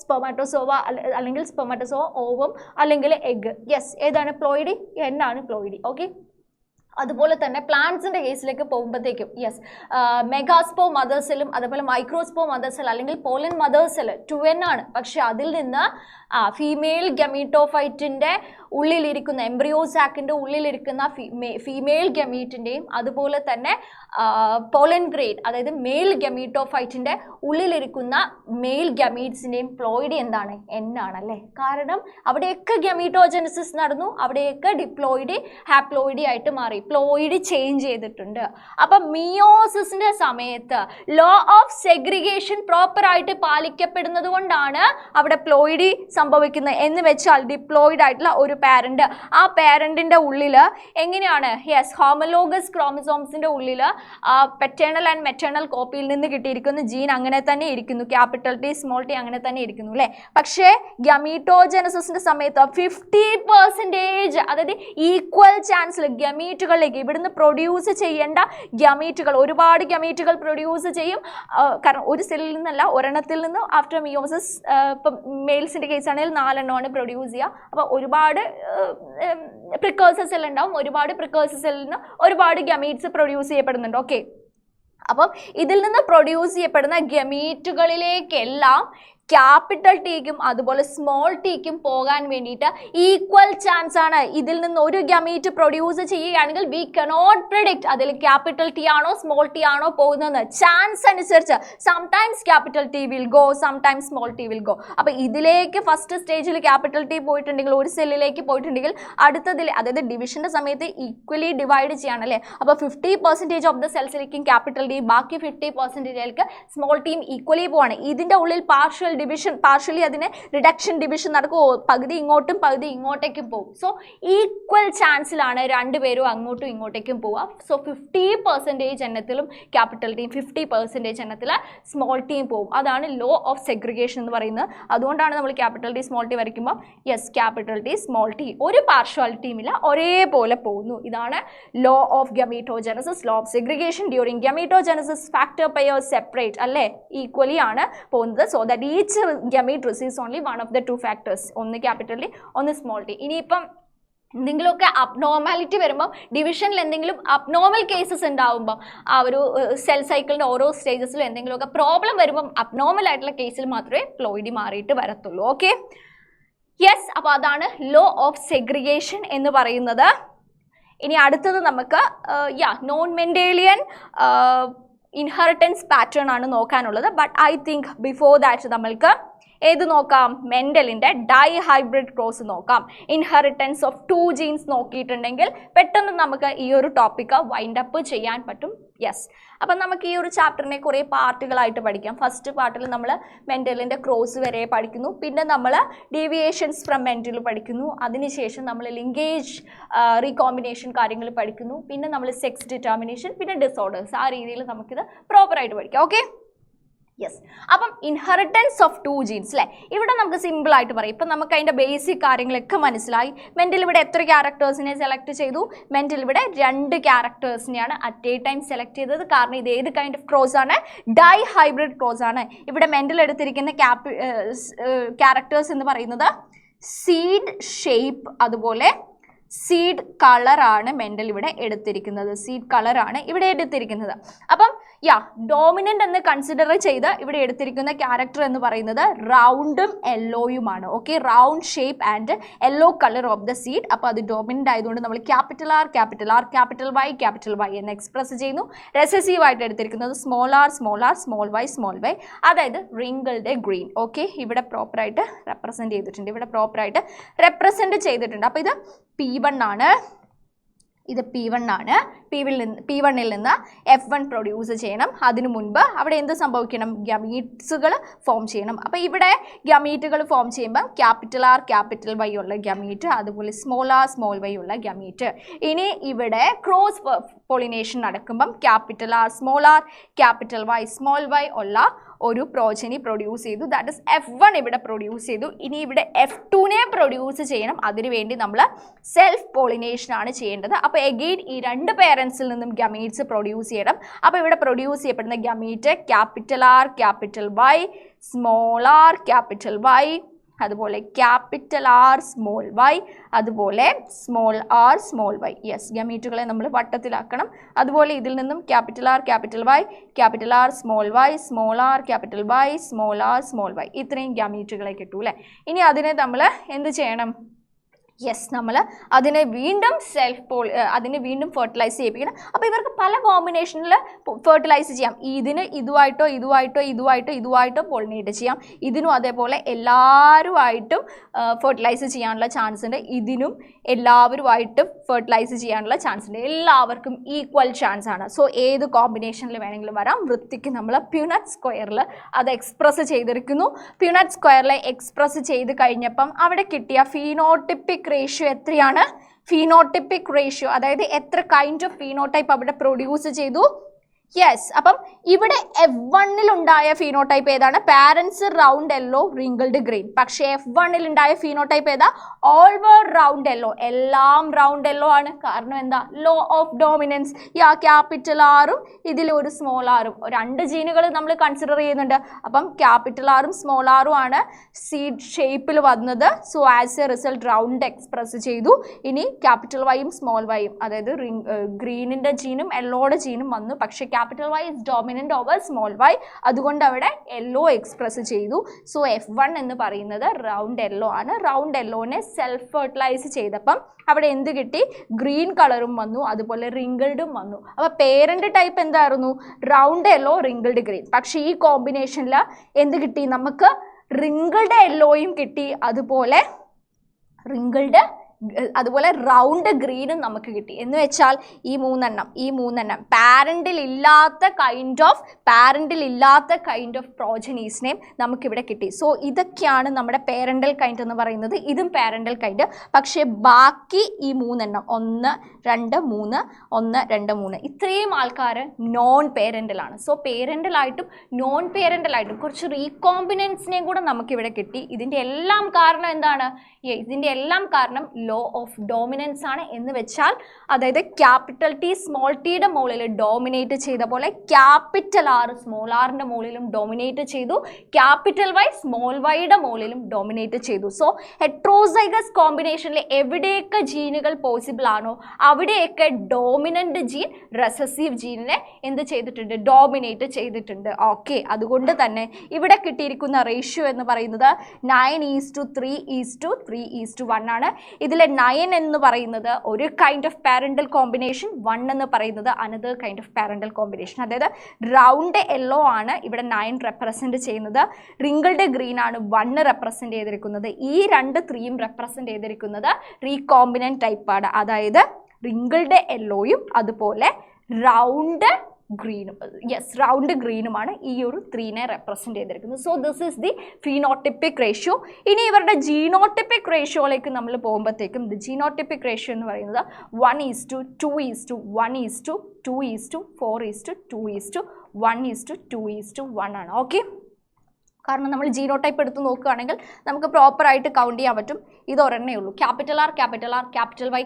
സ്പെർമാറ്റോസോവ അല്ലെങ്കിൽ സ്പെർമാറ്റോസോവ ഓവം അല്ലെങ്കിൽ എഗ്. യെസ്, ഏതാണ് പ്ലോയിഡി? N ആണ് പ്ലോയിഡി. ഓക്കെ, അതുപോലെ തന്നെ പ്ലാന്റ്സിന്റെ കേസിലേക്ക് പോകുമ്പോഴത്തേക്കും യെസ്, മെഗാസ്പോ മദർ സെല്ലും അതുപോലെ മൈക്രോസ്പോ മദർ സെൽ അല്ലെങ്കിൽ പോളൻ മദർ സെൽ 2N ആണ്. പക്ഷെ അതിൽ നിന്ന് ഫീമെയിൽ ഗമീറ്റോഫൈറ്റിന്റെ ഉള്ളിലിരിക്കുന്ന എംബ്രിയോസാക്കിന്റെ ഉള്ളിലിരിക്കുന്ന ഫീമെയിൽ ഗമീറ്റിന്റെയും അതുപോലെ തന്നെ പോളൻ ഗ്രേഡ് അതായത് മെയിൽ ഗമീറ്റോഫൈറ്റിന്റെ ഉള്ളിലിരിക്കുന്ന മെയിൽ ഗമീറ്റ്സിന്റെയും പ്ലോയിഡി എന്താണ്? N ആണല്ലേ. കാരണം അവിടെയൊക്കെ ഗമീറ്റോജനസിസ് നടന്നു, അവിടെയൊക്കെ ഡിപ്ലോയിഡി ഹാപ്ലോയിഡി ആയിട്ട് മാറി, പ്ലോയിഡ് ചേഞ്ച് ചെയ്തിട്ടുണ്ട്. അപ്പം മിയോസിസിന്റെ സമയത്ത് ലോ ഓഫ് സെഗ്രിഗേഷൻ പ്രോപ്പർ ആയിട്ട് പാലിക്കപ്പെടുന്നത് കൊണ്ടാണ് അവിടെ പ്ലോയിഡി സംഭവിക്കുന്നത്. എന്ന് വെച്ചാൽ ഡിപ്ലോയിഡ് ആയിട്ടുള്ള ഒരു പാരന്റ്, ആ പാരന്റിന്റെ ഉള്ളിൽ എങ്ങനെയാണ്? യെസ്, ഹോമലോഗസ് ക്രോമസോംസിന്റെ ഉള്ളിൽ പെറ്റേണൽ ആൻഡ് മെറ്റേണൽ കോപ്പിയിൽ നിന്ന് കിട്ടിയിരിക്കുന്ന ജീൻ അങ്ങനെ തന്നെ ഇരിക്കുന്നു, ക്യാപിറ്റൽ ടി സ്മോൾ ടി അങ്ങനെ തന്നെ ഇരിക്കുന്നു അല്ലേ. പക്ഷേ ഗമീറ്റോജനസിന്റെ സമയത്ത് 50% അതായത് ഈക്വൽ ചാൻസിൽ ഗമീറ്റുകളിലേക്ക് ഇവിടുന്ന് പ്രൊഡ്യൂസ് ചെയ്യേണ്ട ഗമീറ്റുകൾ, ഒരുപാട് ഗമീറ്റുകൾ പ്രൊഡ്യൂസ് ചെയ്യും. കാരണം ഒരു സെല്ലിൽ നിന്നല്ല, ഒരെണ്ണത്തിൽ നിന്ന് ആഫ്റ്റർ മിയോസിസ് ഇപ്പം മെയിൽസിന്റെ കേസ് ആണെങ്കിൽ 4 എണ്ണമാണ് പ്രൊഡ്യൂസ് ചെയ്യുക. അപ്പോൾ ഒരുപാട് പ്രിക്കേഴ്സർ സെൽ ഉണ്ടാവും, ഒരുപാട് പ്രിക്കേഴ്സർ സെല്ലിൽ നിന്ന് ഒരുപാട് ഗമീറ്റ്സ് പ്രൊഡ്യൂസ് ചെയ്യപ്പെടുന്നുണ്ട്. ഓക്കെ, അപ്പം ഇതിൽ നിന്ന് പ്രൊഡ്യൂസ് ചെയ്യപ്പെടുന്ന ഗമീറ്റുകളിലേക്കെല്ലാം ക്യാപിറ്റൽ ടിക്കും അതുപോലെ സ്മോൾ ടിക്കും പോകാൻ വേണ്ടിയിട്ട് ഈക്വൽ ചാൻസ് ആണ്. ഇതിൽ നിന്ന് ഒരു ഗമീറ്റ് പ്രൊഡ്യൂസ് ചെയ്യുകയാണെങ്കിൽ വി കനോട്ട് പ്രിഡിക്റ്റ് അതിൽ ക്യാപിറ്റൽ ടി ആണോ സ്മോൾ ടി ആണോ പോകുന്നതെന്ന്. ചാൻസ് അനുസരിച്ച് sometimes capital T will go, sometimes small T will go. അപ്പോൾ ഇതിലേക്ക് ഫസ്റ്റ് സ്റ്റേജിൽ ക്യാപിറ്റൽ ടി പോയിട്ടുണ്ടെങ്കിൽ, ഒരു സെല്ലിലേക്ക് പോയിട്ടുണ്ടെങ്കിൽ അടുത്തതിൽ അതായത് ഡിവിഷന്റെ സമയത്ത് ഈക്വലി ഡിവൈഡ് ചെയ്യാണല്ലേ. അപ്പോൾ 50% ഓഫ് ദ സെൽസിലേക്കും ക്യാപിറ്റൽ ടി, ബാക്കി 50% സ്മോൾ ടീം ഈക്വലി പോവാണ്. ഇതിന്റെ ഉള്ളിൽ പാർഷ്യൽ ഡിവിഷൻ, പാർഷ്യലി അതിനെ റിഡക്ഷൻ ഡിവിഷൻ നടക്കും, പകുതി ഇങ്ങോട്ടും പകുതി ഇങ്ങോട്ടേക്കും പോകും. സോ ഈക്വൽ ചാൻസിലാണ് രണ്ടുപേരും അങ്ങോട്ടും ഇങ്ങോട്ടേക്കും പോവുക. സോ 50% എണ്ണത്തിലും ക്യാപിറ്റൽ ടീം, 50% എണ്ണത്തിൽ സ്മോൾ ടീം പോകും. അതാണ് ലോ ഓഫ് സെഗ്രിഗേഷൻ എന്ന് പറയുന്നത്. അതുകൊണ്ടാണ് നമ്മൾ ക്യാപിറ്റൽ ടി സ്മോൾ ടി വരയ്ക്കുമ്പോൾ yes capital T small T ഒരു പാർഷ്വാലിറ്റിയും ഇല്ല, ഒരേപോലെ പോകുന്നു. ഇതാണ് law of gametogenesis. Law of segregation during gametogenesis factor pairs separate അല്ലേ, ഈക്വലി ആണ് പോകുന്നത്. So that each gamete receives only one of the two factors, ഒന്ന് ക്യാപിറ്റൽ ടി ഒന്ന് സ്മോൾ ടി. ഇനിയിപ്പം എന്തെങ്കിലുമൊക്കെ അബ്നോർമാലിറ്റി വരുമ്പോൾ, ഡിവിഷനിൽ എന്തെങ്കിലും അബ്നോർമൽ കേസസ് ഉണ്ടാകുമ്പോൾ, ആ ഒരു സെൽ സൈക്കിളിൻ്റെ ഓരോ സ്റ്റേജസിലും എന്തെങ്കിലുമൊക്കെ പ്രോബ്ലം വരുമ്പം അബ്നോർമൽ ആയിട്ടുള്ള കേസിൽ മാത്രമേ പ്ലോയിഡി മാറിയിട്ട് വരത്തുള്ളൂ. ഓക്കെ, യെസ്, അപ്പോൾ അതാണ് ലോ ഓഫ് സെഗ്രിഗേഷൻ എന്ന് പറയുന്നത്. ഇനി അടുത്തത് നമുക്ക് നോൺ മെൻഡേലിയൻ ഇൻഹെറിറ്റൻസ് പാറ്റേൺ ആണ് നോക്കാനുള്ളത്. But I think before that നമ്മൾക്ക് ഏത് നോക്കാം? മെൻഡലിൻ്റെ ഡൈ ഹൈബ്രിഡ് ക്രോസ് നോക്കാം. ഇൻഹെറിറ്റൻസ് ഓഫ് 2 ജീൻസ് നോക്കിയിട്ടുണ്ടെങ്കിൽ പെട്ടെന്ന് നമുക്ക് ഈ ഒരു ടോപ്പിക്ക് വൈൻഡ് അപ്പ് ചെയ്യാൻ പറ്റും. യെസ്, അപ്പം നമുക്ക് ഈ ഒരു ചാപ്റ്ററിനെ കുറേ പാർട്ടുകളായിട്ട് പഠിക്കാം. ഫസ്റ്റ് പാർട്ടിൽ നമ്മൾ മെൻഡലിൻ്റെ ക്രോസ് വരെ പഠിക്കുന്നു, പിന്നെ നമ്മൾ ഡീവിയേഷൻസ് ഫ്രം മെൻഡൽ പഠിക്കുന്നു, അതിനുശേഷം നമ്മൾ ലിങ്കേജ് റീകോമ്പിനേഷൻ കാര്യങ്ങൾ പഠിക്കുന്നു, പിന്നെ നമ്മൾ സെക്സ് ഡിറ്റർമിനേഷൻ, പിന്നെ ഡിസോർഡേഴ്സ്. ആ രീതിയിൽ നമുക്കിത് പ്രോപ്പറായിട്ട് പഠിക്കാം. Okay, yes. അപ്പം ഇൻഹെറിറ്റൻസ് ഓഫ് 2 ജീൻസ് അല്ലേ, ഇവിടെ നമുക്ക് സിമ്പിൾ ആയിട്ട് പറയാം. ഇപ്പം നമുക്ക് അതിൻ്റെ ബേസിക് കാര്യങ്ങളൊക്കെ മനസ്സിലായി. മെൻഡൽ ഇവിടെ എത്ര ക്യാരക്ടേഴ്സിനെ സെലക്ട് ചെയ്തു? മെൻഡൽ ഇവിടെ 2 ക്യാരക്ടേഴ്സിനെയാണ് അറ്റ് എ ടൈം സെലക്ട് ചെയ്തത്. കാരണം ഇത് ഏത് കൈൻഡ് ഓഫ് ക്രോസ് ആണ്? ഡൈ ഹൈബ്രിഡ് ക്രോസ് ആണ്. ഇവിടെ മെൻഡൽ എടുത്തിരിക്കുന്ന ക്യാരക്ടേഴ്സ് എന്ന് പറയുന്നത് സീഡ് ഷേപ്പ് അതുപോലെ സീഡ് കളറാണ് മെൻഡൽ ഇവിടെ എടുത്തിരിക്കുന്നത്. സീഡ് കളറാണ് ഇവിടെ എടുത്തിരിക്കുന്നത്. അപ്പം ഡോമിനൻ്റ് എന്ന് കൺസിഡർ ചെയ്ത് ഇവിടെ എടുത്തിരിക്കുന്ന ക്യാരക്ടർ എന്ന് പറയുന്നത് റൗണ്ടും യെല്ലോയുമാണ്. Okay, round shape and yellow colour of the seed. അപ്പോൾ അത് ഡോമിനൻ്റ് ആയതുകൊണ്ട് നമ്മൾ capital R capital R capital Y എന്ന് എക്സ്പ്രസ് ചെയ്യുന്നു. റെസസീവ് ആയിട്ട് എടുത്തിരിക്കുന്നത് സ്മോൾ ആർ സ്മോൾ വൈ അതായത് റിങ്കിൾഡ് ഗ്രീൻ. ഓക്കെ, ഇവിടെ പ്രോപ്പറായിട്ട് റെപ്രസെൻറ്റ് ചെയ്തിട്ടുണ്ട്, ഇവിടെ പ്രോപ്പറായിട്ട് റെപ്രസെൻറ്റ് ചെയ്തിട്ടുണ്ട്. അപ്പോൾ ഇത് P1 ആണ്, ഇത് P1 ആണ്. P1-ൽ നിന്ന് F1 പ്രൊഡ്യൂസ് ചെയ്യണം. അതിനു മുൻപ് അവിടെ എന്ത് സംഭവിക്കണം? ഗമീറ്റ്സുകൾ ഫോം ചെയ്യണം. അപ്പോൾ ഇവിടെ ഗമീറ്റുകൾ ഫോം ചെയ്യുമ്പോൾ ക്യാപിറ്റൽ ആർ ക്യാപിറ്റൽ വൈ ഉള്ള ഗമീറ്റ്, അതുപോലെ സ്മോൾ ആർ സ്മോൾ വൈ ഉള്ള ഗമീറ്റ്. ഇനി ഇവിടെ ക്രോസ് പോളിനേഷൻ നടക്കുമ്പം capital R capital Y small Y ഉള്ള ഒരു പ്രോജനി പ്രൊഡ്യൂസ് ചെയ്തു. ദാറ്റ് ഇസ് F1 ഇവിടെ പ്രൊഡ്യൂസ് ചെയ്തു. ഇനി ഇവിടെ F2-നെ പ്രൊഡ്യൂസ് ചെയ്യണം. അതിനുവേണ്ടി നമ്മൾ സെൽഫ് പോളിനേഷൻ ആണ് ചെയ്യേണ്ടത്. അപ്പോൾ എഗെയിൻ ഈ രണ്ട് പേരൻസിൽ നിന്നും ഗമീറ്റ്സ് പ്രൊഡ്യൂസ് ചെയ്യണം. അപ്പോൾ ഇവിടെ പ്രൊഡ്യൂസ് ചെയ്യപ്പെടുന്ന gamete capital R capital Y small R capital Y, അതുപോലെ ക്യാപിറ്റൽ ആർ സ്മോൾ വൈ, അതുപോലെ small R small Y. Yes, ഗമീറ്റുകളെ നമ്മൾ വട്ടത്തിലാക്കണം. അതുപോലെ ഇതിൽ നിന്നും capital R capital Y capital R small Y small R capital Y small R small Y, ഇത്രയും ഗമീറ്റുകളെ കിട്ടൂ അല്ലേ. ഇനി അതിനെ നമ്മൾ എന്ത് ചെയ്യണം? യെസ്, നമ്മൾ അതിനെ വീണ്ടും അതിനെ വീണ്ടും ഫെർട്ടിലൈസ് ചെയ്യിപ്പിക്കണം. അപ്പോൾ ഇവർക്ക് പല കോമ്പിനേഷനിൽ ഫെർട്ടിലൈസ് ചെയ്യാം. ഇതിന് ഇതുമായിട്ടോ പോളിനേറ്റ് ചെയ്യാം. ഇതിനും അതേപോലെ എല്ലാവരുമായിട്ടും ഫെർട്ടിലൈസ് ചെയ്യാനുള്ള ചാൻസ് ഉണ്ട്. ഇതിനും എല്ലാവരുമായിട്ടും ഫെർട്ടിലൈസ് ചെയ്യാനുള്ള ചാൻസ് ഉണ്ട്. എല്ലാവർക്കും ഈക്വൽ ചാൻസ് ആണ്. സോ ഏത് കോമ്പിനേഷനിൽ വേണമെങ്കിലും വരാം. വൃത്തിക്ക് നമ്മൾ പ്യൂനറ്റ് സ്ക്വയറിൽ അത് എക്സ്പ്രസ് ചെയ്തിരിക്കുന്നു. പ്യൂനറ്റ് സ്ക്വയറിൽ എക്സ്പ്രസ് ചെയ്ത് കഴിഞ്ഞപ്പം അവിടെ കിട്ടിയ ഫീനോട്ടിപ്പിക് റേഷ്യോ എത്രയാണ്? ഫീനോട്ടിപ്പിക് റേഷ്യോ, അതായത് എത്ര കൈൻഡ് ഓഫ് ഫീനോടൈപ്പ് അവിടെ പ്രൊഡ്യൂസ് ചെയ്തു? യെസ്, അപ്പം ഇവിടെ F1-ൽ ഉണ്ടായ ഫീനോടൈപ്പ് ഏതാണ്? Parents round yellow wrinkled green. പക്ഷേ F1-ൽ ഉണ്ടായ ഫീനോടൈപ്പ് ഏതാ? ഓൾവേർ റൗണ്ട് യെല്ലോ. എല്ലാം റൗണ്ട് യെല്ലോ ആണ്. കാരണം എന്താ? Law of dominance. ക്യാപിറ്റൽ ആറും ഇതിൽ ഒരു സ്മോൾ ആറും, രണ്ട് ജീനുകൾ നമ്മൾ കൺസിഡർ ചെയ്യുന്നുണ്ട്. അപ്പം ക്യാപിറ്റൽ ആറും സ്മോൾ ആറും ആണ് സീഡ് ഷേപ്പിൽ വന്നത്. So as A result round express ചെയ്തു. ഇനി ക്യാപിറ്റൽ വൈയും സ്മോൾ വൈയും, അതായത് ഗ്രീനിൻ്റെ ജീനും യെല്ലോയുടെ ജീനും വന്നു. പക്ഷേ capital Y is dominant over small Y, അതുകൊണ്ട് അവിടെ യെല്ലോ എക്സ്പ്രസ് ചെയ്തു. സോ F1 എന്ന് പറയുന്നത് റൗണ്ട് യെല്ലോ ആണ്. റൗണ്ട് യെല്ലോനെ സെൽഫ് ഫെർട്ടിലൈസ് ചെയ്തപ്പം അവിടെ എന്ത് കിട്ടി? ഗ്രീൻ കളറും വന്നു, അതുപോലെ റിങ്കിൾഡും വന്നു. അപ്പോൾ പേരൻ്റ് ടൈപ്പ് എന്തായിരുന്നു? Round yellow wrinkled green. പക്ഷേ ഈ കോമ്പിനേഷനിൽ എന്ത് കിട്ടി? നമുക്ക് റിങ്കിൾഡ് യെല്ലോയും കിട്ടി, അതുപോലെ റൗണ്ട് ഗ്രീനും നമുക്ക് കിട്ടി. എന്ന് വെച്ചാൽ ഈ മൂന്നെണ്ണം പാരന്റിൽ ഇല്ലാത്ത കൈൻഡ് ഓഫ് പ്രോജനീസിനെയും നമുക്കിവിടെ കിട്ടി. സോ ഇതൊക്കെയാണ് നമ്മുടെ പേരന്റൽ കൈൻഡ് എന്ന് പറയുന്നത്. ഇതും പേരന്റൽ കൈൻഡ്. പക്ഷേ ബാക്കി ഈ മൂന്നെണ്ണം 1, 2, 3 ഇത്രയും ആൾക്കാർ നോൺ പേരന്റലാണ്. സോ പേരന്റലായിട്ടും നോൺ പേരന്റലായിട്ടും കുറച്ച് റീകോമ്പിനൻസിനെയും കൂടെ നമുക്കിവിടെ കിട്ടി. ഇതിൻ്റെ എല്ലാം കാരണം എന്താണ്? ഇതിൻ്റെ എല്ലാം കാരണം ലോ ഓഫ് ഡോമിനൻസ് ആണ്. എന്ന് വെച്ചാൽ അതായത് ക്യാപിറ്റൽ ടി സ്മോൾ ടിയുടെ മുകളിൽ ഡോമിനേറ്റ് ചെയ്ത പോലെ ക്യാപിറ്റൽ ആർ സ്മോൾ ആറിൻ്റെ മുകളിലും ഡോമിനേറ്റ് ചെയ്തു, ക്യാപിറ്റൽ വൈ സ്മോൾ വൈയുടെ മുകളിലും ഡോമിനേറ്റ് ചെയ്തു. സോ ഹെട്രോസൈഗസ് കോമ്പിനേഷനിൽ എവിടെയൊക്കെ ജീനുകൾ പോസിബിൾ ആണോ അവിടെയൊക്കെ ഡോമിനൻ്റ് ജീൻ റെസസീവ് ജീനിനെ എന്ത് ചെയ്തിട്ടുണ്ട്? ഡോമിനേറ്റ് ചെയ്തിട്ടുണ്ട്. ഓക്കെ, അതുകൊണ്ട് തന്നെ ഇവിടെ കിട്ടിയിരിക്കുന്ന റേഷ്യോ എന്ന് പറയുന്നത് 9:3:3:1 ആണ്. ഇതിൽ 9 എന്ന് പറയുന്നത് ഒരു കൈൻഡ് ഓഫ് പാരന്റൽ കോമ്പിനേഷൻ, 1 എന്ന് പറയുന്നത് another kind of parental combination. അതായത് റൗണ്ട് യെല്ലോ ആണ് ഇവിടെ 9 റെപ്രസെൻറ്റ് ചെയ്യുന്നത്, റിങ്കിൾഡ് ഗ്രീൻ ആണ് 1 റെപ്രസെൻറ്റ് ചെയ്തിരിക്കുന്നത്. ഈ 2 3യും റെപ്രസെൻറ്റ് ചെയ്തിരിക്കുന്നത് റീകോമ്പിനൻ്റ് ടൈപ്പാണ്. അതായത് റിങ്കിൾഡ് യെല്ലോയും അതുപോലെ റൗണ്ട് ഗ്രീനുമാണ് ഈ ഒരു 3നെ റെപ്രസെൻറ്റ് ചെയ്തിരിക്കുന്നത്. So this is the phenotypic ratio. ഇനി ഇവരുടെ ജീനോട്ടിപ്പിക് റേഷ്യോയിലേക്ക് നമ്മൾ പോകുമ്പോഴത്തേക്കും ദി ജീനോട്ടിപ്പിക് റേഷ്യോ എന്ന് പറയുന്നത് 1:2:1:2:4:2:1:2:1 ആണ്. ഓക്കെ, കാരണം നമ്മൾ ജീനോടൈപ്പ് എടുത്ത് നോക്കുകയാണെങ്കിൽ നമുക്ക് പ്രോപ്പറായിട്ട് കൗണ്ട് ചെയ്യാൻ പറ്റും. ഇത് ഒരെണ്ണേ ഉള്ളൂ. ക്യാപിറ്റൽ ആർ ക്യാപിറ്റൽ വൈ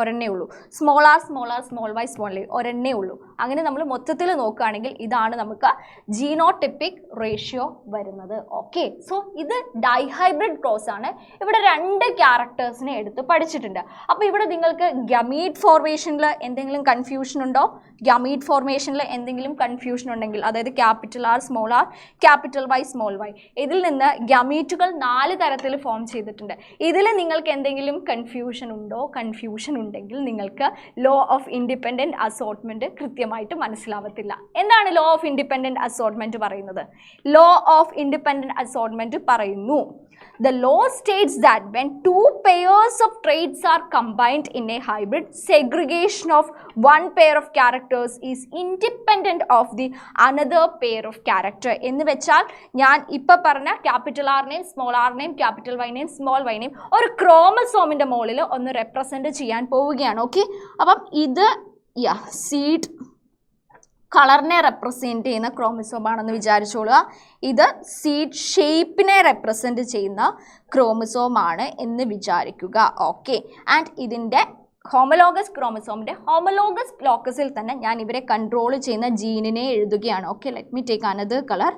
ഒരെണ്ണേ ഉള്ളൂ. സ്മോൾ ആർ സ്മോൾ വൈ ഒരെണ്ണേ ഉള്ളൂ. അങ്ങനെ നമ്മൾ മൊത്തത്തിൽ നോക്കുകയാണെങ്കിൽ ഇതാണ് നമുക്ക് ജീനോട്ടിപ്പിക് റേഷ്യോ വരുന്നത്. ഓക്കെ, സോ ഇത് ഡൈഹൈബ്രിഡ് ക്രോസ് ആണ്. ഇവിടെ 2 ക്യാരക്ടേഴ്സിനെ എടുത്ത് പഠിച്ചിട്ടുണ്ട്. അപ്പോൾ ഇവിടെ നിങ്ങൾക്ക് ഗമീറ്റ് ഫോർമേഷനിൽ എന്തെങ്കിലും കൺഫ്യൂഷൻ ഉണ്ടോ? ഗമീറ്റ് ഫോർമേഷനിൽ എന്തെങ്കിലും കൺഫ്യൂഷൻ ഉണ്ടെങ്കിൽ, അതായത് capital R capital Y small Y, ഇതിൽ നിന്ന് ഗമീറ്റുകൾ 4 തരത്തിൽ ഫോം ചെയ്തിട്ടുണ്ട്. ഇതിൽ നിങ്ങൾക്ക് എന്തെങ്കിലും കൺഫ്യൂഷൻ ഉണ്ടെങ്കിൽ നിങ്ങൾക്ക് ലോ ഓഫ് ഇൻഡിപെൻഡൻറ്റ് അസോർട്ട്മെൻറ്റ് കൃത്യമായിട്ട് മനസ്സിലാവത്തില്ല. എന്താണ് ലോ ഓഫ് ഇൻഡിപെൻഡൻറ്റ് അസോർട്ട്മെൻറ്റ് പറയുന്നത്? ലോ ഓഫ് ഇൻഡിപെൻഡൻറ്റ് അസോർട്ട്മെൻറ്റ് പറയുന്നു The law states that when two pairs of traits are combined in a hybrid, segregation of one pair of characters is independent of the another pair of character. എന്ന് വെച്ചാൽ ഞാൻ ഇപ്പൊ പറഞ്ഞ capital ആറിനെയും small ആറിനെയും capital വൈനെയും small വൈനെയും ഒരു ക്രോമസോമിന്റെ മുകളിൽ ഒന്ന് represent ചെയ്യാൻ പോവുകയാണ്. ഓക്കെ, അപ്പം ഇത് സീഡ് കളറിനെ റെപ്രസെൻറ്റ് ചെയ്യുന്ന ക്രോമസോം ആണെന്ന് വിചാരിച്ചോളുക. ഇത് സീഡ് ഷേപ്പിനെ റെപ്രസെൻറ്റ് ചെയ്യുന്ന ക്രോമസോം ആണ് എന്ന് വിചാരിക്കുക. ഓക്കെ, ആൻഡ് ഇതിൻ്റെ ഹോമലോഗസ് ക്രോമസോമിൻ്റെ ഹോമലോഗസ് ലോക്കസിൽ തന്നെ ഞാൻ ഇവരെ കൺട്രോൾ ചെയ്യുന്ന ജീനിനെ എഴുതുകയാണ്. Okay, let me take another colour.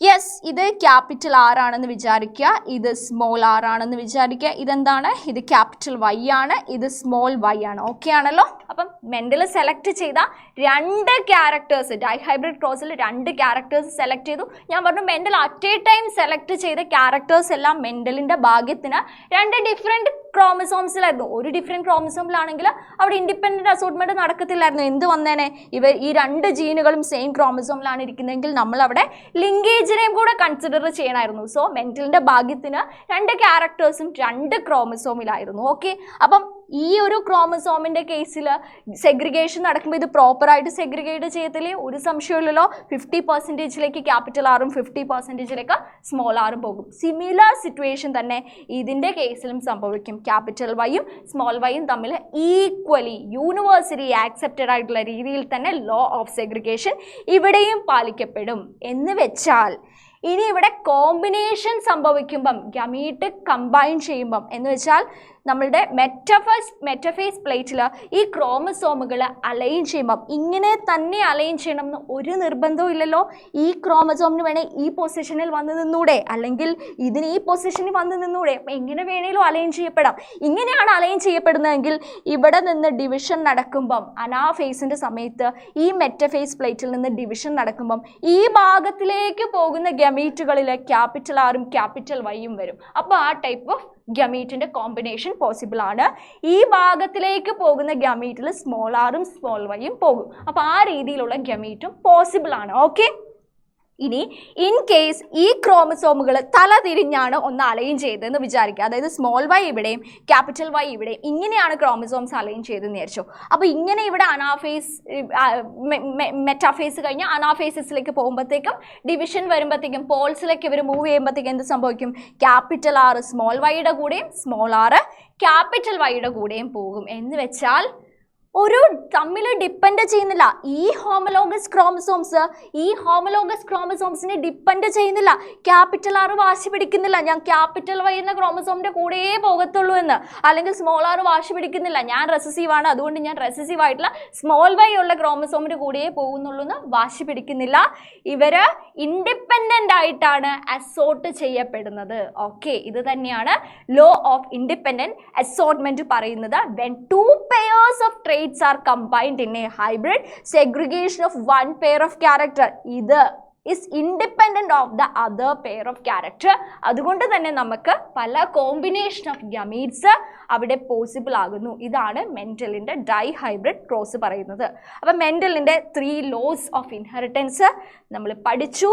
Yes, ഇത് ക്യാപിറ്റൽ ആർ ആണെന്ന് വിചാരിക്കുക, ഇത് സ്മോൾ ആർ ആണെന്ന് വിചാരിക്കുക. ഇതെന്താണ്? ഇത് ക്യാപിറ്റൽ വൈ ആണ്, ഇത് സ്മോൾ വൈ ആണ്. ഓക്കെ ആണല്ലോ. അപ്പം മെൻഡൽ സെലക്ട് ചെയ്ത രണ്ട് ക്യാരക്ടേഴ്സ്, ഡൈഹൈബ്രിഡ് ക്രോസിൽ രണ്ട് ക്യാരക്ടേഴ്സ് സെലക്ട് ചെയ്തു. ഞാൻ പറഞ്ഞു Mendel at a time select ചെയ്ത ക്യാരക്ടേഴ്സ് എല്ലാം മെൻഡലിൻ്റെ ഭാഗ്യത്തിന് രണ്ട് ഡിഫറെൻറ്റ് ക്രോമസോംസിലായിരുന്നു. ഒരു ഡിഫറെൻറ്റ് ക്രോമസോമിലാണെങ്കിൽ അവിടെ ഇൻഡിപെൻഡൻറ്റ് അസോർട്ട്മെൻറ്റ് നടക്കത്തില്ലായിരുന്നു. എന്ത് വന്നേനെ? ഈ രണ്ട് ജീനുകളും സെയിം ക്രോമസോമിലാണ് ഇരിക്കുന്നതെങ്കിൽ നമ്മൾ അവിടെ ലിങ്കേജിനെയും കൂടെ കൺസിഡർ ചെയ്യണമായിരുന്നു. സോ മെൻഡലിൻ്റെ ഭാഗ്യത്തിന് രണ്ട് ക്യാരക്ടേഴ്സും രണ്ട് ക്രോമസോമിലായിരുന്നു. ഓക്കെ, അപ്പം ഈ ഒരു ക്രോമസോമിൻ്റെ കേസിൽ സെഗ്രിഗേഷൻ നടക്കുമ്പോൾ ഇത് പ്രോപ്പറായിട്ട് സെഗ്രിഗേറ്റ് ചെയ്യത്തില്ലേ? ഒരു സംശയമില്ലല്ലോ. 50% ക്യാപിറ്റൽ ആറും 50% സ്മോൾ ആറും പോകും. സിമിലർ സിറ്റുവേഷൻ തന്നെ ഇതിൻ്റെ കേസിലും സംഭവിക്കും. ക്യാപിറ്റൽ വൈയും സ്മോൾ വൈയും തമ്മിൽ ഈക്വലി യൂണിവേഴ്സലി ആക്സെപ്റ്റഡ് ആയിട്ടുള്ള രീതിയിൽ തന്നെ ലോ ഓഫ് സെഗ്രിഗേഷൻ ഇവിടെയും പാലിക്കപ്പെടും. എന്ന് വെച്ചാൽ ഇനി ഇവിടെ കോമ്പിനേഷൻ സംഭവിക്കുമ്പം, ഗമീറ്റ് കമ്പൈൻ ചെയ്യുമ്പം, എന്ന് വെച്ചാൽ നമ്മളുടെ മെറ്റഫേസ് പ്ലേറ്റിൽ ഈ ക്രോമസോമുകൾ അലൈൻ ചെയ്യുമ്പം ഇങ്ങനെ തന്നെ അലൈൻ ചെയ്യണം എന്ന് ഒരു നിർബന്ധവും ഇല്ലല്ലോ. ഈ ക്രോമസോമിന് വേണേൽ ഈ പൊസിഷനിൽ വന്ന് നിന്നൂടെ, അല്ലെങ്കിൽ ഇതിന് ഈ പൊസിഷനിൽ വന്ന് നിന്നൂടെ. അപ്പം എങ്ങനെ വേണേലും അലൈൻ ചെയ്യപ്പെടാം. ഇങ്ങനെയാണ് അലൈൻ ചെയ്യപ്പെടുന്നതെങ്കിൽ ഇവിടെ നിന്ന് ഡിവിഷൻ നടക്കുമ്പം, അനാഫേസിൻ്റെ സമയത്ത് ഈ മെറ്റഫേസ് പ്ലേറ്റിൽ നിന്ന് ഡിവിഷൻ നടക്കുമ്പം ഈ ഭാഗത്തിലേക്ക് പോകുന്ന ഗമീറ്റുകളിൽ ക്യാപിറ്റൽ ആറും ക്യാപിറ്റൽ വൈയും വരും. അപ്പോൾ ആ ടൈപ്പ് ഓഫ് ഗമീറ്റിൻ്റെ കോമ്പിനേഷൻ പോസിബിൾ ആണ്. ഈ ഭാഗത്തിലേക്ക് പോകുന്ന ഗമീറ്റിൽ സ്മോൾ ആറും സ്മോൾ വൈയും പോകും. അപ്പോൾ ആ രീതിയിലുള്ള ഗമീറ്റും പോസിബിൾ ആണ്. ഓക്കെ, ഇനി ഇൻ കേസ് ഈ ക്രോമസോമുകൾ തലതിരിഞ്ഞാണ് ഒന്ന് അലൈൻ ചെയ്തതെന്ന് വിചാരിക്കുക. അതായത് സ്മോൾ വൈ ഇവിടെയും ക്യാപിറ്റൽ വൈ ഇവിടെയും ഇങ്ങനെയാണ് ക്രോമസോംസ് അലൈൻ ചെയ്തതെന്ന് വിചാരിച്ചു. അപ്പോൾ ഇങ്ങനെ ഇവിടെ അനാഫേസ് മെറ്റാഫേസ് കഴിഞ്ഞ് അനാഫേസിലേക്ക് പോകുമ്പോഴത്തേക്കും ഡിവിഷൻ വരുമ്പോഴത്തേക്കും പോൾസിലേക്ക് ഇവർ മൂവ് ചെയ്യുമ്പോഴത്തേക്കും എന്ത് സംഭവിക്കും? ക്യാപിറ്റൽ ആറ് സ്മോൾ വൈയുടെ കൂടെയും സ്മോൾ ആറ് ക്യാപിറ്റൽ വൈയുടെ കൂടെയും പോകും. എന്ന് വെച്ചാൽ ഒരു തമ്മിൽ ഡിപ്പെൻഡ് ചെയ്യുന്നില്ല. ഈ ഹോമലോഗസ് ക്രോമസോംസിനെ ഡിപ്പെൻഡ് ചെയ്യുന്നില്ല. ക്യാപിറ്റൽ ആറ് വാശി പിടിക്കുന്നില്ല ഞാൻ ക്യാപിറ്റൽ വൈ എന്ന ക്രോമസോമിൻ്റെ കൂടെയേ പോകത്തുള്ളൂ എന്ന്, അല്ലെങ്കിൽ സ്മോൾ ആറ് വാശി പിടിക്കുന്നില്ല ഞാൻ റെസസീവ് ആണ് അതുകൊണ്ട് ഞാൻ റെസസീവ് ആയിട്ടുള്ള സ്മോൾ വൈ ഉള്ള ക്രോമസോമിൻ്റെ കൂടെയേ പോകുന്നുള്ളൂ എന്ന് വാശി പിടിക്കുന്നില്ല. ഇവർ ഇൻഡിപെൻഡൻ്റ് ആയിട്ടാണ് അസോർട്ട് ചെയ്യപ്പെടുന്നത്. ഓക്കെ, ഇത് തന്നെയാണ് ലോ ഓഫ് ഇൻഡിപെൻഡൻറ്റ് അസോർട്ട്മെൻറ്റ് പറയുന്നത്. When to pairs of traits are combined in a hybrid, segregation of one pair of character ഇത് is independent of the other pair of character. അതുകൊണ്ട് തന്നെ നമുക്ക് പല കോമ്പിനേഷൻ ഓഫ് ഗമീറ്റ്സ് അവിടെ possible ആകുന്നു. ഇതാണ് മെൻഡലിൻ്റെ dihybrid cross പറയുന്നത്. അപ്പം മെൻഡലിൻ്റെ 3 laws of inheritance നമ്മൾ പഠിച്ചു.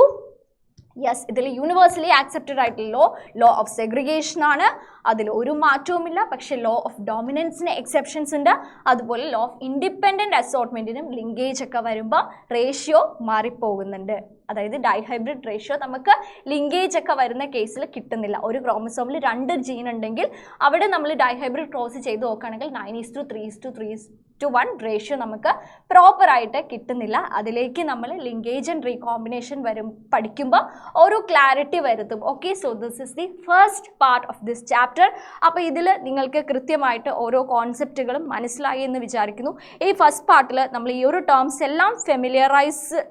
യെസ്, ഇതിൽ യൂണിവേഴ്സലി ആക്സെപ്റ്റഡ് ആയിട്ടുള്ള ലോ ഓഫ് സെഗ്രിഗേഷൻ ആണ്. അതിൽ ഒരു മാറ്റവുമില്ല. പക്ഷേ ലോ ഓഫ് ഡോമിനൻസിന് എക്സെപ്ഷൻസ് ഉണ്ട്. അതുപോലെ ലോ ഓഫ് ഇൻഡിപെൻഡൻറ്റ് അസോർട്ട്മെൻറ്റിനും ലിങ്കേജ് ഒക്കെ വരുമ്പോൾ റേഷ്യോ മാറിപ്പോകുന്നുണ്ട്. അതായത് ഡൈഹൈബ്രിഡ് റേഷ്യോ നമുക്ക് ലിങ്കേജ് ഒക്കെ വരുന്ന കേസിൽ കിട്ടുന്നില്ല. ഒരു ക്രോമസോമിൽ 2 ജീൻ ഉണ്ടെങ്കിൽ അവിടെ നമ്മൾ ഡൈഹൈബ്രിഡ് ക്രോസ് ചെയ്ത് നോക്കുകയാണെങ്കിൽ 9:3:3:1 റേഷ്യോ നമുക്ക് പ്രോപ്പറായിട്ട് കിട്ടുന്നില്ല. അതിലേക്ക് നമ്മൾ ലിങ്കേജ് ആൻഡ് റീകോമ്പിനേഷൻ പഠിക്കുമ്പോൾ ഒരു ക്ലാരിറ്റി വരുത്തും. Okay, so this is the first part of this chapter. അപ്പോൾ ഇതിൽ നിങ്ങൾക്ക് കൃത്യമായിട്ട് ഓരോ കോൺസെപ്റ്റുകളും മനസ്സിലായി എന്ന് വിചാരിക്കുന്നു. ഈ ഫസ്റ്റ് പാർട്ടിൽ നമ്മൾ ഈ ഒരു ടേംസ് എല്ലാം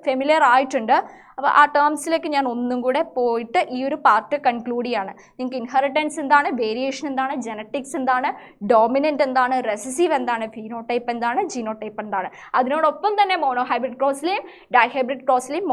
ഫെമിലിയർ ആയിട്ടുണ്ട്. അപ്പോൾ ആ ടേംസിലേക്ക് ഞാൻ ഒന്നും കൂടെ പോയിട്ട് ഈ ഒരു പാർട്ട് കൺക്ലൂഡ് ചെയ്യാണ്. നിങ്ങൾക്ക് ഇൻഹെറിറ്റൻസ് എന്താണ്, വേരിയേഷൻ എന്താണ്, ജനറ്റിക്സ് എന്താണ്, ഡോമിനൻ്റ് എന്താണ്, റെസസീവ് എന്താണ്, ഫീനോടൈപ്പ് എന്താണ്, ജീനോടൈപ്പ് എന്താണ്. അതിനോടൊപ്പം തന്നെ മോണോഹൈബ്രിഡ് ക്രോസിലെയും ഡൈഹൈബ്രിഡ് ക്രോസിലെയും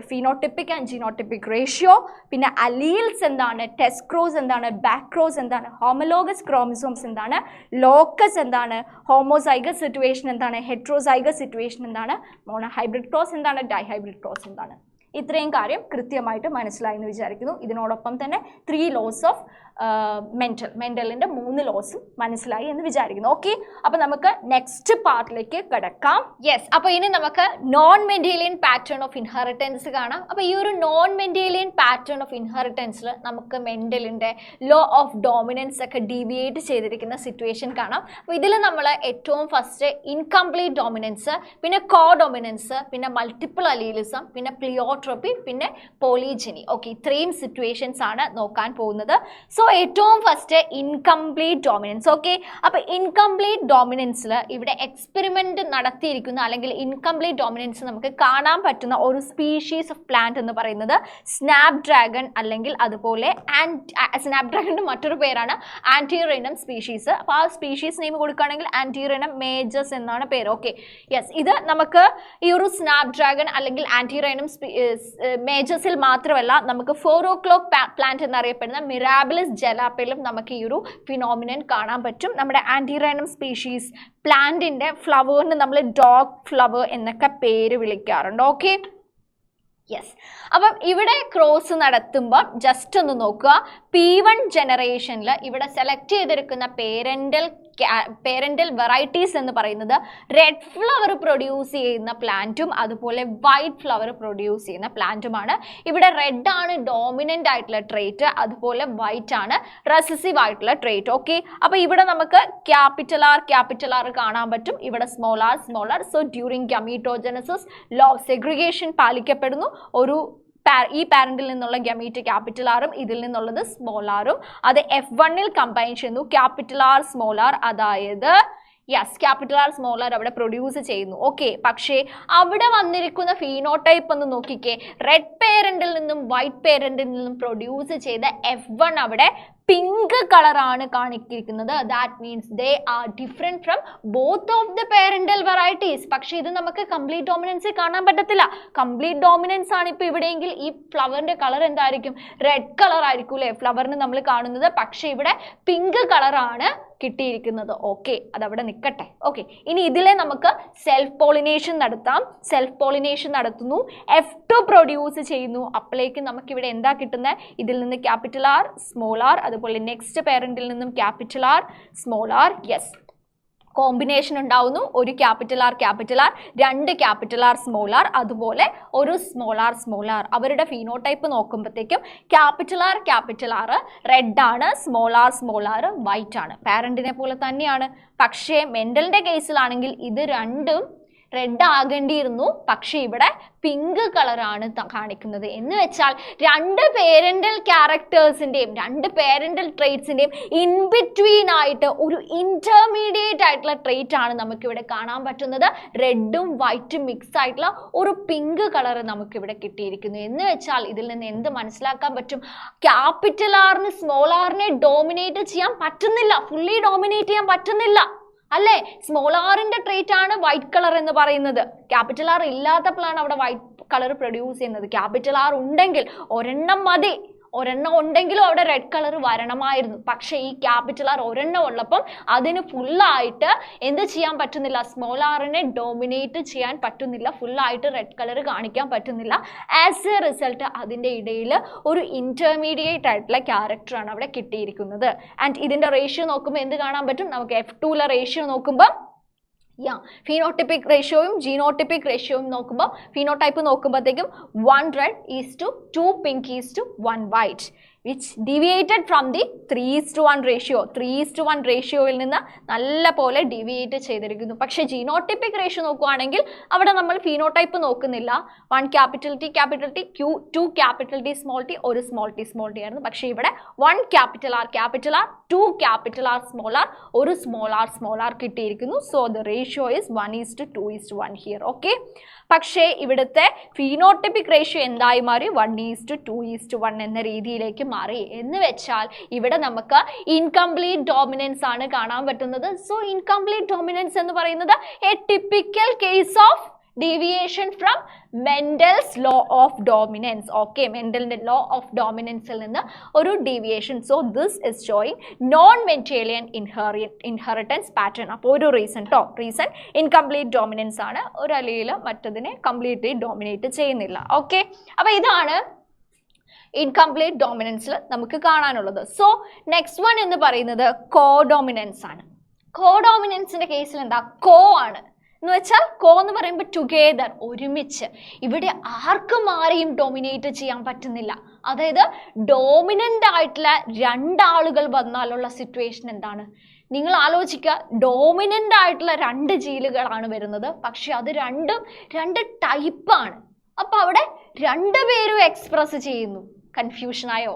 ഫീനോട്ടിപ്പിക് ആൻഡ് ജീനോട്ടിപ്പിക് റേഷ്യോ, പിന്നെ അലീൽസ് എന്താണ്, ടെസ്റ്റ് ക്രോസ് എന്താണ്, ബാക്ക് ക്രോസ് എന്താണ്, ഹോമലോഗസ് ക്രോമസോംസ് എന്താണ്, ലോക്കസ് എന്താണ്, ഹോമോസൈഗസ് സിറ്റുവേഷൻ എന്താണ്, ഹെട്രോസൈഗസ് സിറ്റുവേഷൻ എന്താണ്, മോണോഹൈബ്രിഡ് ക്രോസ് എന്താണ്, ഡൈഹൈബ്രിഡ് ക്രോസ് എന്താണ്. ഇത്രയും കാര്യം കൃത്യമായിട്ട് മനസ്സിലായി എന്ന് വിചാരിക്കുന്നു. ഇതിനോടൊപ്പം തന്നെ 3 ലോസ് ഓഫ് മെന്റലിന്റെ 3 ലോസും മനസ്സിലായി എന്ന് വിചാരിക്കുന്നു. ഓക്കെ, അപ്പൊ നമുക്ക് നെക്സ്റ്റ് പാർട്ടിലേക്ക് കിടക്കാം. യെസ്, അപ്പൊ ഇനി നമുക്ക് non Mendelian pattern of inheritance കാണാം. അപ്പൊ ഈ ഒരു നോൺ മെന്റേലിയൻ പാറ്റേൺ ഓഫ് ഇൻഹെറിറ്റൻസിൽ നമുക്ക് മെന്റലിന്റെ ലോ ഓഫ് ഡോമിനൻസ് ഒക്കെ ഡീവിയേറ്റ് ചെയ്തിരിക്കുന്ന സിറ്റുവേഷൻ കാണാം. അപ്പൊ ഇതിൽ നമ്മൾ ഏറ്റവും ഫസ്റ്റ് ഇൻകംപ്ലീറ്റ് ഡോമിനൻസ്, പിന്നെ കോ ഡോമിനൻസ്, പിന്നെ മൾട്ടിപ്പിൾ അലീലിസം, പിന്നെ പ്ലിയോട്രോപ്പി, പിന്നെ പോളിജനി. ഓക്കെ, ഇത്രയും സിറ്റുവേഷൻസ് ആണ് നോക്കാൻ പോകുന്നത്. സോ ഏറ്റവും ഫസ്റ്റ് ഇൻകംപ്ലീറ്റ് ഡോമിനൻസ്. ഓക്കെ, അപ്പൊ ഇൻകംപ്ലീറ്റ് ഡോമിനൻസിൽ ഇവിടെ എക്സ്പെരിമെന്റ് നടത്തിയിരിക്കുന്ന അല്ലെങ്കിൽ ഇൻകംപ്ലീറ്റ് ഡോമിനൻസ് നമുക്ക് കാണാൻ പറ്റുന്ന ഒരു സ്പീഷീസ് ഓഫ് പ്ലാന്റ് എന്ന് പറയുന്നത് സ്നാപ് ഡ്രാഗൺ, അല്ലെങ്കിൽ അതുപോലെ സ്നാപ് ഡ്രാഗണിന്റെ മറ്റൊരു പേരാണ് ആന്റിറൈനം സ്പീഷീസ്. അപ്പോൾ ആ സ്പീഷീസ് നെയിം കൊടുക്കുകയാണെങ്കിൽ ആന്റിറൈനം മേജസ് എന്നാണ് പേര്. ഓക്കെ, യെസ്, ഇത് നമുക്ക് ഈ ഒരു സ്നാപ് ഡ്രാഗൺ അല്ലെങ്കിൽ ആന്റിറൈനം മേജസിൽ മാത്രമല്ല നമുക്ക് 4 o'clock പ്ലാന്റ് എന്നറിയപ്പെടുന്ന മിറാബിലസ് ജലാപ്പയിലും നമുക്ക് ഈ ഒരു ഫിനോമിനൻ കാണാൻ പറ്റും. നമ്മുടെ ആന്റിറൈനം സ്പീഷീസ് പ്ലാന്റിന്റെ ഫ്ലവറിന് നമ്മൾ ഡോഗ് ഫ്ലവർ എന്നൊക്കെ പേര് വിളിക്കാറുണ്ട്. ഓക്കെ, യെസ്, അപ്പം ഇവിടെ ക്രോസ് നടത്തുമ്പോൾ ജസ്റ്റ് ഒന്ന് നോക്കുക. P1 ജനറേഷനിൽ ഇവിടെ സെലക്ട് ചെയ്തിരിക്കുന്ന പേരന്റൽ വെറൈറ്റീസ് എന്ന് പറയുന്നത് റെഡ് ഫ്ലവർ പ്രൊഡ്യൂസ് ചെയ്യുന്ന പ്ലാന്റും അതുപോലെ വൈറ്റ് ഫ്ലവർ പ്രൊഡ്യൂസ് ചെയ്യുന്ന പ്ലാന്റുമാണ്. ഇവിടെ റെഡ് ആണ് ഡോമിനന്റ് ആയിട്ടുള്ള ട്രേറ്റ്, അതുപോലെ വൈറ്റ് ആണ് റെസസീവ് ആയിട്ടുള്ള ട്രേറ്റ്. ഓക്കെ, അപ്പൊ ഇവിടെ നമുക്ക് ക്യാപിറ്റൽ ആർ കാണാൻ പറ്റും, ഇവിടെ small R. So during gametogenesis law of segregation പാലിക്കപ്പെടുന്നു. ഈ പാരന്റിൽ നിന്നുള്ള ഗമീറ്റ് ക്യാപിറ്റൽ ആറും ഇതിൽ നിന്നുള്ളത് സ്മോൾ ആറും അത് F1 കമ്പൈൻ ചെയ്യുന്നു. ക്യാപിറ്റൽ ആർ സ്മോൾ ആർ, അതായത് yes, capital R small R അവിടെ പ്രൊഡ്യൂസ് ചെയ്യുന്നു. ഓക്കെ, പക്ഷേ അവിടെ വന്നിരിക്കുന്ന ഫീനോടൈപ്പ് ഒന്ന് നോക്കിക്കേ. റെഡ് പേരന്റിൽ നിന്നും വൈറ്റ് പേരന്റിൽ നിന്നും പ്രൊഡ്യൂസ് ചെയ്ത F1 അവിടെ പിങ്ക് കളറാണ് കാണിക്കുന്നത്. That means they are different from both of the parental varieties. പക്ഷെ ഇത് നമുക്ക് കംപ്ലീറ്റ് ഡോമിനൻസ് കാണാൻ പറ്റത്തില്ല. കംപ്ലീറ്റ് ഡോമിനൻസ് ആണ് ഇപ്പൊ ഇവിടെയെങ്കിൽ ഈ ഫ്ലവറിന്റെ കളർ എന്തായിരിക്കും? റെഡ് കളർ ആയിരിക്കും അല്ലെ ഫ്ലവറിന് നമ്മൾ കാണുന്നത്. പക്ഷെ ഇവിടെ പിങ്ക് കളറാണ് കിട്ടിയിരിക്കുന്നത്. ഓക്കെ, അതവിടെ നിൽക്കട്ടെ. ഓക്കെ, ഇനി ഇതിലെ നമുക്ക് സെൽഫ് പോളിനേഷൻ നടത്താം. സെൽഫ് പോളിനേഷൻ നടത്തുന്നു, F2 പ്രൊഡ്യൂസ് ചെയ്യുന്നു. അപ്പോഴേക്കും നമുക്കിവിടെ എന്താ കിട്ടുന്നത്? ഇതിൽ നിന്ന് ക്യാപിറ്റൽ ആർ സ്മോൾ ആർ, അതുപോലെ നെക്സ്റ്റ് പേരന്റിൽ നിന്നും capital R small R. Yes, combination ഉണ്ടാവുന്നു. ഒരു capital R 2 capital R small R, അതുപോലെ ഒരു സ്മോൾ ആർ. അവരുടെ ഫീനോടൈപ്പ് നോക്കുമ്പോഴത്തേക്കും ക്യാപിറ്റൽ ആർ റെഡ് ആണ്, സ്മോൾ ആർ വൈറ്റ് ആണ്. പാരന്റിനെ പോലെ തന്നെയാണ്. പക്ഷേ മെന്റലിന്റെ കേസിലാണെങ്കിൽ ഇത് രണ്ടും റെഡ് ആകേണ്ടിയിരുന്നു, പക്ഷെ ഇവിടെ പിങ്ക് കളറാണ് കാണിക്കുന്നത്. എന്ന് വെച്ചാൽ രണ്ട് പേരന്റൽ ക്യാരക്ടേഴ്സിന്റെയും രണ്ട് പേരന്റൽ ട്രേറ്റ്സിന്റെയും ഇൻ ബിറ്റ്വീൻ ആയിട്ട് ഒരു ഇന്റർമീഡിയറ്റ് ആയിട്ടുള്ള ട്രേറ്റ് ആണ് നമുക്കിവിടെ കാണാൻ പറ്റുന്നത്. റെഡും വൈറ്റും മിക്സ് ആയിട്ടുള്ള ഒരു പിങ്ക് കളർ നമുക്കിവിടെ കിട്ടിയിരിക്കുന്നു. എന്ന് വെച്ചാൽ ഇതിൽ നിന്ന് എന്ത് മനസ്സിലാക്കാൻ പറ്റും? ക്യാപിറ്റൽ ആറിന് സ്മോൾ ആറിനെ ഡോമിനേറ്റ് ചെയ്യാൻ പറ്റുന്നില്ല, ഫുള്ളി ഡോമിനേറ്റ് ചെയ്യാൻ പറ്റുന്നില്ല അല്ലേ? സ്മോൾ ആറിന്റെ ട്രേറ്റ് ആണ് വൈറ്റ് കളർ എന്ന് പറയുന്നത്. ക്യാപിറ്റൽ ആർ ഇല്ലാത്തപ്പോഴാണ് അവിടെ വൈറ്റ് കളർ പ്രൊഡ്യൂസ് ചെയ്യുന്നത്. ക്യാപിറ്റൽ ആർ ഉണ്ടെങ്കിൽ ഒരെണ്ണം മതി, ഒരെണ്ണം ഉണ്ടെങ്കിലും അവിടെ റെഡ് കളർ വരണമായിരുന്നു. പക്ഷേ ഈ ക്യാപിറ്റൽ ആർ ഒരെണ്ണം ഉള്ളപ്പം അതിന് ഫുള്ളായിട്ട് എന്ത് ചെയ്യാൻ പറ്റുന്നില്ല? സ്മോൾ ആറിനെ ഡോമിനേറ്റ് ചെയ്യാൻ പറ്റുന്നില്ല, ഫുള്ളായിട്ട് റെഡ് കളർ കാണിക്കാൻ പറ്റുന്നില്ല. ആസ് എ റിസൾട്ട് അതിൻ്റെ ഇടയിൽ ഒരു ഇന്റർമീഡിയറ്റ് ആയിട്ടുള്ള ക്യാരക്ടറാണ് അവിടെ കിട്ടിയിരിക്കുന്നത്. ആൻഡ് ഇതിൻ്റെ റേഷ്യോ നോക്കുമ്പോൾ എന്ത് കാണാൻ പറ്റും? നമുക്ക് F2 റേഷ്യോ നോക്കുമ്പോൾ ഫീനോട്ടിപ്പിക് റേഷ്യോയും ജീനോട്ടിപ്പിക് റേഷ്യോയും നോക്കുമ്പോൾ ഫീനോടൈപ്പ് നോക്കുമ്പോഴത്തേക്കും 1 red is to 2 pink is to 1 white, which deviated from the 3:1 ratio. 3:1 റേഷ്യോയിൽ നിന്ന് നല്ല പോലെ ഡീവിയേറ്റ് ചെയ്തിരിക്കുന്നു. പക്ഷേ ജീനോട്ടിപ്പിക് റേഷ്യോ നോക്കുകയാണെങ്കിൽ അവിടെ നമ്മൾ ഫീനോടൈപ്പ് നോക്കുന്നില്ല. 1 capital T 2 capital T small T, ഒരു സ്മോൾ ടി ആയിരുന്നു. പക്ഷേ ഇവിടെ 1 capital R 2 capital R small R, ഒരു സ്മോൾ ആർ കിട്ടിയിരിക്കുന്നു. So the ratio is 1:2:1 here. Okay, പക്ഷേ ഇവിടുത്തെ ഫീനോട്ടിപ്പിക് റേഷ്യോ എന്തായി മാറി? 1:2:1 എന്ന രീതിയിലേക്ക് മാറി. എന്ന് വെച്ചാൽ ഇവിടെ നമുക്ക് ഇൻകംപ്ലീറ്റ് ഡോമിനൻസ് ആണ് കാണാൻ പറ്റുന്നത്. സോ ഇൻകംപ്ലീറ്റ് ഡോമിനൻസ് എന്ന് പറയുന്നത് a typical case of deviation from Mendel's law of dominance. Okay, മെൻഡലിന്റെ ലോ ഓഫ് ഡോമിനൻസിൽ നിന്ന് ഒരു deviation. So this is showing non Mendelian inheritance pattern. അപ്പോൾ ഒരു റീസൺ റീസൺ ഇൻകംപ്ലീറ്റ് ഡോമിനൻസ് ആണ്. ഒരു അലീൽ മറ്റതിനെ കംപ്ലീറ്റ്ലി ഡോമിനേറ്റ് ചെയ്യുന്നില്ല. ഓക്കെ, അപ്പോൾ ഇതാണ് ഇൻകംപ്ലീറ്റ് ഡോമിനൻസിൽ നമുക്ക് കാണാനുള്ളത്. സോ നെക്സ്റ്റ് വൺ എന്ന് പറയുന്നത് കോഡോമിനൻസ് ആണ്. കോഡോമിനൻസിന്റെ കേസിൽ എന്താ, കോ ആണ് എന്ന് വെച്ചാൽ കോ എന്ന് പറയുമ്പോൾ ടുഗെദർ, ഒരുമിച്ച്. ഇവിടെ ആർക്കും ആരെയും ഡോമിനേറ്റ് ചെയ്യാൻ പറ്റുന്നില്ല. അതായത് ഡോമിനൻ്റ് ആയിട്ടുള്ള രണ്ടാളുകൾ വന്നാലുള്ള സിറ്റുവേഷൻ എന്താണ് നിങ്ങൾ ആലോചിക്കുക. ഡോമിനൻ്റ് ആയിട്ടുള്ള രണ്ട് ജീനുകളാണ് വരുന്നത്, പക്ഷെ അത് രണ്ടും രണ്ട് ടൈപ്പാണ്. അപ്പൊ അവിടെ രണ്ടുപേരും എക്സ്പ്രസ് ചെയ്യുന്നു. കൺഫ്യൂഷനായോ?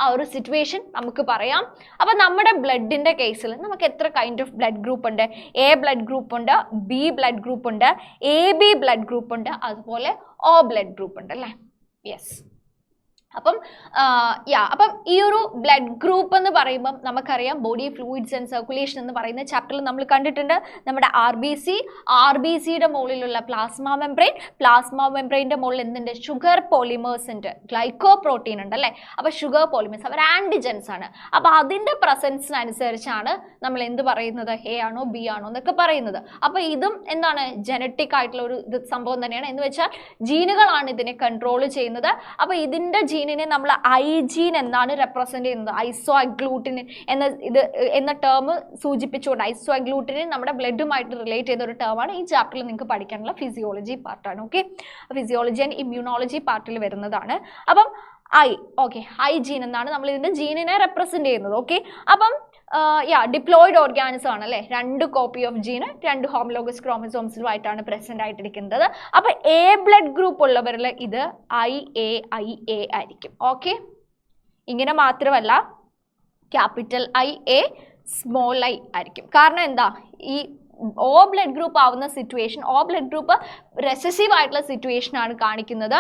ആ ഒരു സിറ്റുവേഷൻ നമുക്ക് പറയാം. അപ്പൊ നമ്മുടെ ബ്ലഡിന്റെ കേസിൽ നമുക്ക് എത്ര കൈൻഡ് ഓഫ് ബ്ലഡ് ഗ്രൂപ്പ് ഉണ്ട്? എ ബ്ലഡ് ഗ്രൂപ്പ് ഉണ്ട്, ബി ബ്ലഡ് ഗ്രൂപ്പ് ഉണ്ട്, എ ബി ബ്ലഡ് ഗ്രൂപ്പ് ഉണ്ട്, അതുപോലെ ഒ ബ്ലഡ് ഗ്രൂപ്പ് ഉണ്ട് അല്ലേ? യെസ്. അപ്പം അപ്പം ഈ ഒരു ബ്ലഡ് ഗ്രൂപ്പ് എന്ന് പറയുമ്പം നമുക്കറിയാം ബോഡി ഫ്ലൂയിഡ്സ് ആൻഡ് സർക്കുലേഷൻ എന്ന് പറയുന്ന ചാപ്റ്ററിൽ നമ്മൾ കണ്ടിട്ടുണ്ട്. നമ്മുടെ ആർ ബി സിയുടെ മുകളിലുള്ള പ്ലാസ്മ മെംബ്രെയിൻ്റെ മുകളിൽ എന്തുണ്ട്? ഷുഗർ പോളിമേഴ്സ് ഉണ്ട്, ഗ്ലൈക്കോ പ്രോട്ടീൻ ഉണ്ട് അല്ലേ? അപ്പോൾ ഷുഗർ പോളിമേഴ്സ് അവർ ആൻറ്റിജൻസ് ആണ്. അപ്പോൾ അതിൻ്റെ പ്രസൻസിനനുസരിച്ചാണ് നമ്മൾ എന്ത് പറയുന്നത്, എ ആണോ ബി ആണോ എന്നൊക്കെ പറയുന്നത്. അപ്പോൾ ഇതും എന്താണ്, ജനറ്റിക് ആയിട്ടുള്ള ഒരു സംഭവം തന്നെയാണ്. എന്ന് വെച്ചാൽ ജീനുകളാണ് ഇതിനെ കൺട്രോൾ ചെയ്യുന്നത്. അപ്പോൾ ഇതിൻ്റെ ജീനിനെ നമ്മൾ ഐ ജീൻ എന്നാണ് റെപ്രസെന്റ് ചെയ്യുന്നത്. ഐസോഅഗ്ലൂട്ടിൻ എന്ന ടേം സൂചിപ്പിച്ചുകൊണ്ട് ഐസോഅഗ്ലൂട്ടിൻ നമ്മുടെ ബ്ലഡുമായിട്ട് റിലേറ്റ് ചെയ്ത ഒരു ടേമാണ്. ഈ ചാപ്റ്ററിൽ നിങ്ങൾക്ക് പഠിക്കാനുള്ള ഫിസിയോളജി പാർട്ടാണ്. ഓക്കെ, ഫിസിയോളജി ആൻഡ് ഇമ്മ്യൂണോളജി പാർട്ടിൽ വരുന്നതാണ്. അപ്പം ഐ ജീൻ എന്നാണ് നമ്മൾ ഇതിന്റെ ജീനിനെ റെപ്രസെന്റ് ചെയ്യുന്നത്. ഓക്കെ, അപ്പം ഡിപ്ലോയിഡ് ഓർഗാനിസം ആണ് അല്ലേ? 2 കോപ്പി ഓഫ് ജീന് 2 ഹോമോലോഗസ് ക്രോമസോംസിലുമായിട്ടാണ് പ്രസന്റ് ആയിട്ടിരിക്കുന്നത്. അപ്പൊ എ ബ്ലഡ് ഗ്രൂപ്പ് ഉള്ളവരിൽ ഇത് IA ആയിരിക്കും. ഓക്കെ, ഇങ്ങനെ മാത്രമല്ല ക്യാപിറ്റൽ IA സ്മോൾ I ആയിരിക്കും. കാരണം എന്താ, ഈ ഓ ബ്ലഡ് ഗ്രൂപ്പ് ആവുന്ന സിറ്റുവേഷൻ, ഓ ബ്ലഡ് ഗ്രൂപ്പ് റെസസീവ് ആയിട്ടുള്ള സിറ്റുവേഷൻ ആണ് കാണിക്കുന്നത്.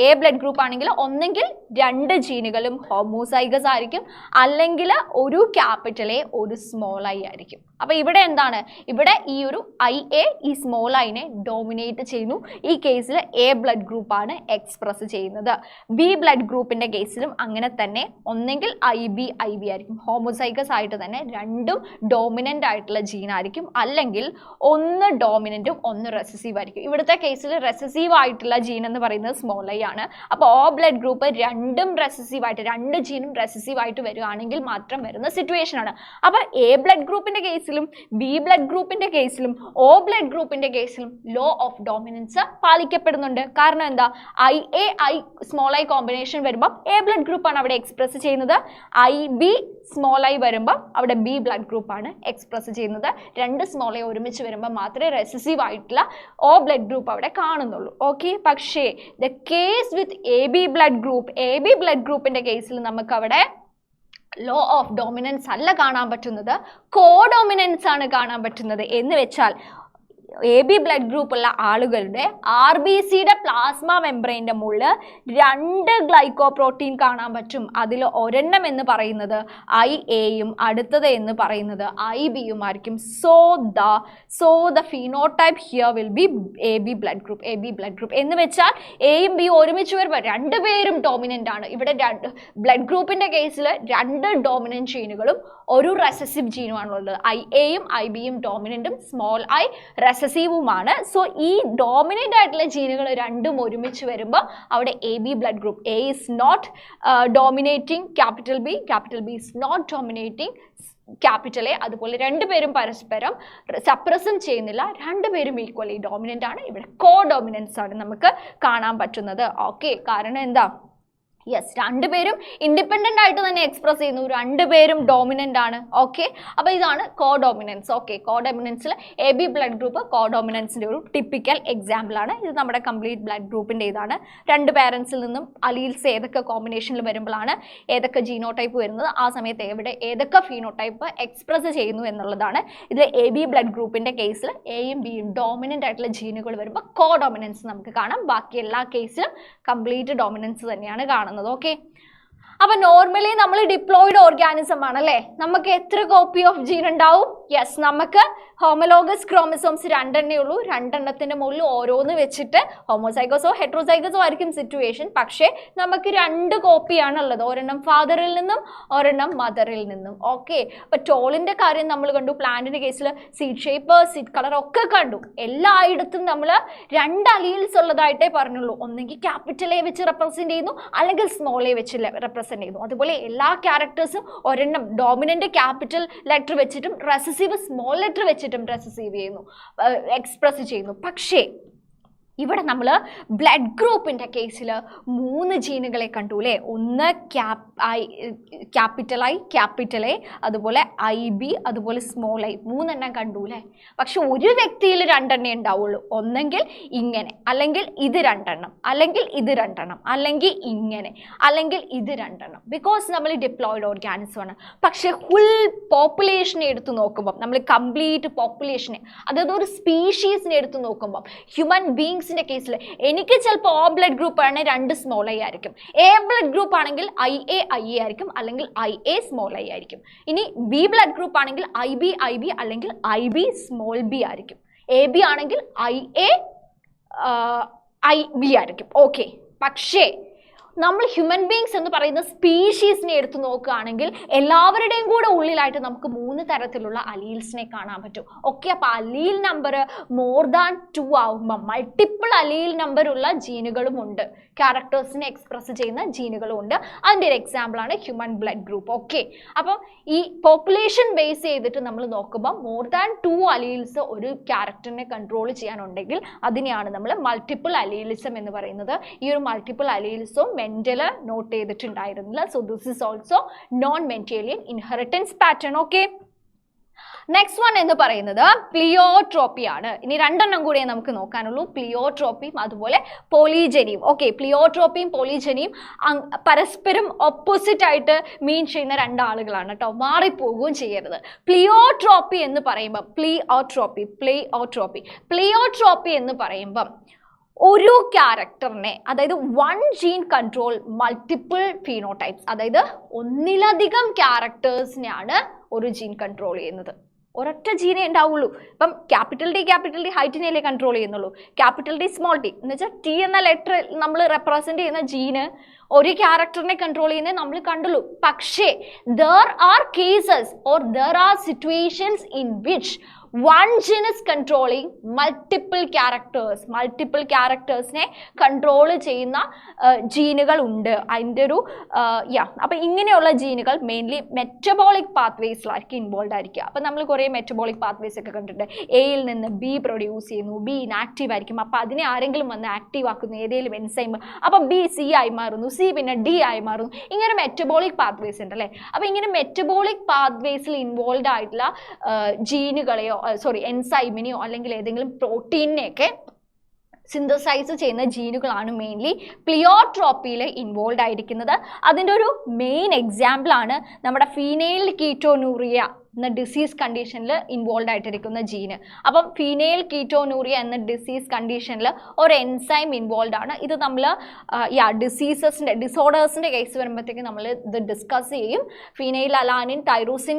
എ ബ്ലഡ് ഗ്രൂപ്പ് ആണെങ്കിൽ ഒന്നെങ്കിൽ 2 ജീനുകളും ഹോമോസൈഗസ് ആയിരിക്കും, അല്ലെങ്കിൽ ഒരു ക്യാപിറ്റൽ എ ഒരു സ്മോൾ I ആയിരിക്കും. അപ്പൊ ഇവിടെ എന്താണ്, ഇവിടെ ഈ ഒരു IA ഈ സ്മോൾ ഐനെ ഡോമിനേറ്റ് ചെയ്യുന്നു. ഈ കേസിൽ എ ബ്ലഡ് ഗ്രൂപ്പ് ആണ് എക്സ്പ്രസ് ചെയ്യുന്നത്. ബി ബ്ലഡ് ഗ്രൂപ്പിന്റെ കേസിലും അങ്ങനെ തന്നെ, ഒന്നെങ്കിൽ IB ആയിരിക്കും, ഹോമോസൈഗസ് ആയിട്ട് തന്നെ രണ്ടും ഡോമിനന്റ് ആയിട്ടുള്ള ജീൻ ആയിരിക്കും, അല്ലെങ്കിൽ ഒന്ന് ഡോമിനന്റും ഒന്ന് റെസസീവ് ആയിരിക്കും. ഇവിടുത്തെ കേസിൽ റെസസീവ് ആയിട്ടുള്ള ജീൻ എന്ന് പറയുന്നത് സ്മോൾ I ആണ്. അപ്പോൾ ഓ ബ്ലഡ് ഗ്രൂപ്പ് രണ്ടും റെസസീവ് ആയിട്ട്, 2 ജീനും റെസസീവ് ആയിട്ട് വരികയാണെങ്കിൽ മാത്രം വരുന്ന സിറ്റുവേഷൻ ആണ്. അപ്പോൾ എ ബ്ലഡ് ഗ്രൂപ്പിന്റെ കേസിലും ബി ബ്ലഡ് ഗ്രൂപ്പിന്റെ കേസിലും ഒ ബ്ലഡ് ഗ്രൂപ്പിന്റെ കേസിലും ലോ ഓഫ് ഡോമിനൻസ് പാലിക്കപ്പെടുന്നുണ്ട്. കാരണം എന്താ, IA സ്മോൾ I കോമ്പിനേഷൻ വരുമ്പോൾ എ ബ്ലഡ് ഗ്രൂപ്പ് ആണ് അവിടെ എക്സ്പ്രസ് ചെയ്യുന്നത്, IB സ്മോൾ I വരുമ്പോൾ അവിടെ ബി ബ്ലഡ് ഗ്രൂപ്പ് ആണ് എക്സ്പ്രസ് ചെയ്യുന്നത്. 2 സ്മോൾ I ഒരുമിച്ച് വരുമ്പോൾ മാത്രമേ റെസസീവ് ആയിട്ടുള്ള ഓ ബ്ലഡ് ഗ്രൂപ്പ് അവിടെ കാണുന്നുള്ളൂ. ഓക്കെ, പക്ഷേ the case with a B blood ഗ്രൂപ്പിന്റെ കേസിൽ നമുക്ക് അവിടെ ലോ ഓഫ് ഡോമിനൻസ് അല്ല കാണാൻ പറ്റുന്നത്, കോഡോമിനൻസ് ആണ് കാണാൻ പറ്റുന്നത്. എന്ന് വെച്ചാൽ എ ബി ബ്ലഡ് ഗ്രൂപ്പ് ഉള്ള ആളുകളുടെ RBCയുടെ പ്ലാസ്മ മെംബ്രെയിൻ്റെ മുകളിൽ 2 ഗ്ലൈക്കോ പ്രോട്ടീൻ കാണാൻ പറ്റും. അതിൽ ഒരെണ്ണം എന്ന് പറയുന്നത് IA അടുത്തത് എന്ന് പറയുന്നത് IB ആയിരിക്കും. So the phenotype here will be A B blood group. എന്ന് വെച്ചാൽ എയും ബിയും ഒരുമിച്ച് വരുമ്പോൾ രണ്ടുപേരും ഡോമിനൻ്റ് ആണ്. ഇവിടെ ബ്ലഡ് ഗ്രൂപ്പിന്റെ കേസിൽ 2 ഡോമിനന്റ് ജീനുകളും ഒരു റെസസീവ് ജീനുമാണുള്ളത്. IA IB ഡോമിനന്റും സ്മോൾ I റെസസീവുമാണ്. സോ ഈ ഡോമിനൻ്റ് ആയിട്ടുള്ള ജീനുകൾ രണ്ടും ഒരുമിച്ച് വരുമ്പോൾ അവിടെ A B blood group, A is not dominating capital B is not dominating capital A. അതുപോലെ രണ്ടുപേരും പരസ്പരം സപ്രസന്റ് ചെയ്യുന്നില്ല, രണ്ടുപേരും ഈക്വലി ഡോമിനൻ്റ് ആണ്. ഇവിടെ കോ ഡോമിനൻസ് ആണ് നമുക്ക് കാണാൻ പറ്റുന്നത്. ഓക്കെ, കാരണം എന്താ, യെസ്, രണ്ടുപേരും ഇൻഡിപെൻഡൻ്റ് ആയിട്ട് തന്നെ എക്സ്പ്രസ് ചെയ്യുന്നു, രണ്ടുപേരും ഡോമിനൻ്റ് ആണ്. ഓക്കെ, അപ്പോൾ ഇതാണ് കോഡോമിനൻസ്. ഓക്കെ, കോഡോമിനൻസിൽ എ ബി ബ്ലഡ് ഗ്രൂപ്പ് കോഡോമിനൻസിൻ്റെ ഒരു ടിപ്പിക്കൽ എക്സാമ്പിൾ ആണ്. ഇത് നമ്മുടെ കംപ്ലീറ്റ് ബ്ലഡ് ഗ്രൂപ്പിൻ്റെ ഇതാണ്. 2 പാരൻസിൽ നിന്നും അലീൽസ് ഏതൊക്കെ കോമ്പിനേഷനിൽ വരുമ്പോഴാണ് ഏതൊക്കെ ജീനോടൈപ്പ് വരുന്നത്, ആ സമയത്ത് ഏതൊക്കെ ഫീനോടൈപ്പ് എക്സ്പ്രസ് ചെയ്യുന്നു എന്നുള്ളതാണ്. ഇതിൽ എ ബി ബ്ലഡ് ഗ്രൂപ്പിൻ്റെ കേസിൽ എയും ബിയും ഡോമിനൻ്റ് ആയിട്ടുള്ള ജീനുകൾ വരുമ്പോൾ കോഡോമിനൻസ് നമുക്ക് കാണാം. ബാക്കി എല്ലാ കേസിലും കംപ്ലീറ്റ് ഡോമിനൻസ് തന്നെയാണ് കാണുന്നത്. ഓക്കെ, അപ്പൊ നോർമലി നമ്മൾ ഡിപ്ലോയിഡ് ഓർഗാനിസം ആണല്ലേ, നമുക്ക് എത്ര കോപ്പി ഓഫ് ജീൻ ഉണ്ടാവും? യെസ്, നമുക്ക് ഹോമോലോഗസ് ക്രോമസോംസ് 2 ഉള്ളൂ. 2 മുകളിൽ ഓരോന്ന് വെച്ചിട്ട് ഹോമോസൈഗോസോ ഹെട്രോസൈഗോസോ ആയിരിക്കും സിറ്റുവേഷൻ. പക്ഷേ നമുക്ക് 2 കോപ്പിയാണ് ഉള്ളത്, ഒരെണ്ണം ഫാദറിൽ നിന്നും ഒരെണ്ണം മദറിൽ നിന്നും. ഓക്കെ, അപ്പൊ ടോളിന്റെ കാര്യം നമ്മൾ കണ്ടു, പ്ലാന്റിന്റെ കേസിൽ സീഡ് ഷേപ്പ്, സീഡ് കളർ ഒക്കെ കണ്ടു. എല്ലായിടത്തും നമ്മൾ 2 അലീൽസ് ഉള്ളതായിട്ടേ പറഞ്ഞുള്ളൂ. ഒന്നെങ്കിൽ ക്യാപിറ്റൽ എ വെച്ച് റെപ്രസെന്റ് ചെയ്യുന്നു, അല്ലെങ്കിൽ സ്മോൾ എ വെച്ച് റെപ്രസെന്റ് ചെയ്യുന്നു. അതുപോലെ എല്ലാ ക്യാരക്ടേഴ്സും ഒരെണ്ണം ഡോമിനന്റ് ക്യാപിറ്റൽ ലെറ്റർ വെച്ചിട്ടും റെസസീവ് സ്മോൾ ലെറ്റർ വെച്ചിട്ടും റെസസീവ് ചെയ്യുന്നു, എക്സ്പ്രസ് ചെയ്യുന്നു. പക്ഷേ ഇവിടെ നമ്മൾ ബ്ലഡ് ഗ്രൂപ്പിൻ്റെ കേസിൽ 3 ജീനുകളെ കണ്ടു അല്ലേ. ഒന്ന് ക്യാപിറ്റൽ ഐ, ക്യാപിറ്റൽ എ, അതുപോലെ IB, അതുപോലെ സ്മോൾ ഐ, 3 കണ്ടു അല്ലേ. പക്ഷെ ഒരു വ്യക്തിയിൽ 2 ഉണ്ടാവുള്ളൂ. ഒന്നെങ്കിൽ ഇങ്ങനെ, അല്ലെങ്കിൽ ഇത് 2, അല്ലെങ്കിൽ ഇത് 2, അല്ലെങ്കിൽ ഇങ്ങനെ, അല്ലെങ്കിൽ ഇത് 2. ബിക്കോസ് നമ്മൾ ഡിപ്ലോയിഡ് ഓർഗാനിസം ആണ്. പക്ഷെ ഫുൾ പോപ്പുലേഷനെ എടുത്ത് നോക്കുമ്പോൾ, നമ്മൾ കംപ്ലീറ്റ് പോപ്പുലേഷനെ, അതായത് ഒരു സ്പീഷീസിനെ എടുത്ത് നോക്കുമ്പോൾ, ഹ്യൂമൻ ബീങ്സ് കേസിൽ എനിക്ക് ചിലപ്പോൾ O ബ്ലഡ് ഗ്രൂപ്പ് ആണ് 2 സ്മോൾ ഐ ആയിരിക്കും. A ബ്ലഡ് ഗ്രൂപ്പ് ആണെങ്കിൽ IA ആയിരിക്കും, അല്ലെങ്കിൽ IA സ്മോൾ ഐ ആയിരിക്കും. ഇനി B ബ്ലഡ് ഗ്രൂപ്പ് ആണെങ്കിൽ IB അല്ലെങ്കിൽ IB സ്മോൾ ബി ആയിരിക്കും. AB ആണെങ്കിൽ IA IB ആയിരിക്കും. ഓക്കെ, പക്ഷേ നമ്മൾ ഹ്യൂമൻ ബീങ്സ് എന്ന് പറയുന്ന സ്പീഷീസിനെ എടുത്ത് നോക്കുകയാണെങ്കിൽ എല്ലാവരുടെയും കൂടെ ഉള്ളിലായിട്ട് നമുക്ക് 3 തരത്തിലുള്ള അലീൽസിനെ കാണാൻ പറ്റും. ഓക്കെ, അപ്പോൾ അലീൽ നമ്പർ മോർ ദാൻ 2 ആവുമ്പോൾ മൾട്ടിപ്പിൾ അലീൽ നമ്പർ ഉള്ള ജീനുകളും ഉണ്ട്, ക്യാരക്ടേഴ്സിനെ എക്സ്പ്രസ് ചെയ്യുന്ന ജീനുകളും ഉണ്ട്. അതിൻ്റെ ഒരു എക്സാമ്പിളാണ് ഹ്യൂമൻ ബ്ലഡ് ഗ്രൂപ്പ്. ഓക്കെ, അപ്പം ഈ പോപ്പുലേഷൻ ബേസ് ചെയ്തിട്ട് നമ്മൾ നോക്കുമ്പോൾ മോർ ദാൻ 2 അലീൽസ് ഒരു ക്യാരക്ടറിനെ കൺട്രോൾ ചെയ്യാനുണ്ടെങ്കിൽ അതിനെയാണ് നമ്മൾ മൾട്ടിപ്പിൾ അലീലിസം എന്ന് പറയുന്നത്. ഈ ഒരു മൾട്ടിപ്പിൾ അലീലിസും മെൻഡല് നോട്ട് ചെയ്തിട്ടുണ്ടായിരുന്നില്ല. So this is also non Mendelian inheritance pattern. Okay, next one എന്ന് പറയുന്നത് പ്ലിയോട്രോപ്പി ആണ്. ഇനി 2 കൂടെ നമുക്ക് നോക്കാനുള്ളൂ, പ്ലിയോട്രോപ്പിയും അതുപോലെ പോളിജനിയും. ഓക്കെ, പ്ലിയോട്രോപ്പിയും പോളിജനിയും പരസ്പരം ഓപ്പോസിറ്റ് ആയിട്ട് മീൻ ചെയ്യുന്ന 2 ആളുകളാണ് കേട്ടോ, മാറിപ്പോകുകയും ചെയ്യരുത്. പ്ലിയോട്രോപ്പി എന്ന് പറയുമ്പോൾ പ്ലിയോട്രോപ്പി എന്ന് പറയുമ്പം ഒരു ക്യാരക്ടറിനെ, അതായത് 1 ജീൻ കൺട്രോൾ മൾട്ടിപ്പിൾ ഫീനോടൈപ്സ്, അതായത് ഒന്നിലധികം ക്യാരക്ടേഴ്സിനെയാണ് ഒരു ജീൻ കൺട്രോൾ ചെയ്യുന്നത്. ഒരൊറ്റ ജീനേ ഉണ്ടാവുള്ളൂ. ഇപ്പം ക്യാപിറ്റൽ ഡി ഹൈറ്റിനെയല്ലേ കൺട്രോൾ ചെയ്യുന്നുള്ളൂ. ക്യാപിറ്റൽ ഡി സ്മോൾ ടി എന്ന് വെച്ചാൽ ടി എന്ന ലെറ്റർ നമ്മൾ റെപ്രസെന്റ് ചെയ്യുന്ന ജീന് ഒരു ക്യാരക്ടറിനെ കൺട്രോൾ ചെയ്യുന്നത് നമ്മൾ കണ്ടുള്ളൂ. പക്ഷേ there are cases or there are situations in which one gene is controlling multiple charactersനെ കൺട്രോൾ ചെയ്യുന്ന ജീനുകൾ ഉണ്ട്. അതിൻ്റെ ഒരു അപ്പം ഇങ്ങനെയുള്ള ജീനുകൾ മെയിൻലി മെറ്റബോളിക് പാത്വേസിലായിരിക്കും ഇൻവോൾവ് ആയിരിക്കുക. അപ്പം നമ്മൾ കുറേ മെറ്റബോളിക് പാത്വേസ് ഒക്കെ കണ്ടിട്ടുണ്ട്. എയിൽ നിന്ന് B പ്രൊഡ്യൂസ് ചെയ്യുന്നു, B ഇനാക്റ്റീവ് ആയിരിക്കും. അപ്പം അതിനെ ആരെങ്കിലും വന്ന് ആക്റ്റീവ് ആക്കുന്നു, ഏതെങ്കിലും എൻസൈം, അപ്പം B C ആയി മാറുന്നു, C പിന്നെ D ആയി മാറുന്നു. ഇങ്ങനെ മെറ്റബോളിക് പാത്വേസ് ഉണ്ട് അല്ലേ. അപ്പം ഇങ്ങനെ മെറ്റബോളിക് പാത്വേസിൽ ഇൻവോൾവ് ആയിട്ടുള്ള ജീനുകളെയോ എൻസൈമിനെയോ അല്ലെങ്കിൽ ഏതെങ്കിലും പ്രോട്ടീനെയൊക്കെ സിന്തസൈസ് ചെയ്യുന്ന ജീനുകളാണ് മെയിൻലി പ്ലിയോട്രോപ്പിയിൽ ഇൻവോൾവ് ആയിരിക്കുന്നത്. അതിൻ്റെ ഒരു മെയിൻ എക്സാമ്പിളാണ് നമ്മുടെ ഫീനൈൽ കീറ്റോനൂറിയ എന്ന ഡിസീസ് കണ്ടീഷനിൽ ഇൻവോൾവ് ആയിട്ടിരിക്കുന്ന ജീന്. അപ്പം ഫീനൈൽ കീറ്റോനൂറിയ എന്ന ഡിസീസ് കണ്ടീഷനിൽ ഒരു എൻസൈം ഇൻവോൾവ് ആണ്. ഇത് നമ്മൾ ഡിസോർഡേഴ്സിൻ്റെ കേസ് വരുമ്പോഴത്തേക്ക് നമ്മൾ ഇത് ഡിസ്കസ് ചെയ്യും. ഫീനൈൽ അലാനിൻ ടൈറോസിൻ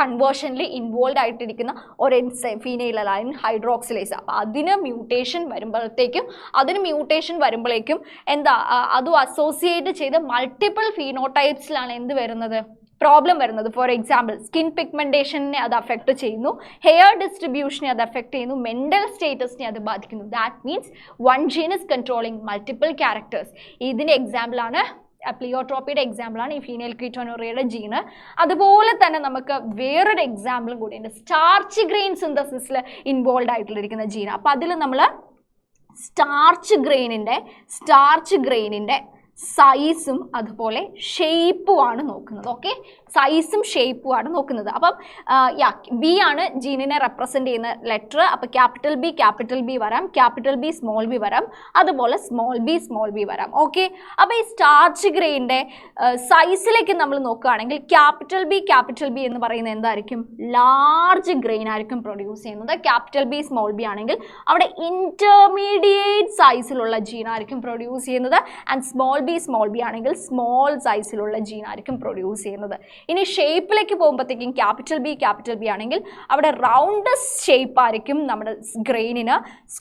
കൺവേർഷനിൽ ഇൻവോൾവ് ആയിട്ടിരിക്കുന്ന ഒരു എൻസൈം ഫീനൈൽ അലാനിൻ ഹൈഡ്രോക്സിലേസ്. അപ്പോൾ അതിന് മ്യൂട്ടേഷൻ വരുമ്പോഴേക്കും എന്താ അതും അസോസിയേറ്റ് ചെയ്ത് മൾട്ടിപ്പിൾ ഫീനോടൈപ്സിലാണ് എന്ത് വരുന്നത്, പ്രോബ്ലം വരുന്നത്. ഫോർ എക്സാമ്പിൾ സ്കിൻ പിഗ്മെന്റേഷനെ അത് അഫക്റ്റ് ചെയ്യുന്നു, ഹെയർ ഡിസ്ട്രിബ്യൂഷനെ അത് അഫക്റ്റ് ചെയ്യുന്നു, മെന്റൽ സ്റ്റേറ്റസിനെ അത് ബാധിക്കുന്നു. That means 1 gene is controlling multiple characters. ഇതിൻ്റെ എക്സാമ്പിളാണ് പ്ലിയോട്രോപ്പിയുടെ എക്സാമ്പിളാണ് ഈ ഫീനൈൽ കീറ്റോനൂറിയയുടെ ജീന്. അതുപോലെ തന്നെ നമുക്ക് വേറൊരു എക്സാമ്പിളും കൂടിയുണ്ട്, സ്റ്റാർച്ച് ഗ്രെയിൻ സിന്തസിസിൽ ഇൻവോൾവ് ആയിട്ടുള്ളിരിക്കുന്ന ജീൻ. അപ്പോൾ അതിൽ നമ്മൾ സ്റ്റാർച്ച് ഗ്രെയിനിൻ്റെ സൈസും അതുപോലെ ഷേപ്പുമാണ് നോക്കുന്നത്. ഓക്കെ, സൈസും ഷേപ്പുമാണ് നോക്കുന്നത്. അപ്പം B ആണ് ജീനിനെ റെപ്രസെൻ്റ് ചെയ്യുന്ന ലെറ്റർ. അപ്പോൾ ക്യാപിറ്റൽ ബി വരാം, ക്യാപിറ്റൽ B സ്മോൾ ബി വരാം, അതുപോലെ സ്മോൾ ബി വരാം. ഓക്കെ, അപ്പോൾ ഈ സ്റ്റാർച്ച് ഗ്രെയിൻ്റെ സൈസിലേക്ക് നമ്മൾ നോക്കുകയാണെങ്കിൽ ക്യാപിറ്റൽ ബി എന്ന് പറയുന്നത് എന്തായിരിക്കും, ലാർജ് ഗ്രെയിൻ ആയിരിക്കും പ്രൊഡ്യൂസ് ചെയ്യുന്നത്. ക്യാപിറ്റൽ B സ്മോൾ ബി ആണെങ്കിൽ അവിടെ ഇൻ്റർമീഡിയറ്റ് സൈസിലുള്ള ജീനായിരിക്കും പ്രൊഡ്യൂസ് ചെയ്യുന്നത്. ആൻഡ് സ്മോൾ ബി ബി ആണെങ്കിൽ സ്മോൾ സൈസിലുള്ള ജീൻ ആയിരിക്കും പ്രൊഡ്യൂസ് ചെയ്യുന്നത്. ഇനി ഷേപ്പിലേക്ക് പോകുമ്പോഴത്തേക്കും ക്യാപിറ്റൽ ബി ആണെങ്കിൽ അവിടെ റൗണ്ട് ഷേപ്പ് ആയിരിക്കും നമ്മുടെ ഗ്രെയിനിന്.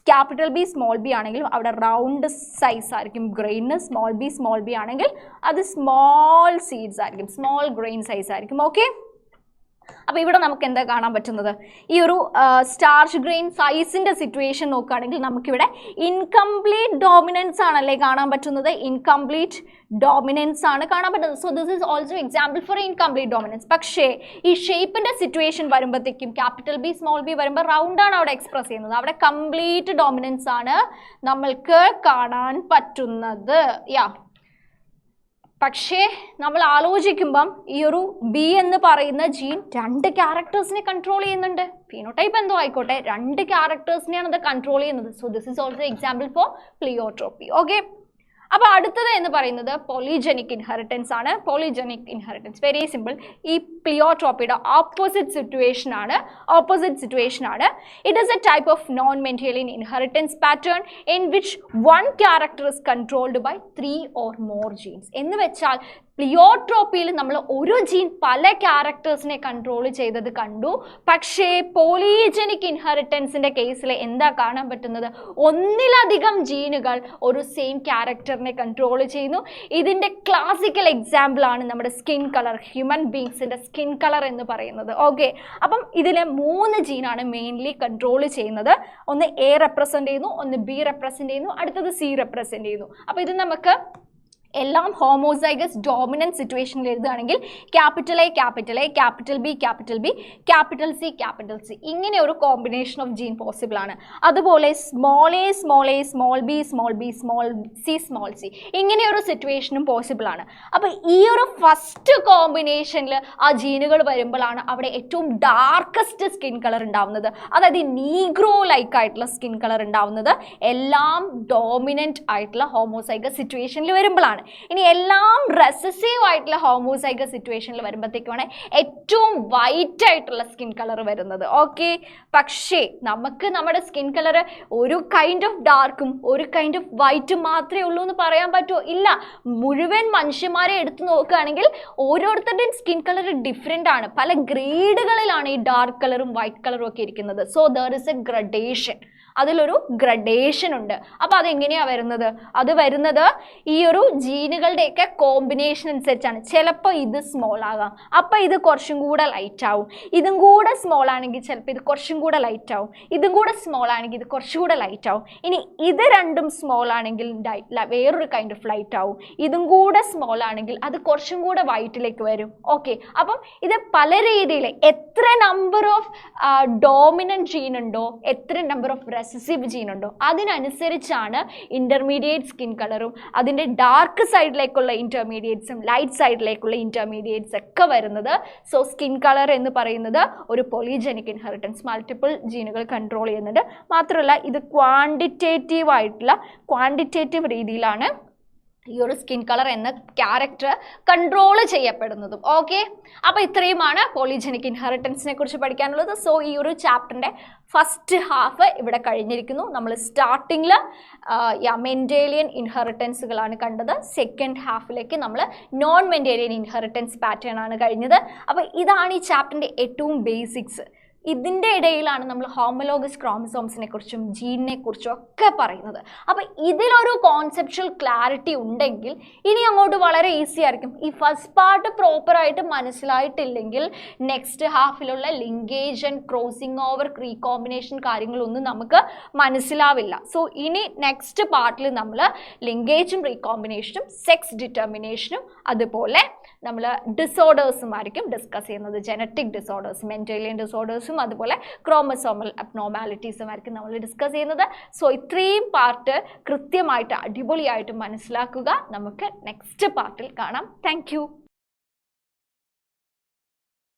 ക്യാപിറ്റൽ ബി സ്മോൾ ബി ആണെങ്കിൽ അവിടെ റൗണ്ട് സൈസ് ആയിരിക്കും ഗ്രെയിനിന്. സ്മോൾ ബി ആണെങ്കിൽ അത് സ്മോൾ സീഡ്സ് ആയിരിക്കും, സ്മോൾ ഗ്രെയിൻ സൈസ് ആയിരിക്കും. ഓക്കെ, അപ്പോൾ ഇവിടെ നമുക്ക് എന്താ കാണാൻ പറ്റുന്നത്? ഈ ഒരു സ്റ്റാർച്ച് ഗ്രെയിൻ സൈസിൻ്റെ സിറ്റുവേഷൻ നോക്കുകയാണെങ്കിൽ നമുക്കിവിടെ ഇൻകംപ്ലീറ്റ് ഡോമിനൻസ് ആണല്ലേ കാണാൻ പറ്റുന്നത്. ഇൻകംപ്ലീറ്റ് ഡോമിനൻസ് ആണ് കാണാൻ പറ്റുന്നത്. So this is also example four incomplete dominance. പക്ഷേ ഈ ഷേപ്പിൻ്റെ സിറ്റുവേഷൻ വരുമ്പോഴത്തേക്കും ക്യാപിറ്റൽ ബി സ്മോൾ ബി വരുമ്പോൾ റൗണ്ട് ആണ് അവിടെ എക്സ്പ്രസ് ചെയ്യുന്നത്. അവിടെ കംപ്ലീറ്റ് ഡോമിനൻസ് ആണ് നമ്മൾക്ക് കാണാൻ പറ്റുന്നത്. പക്ഷേ നമ്മൾ ആലോചിക്കുമ്പം ഈ ഒരു ബി എന്ന് പറയുന്ന ജീൻ 2 ക്യാരക്ടേഴ്സിനെ കൺട്രോൾ ചെയ്യുന്നുണ്ട്. ഫീനോടൈപ്പ് എന്തോ ആയിക്കോട്ടെ, 2 ക്യാരക്ടേഴ്സിനെയാണ് അത് കൺട്രോൾ ചെയ്യുന്നത്. So this is also example for pleiotropy. Okay, അപ്പോൾ അടുത്തത് എന്ന് പറയുന്നത് പോളിജനിക് ഇൻഹെറിറ്റൻസ് ആണ്. Polygenic inheritance very simple. ഈ പ്ലിയോട്രോപ്പിയുടെ ഓപ്പോസിറ്റ് സിറ്റുവേഷൻ ആണ്. It is a type of non Mendelian inheritance pattern in which 1 character is controlled by 3 or more genes. എന്ന് വെച്ചാൽ പ്ലിയോട്രോപ്പിയിൽ നമ്മൾ ഒരു ജീൻ പല ക്യാരക്ടേഴ്സിനെ കൺട്രോൾ ചെയ്തത് കണ്ടു. പക്ഷേ പോളിജനിക് ഇൻഹെറിറ്റൻസിൻ്റെ കേസിൽ എന്താ കാണാൻ പറ്റുന്നത്? ഒന്നിലധികം ജീനുകൾ ഒരു സെയിം ക്യാരക്ടറിനെ കൺട്രോൾ ചെയ്യുന്നു. ഇതിൻ്റെ ക്ലാസിക്കൽ എക്സാമ്പിൾ ആണ് നമ്മുടെ സ്കിൻ കളർ, ഹ്യൂമൻ ബീങ്സിൻ്റെ സ്കിൻ കളർ എന്ന് പറയുന്നത്. ഓക്കെ, അപ്പം ഇതിലെ 3 ജീനാണ് മെയിൻലി കൺട്രോൾ ചെയ്യുന്നത്. ഒന്ന് എ റെപ്രസെൻ്റ് ചെയ്യുന്നു, ഒന്ന് ബി റെപ്രസെൻ്റ് ചെയ്യുന്നു, അടുത്തത് സി റെപ്രസെൻ്റ് ചെയ്യുന്നു. അപ്പോൾ ഇത് നമുക്ക് എല്ലാം ഹോമോസൈഗസ് ഡോമിനൻറ്റ് സിറ്റുവേഷനിൽ എഴുതുകയാണെങ്കിൽ capital A, capital B, capital C ഇങ്ങനെ ഒരു കോമ്പിനേഷൻ ഓഫ് ജീൻ പോസിബിൾ ആണ്. അതുപോലെ small A, small B, small C ഇങ്ങനെ ഒരു സിറ്റുവേഷനും പോസിബിൾ ആണ്. അപ്പോൾ ഈ ഒരു ഫസ്റ്റ് കോമ്പിനേഷനിൽ ആ ജീനുകൾ വരുമ്പോഴാണ് അവിടെ ഏറ്റവും ഡാർക്കസ്റ്റ് സ്കിൻ കളർ ഉണ്ടാവുന്നത്. അതായത് നീഗ്രോ ലൈക്ക് ആയിട്ടുള്ള സ്കിൻ കളർ ഉണ്ടാവുന്നത് എല്ലാം ഡോമിനൻ്റ് ആയിട്ടുള്ള ഹോമോസൈഗസ് സിറ്റുവേഷനിൽ വരുമ്പോഴാണ്. ഇനി എല്ലാം റെസസീവ് ആയിട്ടുള്ള ഹോമോസൈഗസ് സിറ്റുവേഷനിൽ വരുമ്പോഴത്തേക്കാണ് ഏറ്റവും വൈറ്റ് ആയിട്ടുള്ള സ്കിൻ കളർ വരുന്നത്. ഓക്കെ, പക്ഷേ നമുക്ക് നമ്മുടെ സ്കിൻ കളർ ഒരു കൈൻഡ് ഓഫ് ഡാർക്കും ഒരു കൈൻഡ് ഓഫ് വൈറ്റും മാത്രമേ ഉള്ളൂ എന്ന് പറയാൻ പറ്റുമോ? ഇല്ല. മുഴുവൻ മനുഷ്യന്മാരെ എടുത്തു നോക്കുകയാണെങ്കിൽ ഓരോരുത്തരുടെയും സ്കിൻ കളർ ഡിഫറെൻ്റ് ആണ്. പല ഗ്രേഡുകളിലാണ് ഈ ഡാർക്ക് കളറും വൈറ്റ് കളറും ഒക്കെ ഇരിക്കുന്നത്. So there is A gradation, അതിലൊരു ഗ്രഡേഷൻ ഉണ്ട്. അപ്പോൾ അതെങ്ങനെയാണ് വരുന്നത്? അത് വരുന്നത് ഈ ഒരു ജീനുകളുടെയൊക്കെ കോമ്പിനേഷൻ അനുസരിച്ചാണ്. ചിലപ്പോൾ ഇത് സ്മോൾ ആകാം, അപ്പോൾ ഇത് കുറച്ചും കൂടെ ലൈറ്റ് ആവും. ഇതും കൂടെ സ്മോൾ ആണെങ്കിൽ ചിലപ്പോൾ ഇത് കുറച്ചും കൂടെ ലൈറ്റ് ആവും. ഇതും കൂടെ സ്മോൾ ആണെങ്കിൽ ഇത് കുറച്ചുകൂടെ ലൈറ്റ് ആവും. ഇനി ഇത് രണ്ടും സ്മോൾ ആണെങ്കിൽ വേറൊരു കൈൻഡ് ഓഫ് ലൈറ്റ് ആവും. ഇതും കൂടെ സ്മോൾ ആണെങ്കിൽ അത് കുറച്ചും കൂടെ വൈറ്റിലേക്ക് വരും. ഓക്കെ, അപ്പം ഇത് പല രീതിയിൽ എത്ര നമ്പർ ഓഫ് ഡോമിനൻറ്റ് ജീൻ ഉണ്ടോ, എത്ര നമ്പർ ഓഫ് റെസസീവ് ജീൻ ഉണ്ടോ, അതിനനുസരിച്ചാണ് ഇൻ്റർമീഡിയറ്റ് സ്കിൻ കളറും അതിൻ്റെ ഡാർക്ക് സൈഡിലേക്കുള്ള ഇൻ്റർമീഡിയറ്റ്സും ലൈറ്റ് സൈഡിലേക്കുള്ള ഇൻ്റർമീഡിയറ്റ്സ് ഒക്കെ വരുന്നത്. സോ സ്കിൻ കളർ എന്ന് പറയുന്നത് ഒരു പോളിജനിക് ഇൻഹെറിറ്റൻസ്, മൾട്ടിപ്പിൾ ജീനുകൾ കൺട്രോൾ ചെയ്യുന്നുണ്ട്. മാത്രമല്ല ഇത് ക്വാണ്ടിറ്റേറ്റീവ് രീതിയിലാണ് ഈ ഒരു സ്കിൻ കളർ എന്ന ക്യാരക്ടർ കൺട്രോൾ ചെയ്യപ്പെടുന്നതും. ഓക്കെ, അപ്പോൾ ഇത്രയുമാണ് പോളിജനിക് ഇൻഹെറിറ്റൻസിനെ കുറിച്ച് പഠിക്കാനുള്ളത്. സോ ഈ ഒരു ചാപ്റ്ററിൻ്റെ ഫസ്റ്റ് ഹാഫ് ഇവിടെ കഴിഞ്ഞിരിക്കുന്നു. നമ്മൾ സ്റ്റാർട്ടിങ്ങിൽ മെൻഡേലിയൻ ഇൻഹെറിറ്റൻസുകളാണ് കണ്ടത്. സെക്കൻഡ് ഹാഫിലേക്ക് നമ്മൾ നോൺ മെൻഡേലിയൻ ഇൻഹെറിറ്റൻസ് പാറ്റേൺ ആണ് കഴിഞ്ഞത്. അപ്പോൾ ഇതാണ് ഈ ചാപ്റ്ററിൻ്റെ ഏറ്റവും ബേസിക്സ്. ഇതിൻ്റെ ഇടയിലാണ് നമ്മൾ ഹോമോലോഗസ് ക്രോമസോംസിനെ കുറിച്ചും ജീനിനെ കുറിച്ചും ഒക്കെ പറയുന്നത്. അപ്പോൾ ഇതിലൊരു കോൺസെപ്ച്വൽ ക്ലാരിറ്റി ഉണ്ടെങ്കിൽ ഇനി അങ്ങോട്ട് വളരെ ഈസി ആയിരിക്കും. ഈ ഫസ്റ്റ് പാർട്ട് പ്രോപ്പറായിട്ട് മനസ്സിലായിട്ടില്ലെങ്കിൽ നെക്സ്റ്റ് ഹാഫിലുള്ള linkage and crossing over recombination കാര്യങ്ങളൊന്നും നമുക്ക് മനസ്സിലാവില്ല. സോ ഇനി നെക്സ്റ്റ് പാർട്ടിൽ നമ്മൾ ലിങ്കേജും റീകോമ്പിനേഷനും സെക്സ് ഡിറ്റർമിനേഷനും അതുപോലെ നമ്മൾ ഡിസോർഡേഴ്സും ആയിരിക്കും ഡിസ്കസ് ചെയ്യുന്നത്. ജനറ്റിക് ഡിസോർഡേഴ്സ്, മെൻറ്റേലിയൻ ഡിസോർഡേഴ്സും അതുപോലെ ക്രോമസോമൽ അബ്നോർമാലിറ്റീസും ആയിരിക്കും നമ്മൾ ഡിസ്കസ് ചെയ്യുന്നത്. സോ ഇത്രയും പാർട്ട് കൃത്യമായിട്ട് അടിപൊളിയായിട്ട് മനസ്സിലാക്കുക. നമുക്ക് നെക്സ്റ്റ് പാർട്ടിൽ കാണാം. താങ്ക്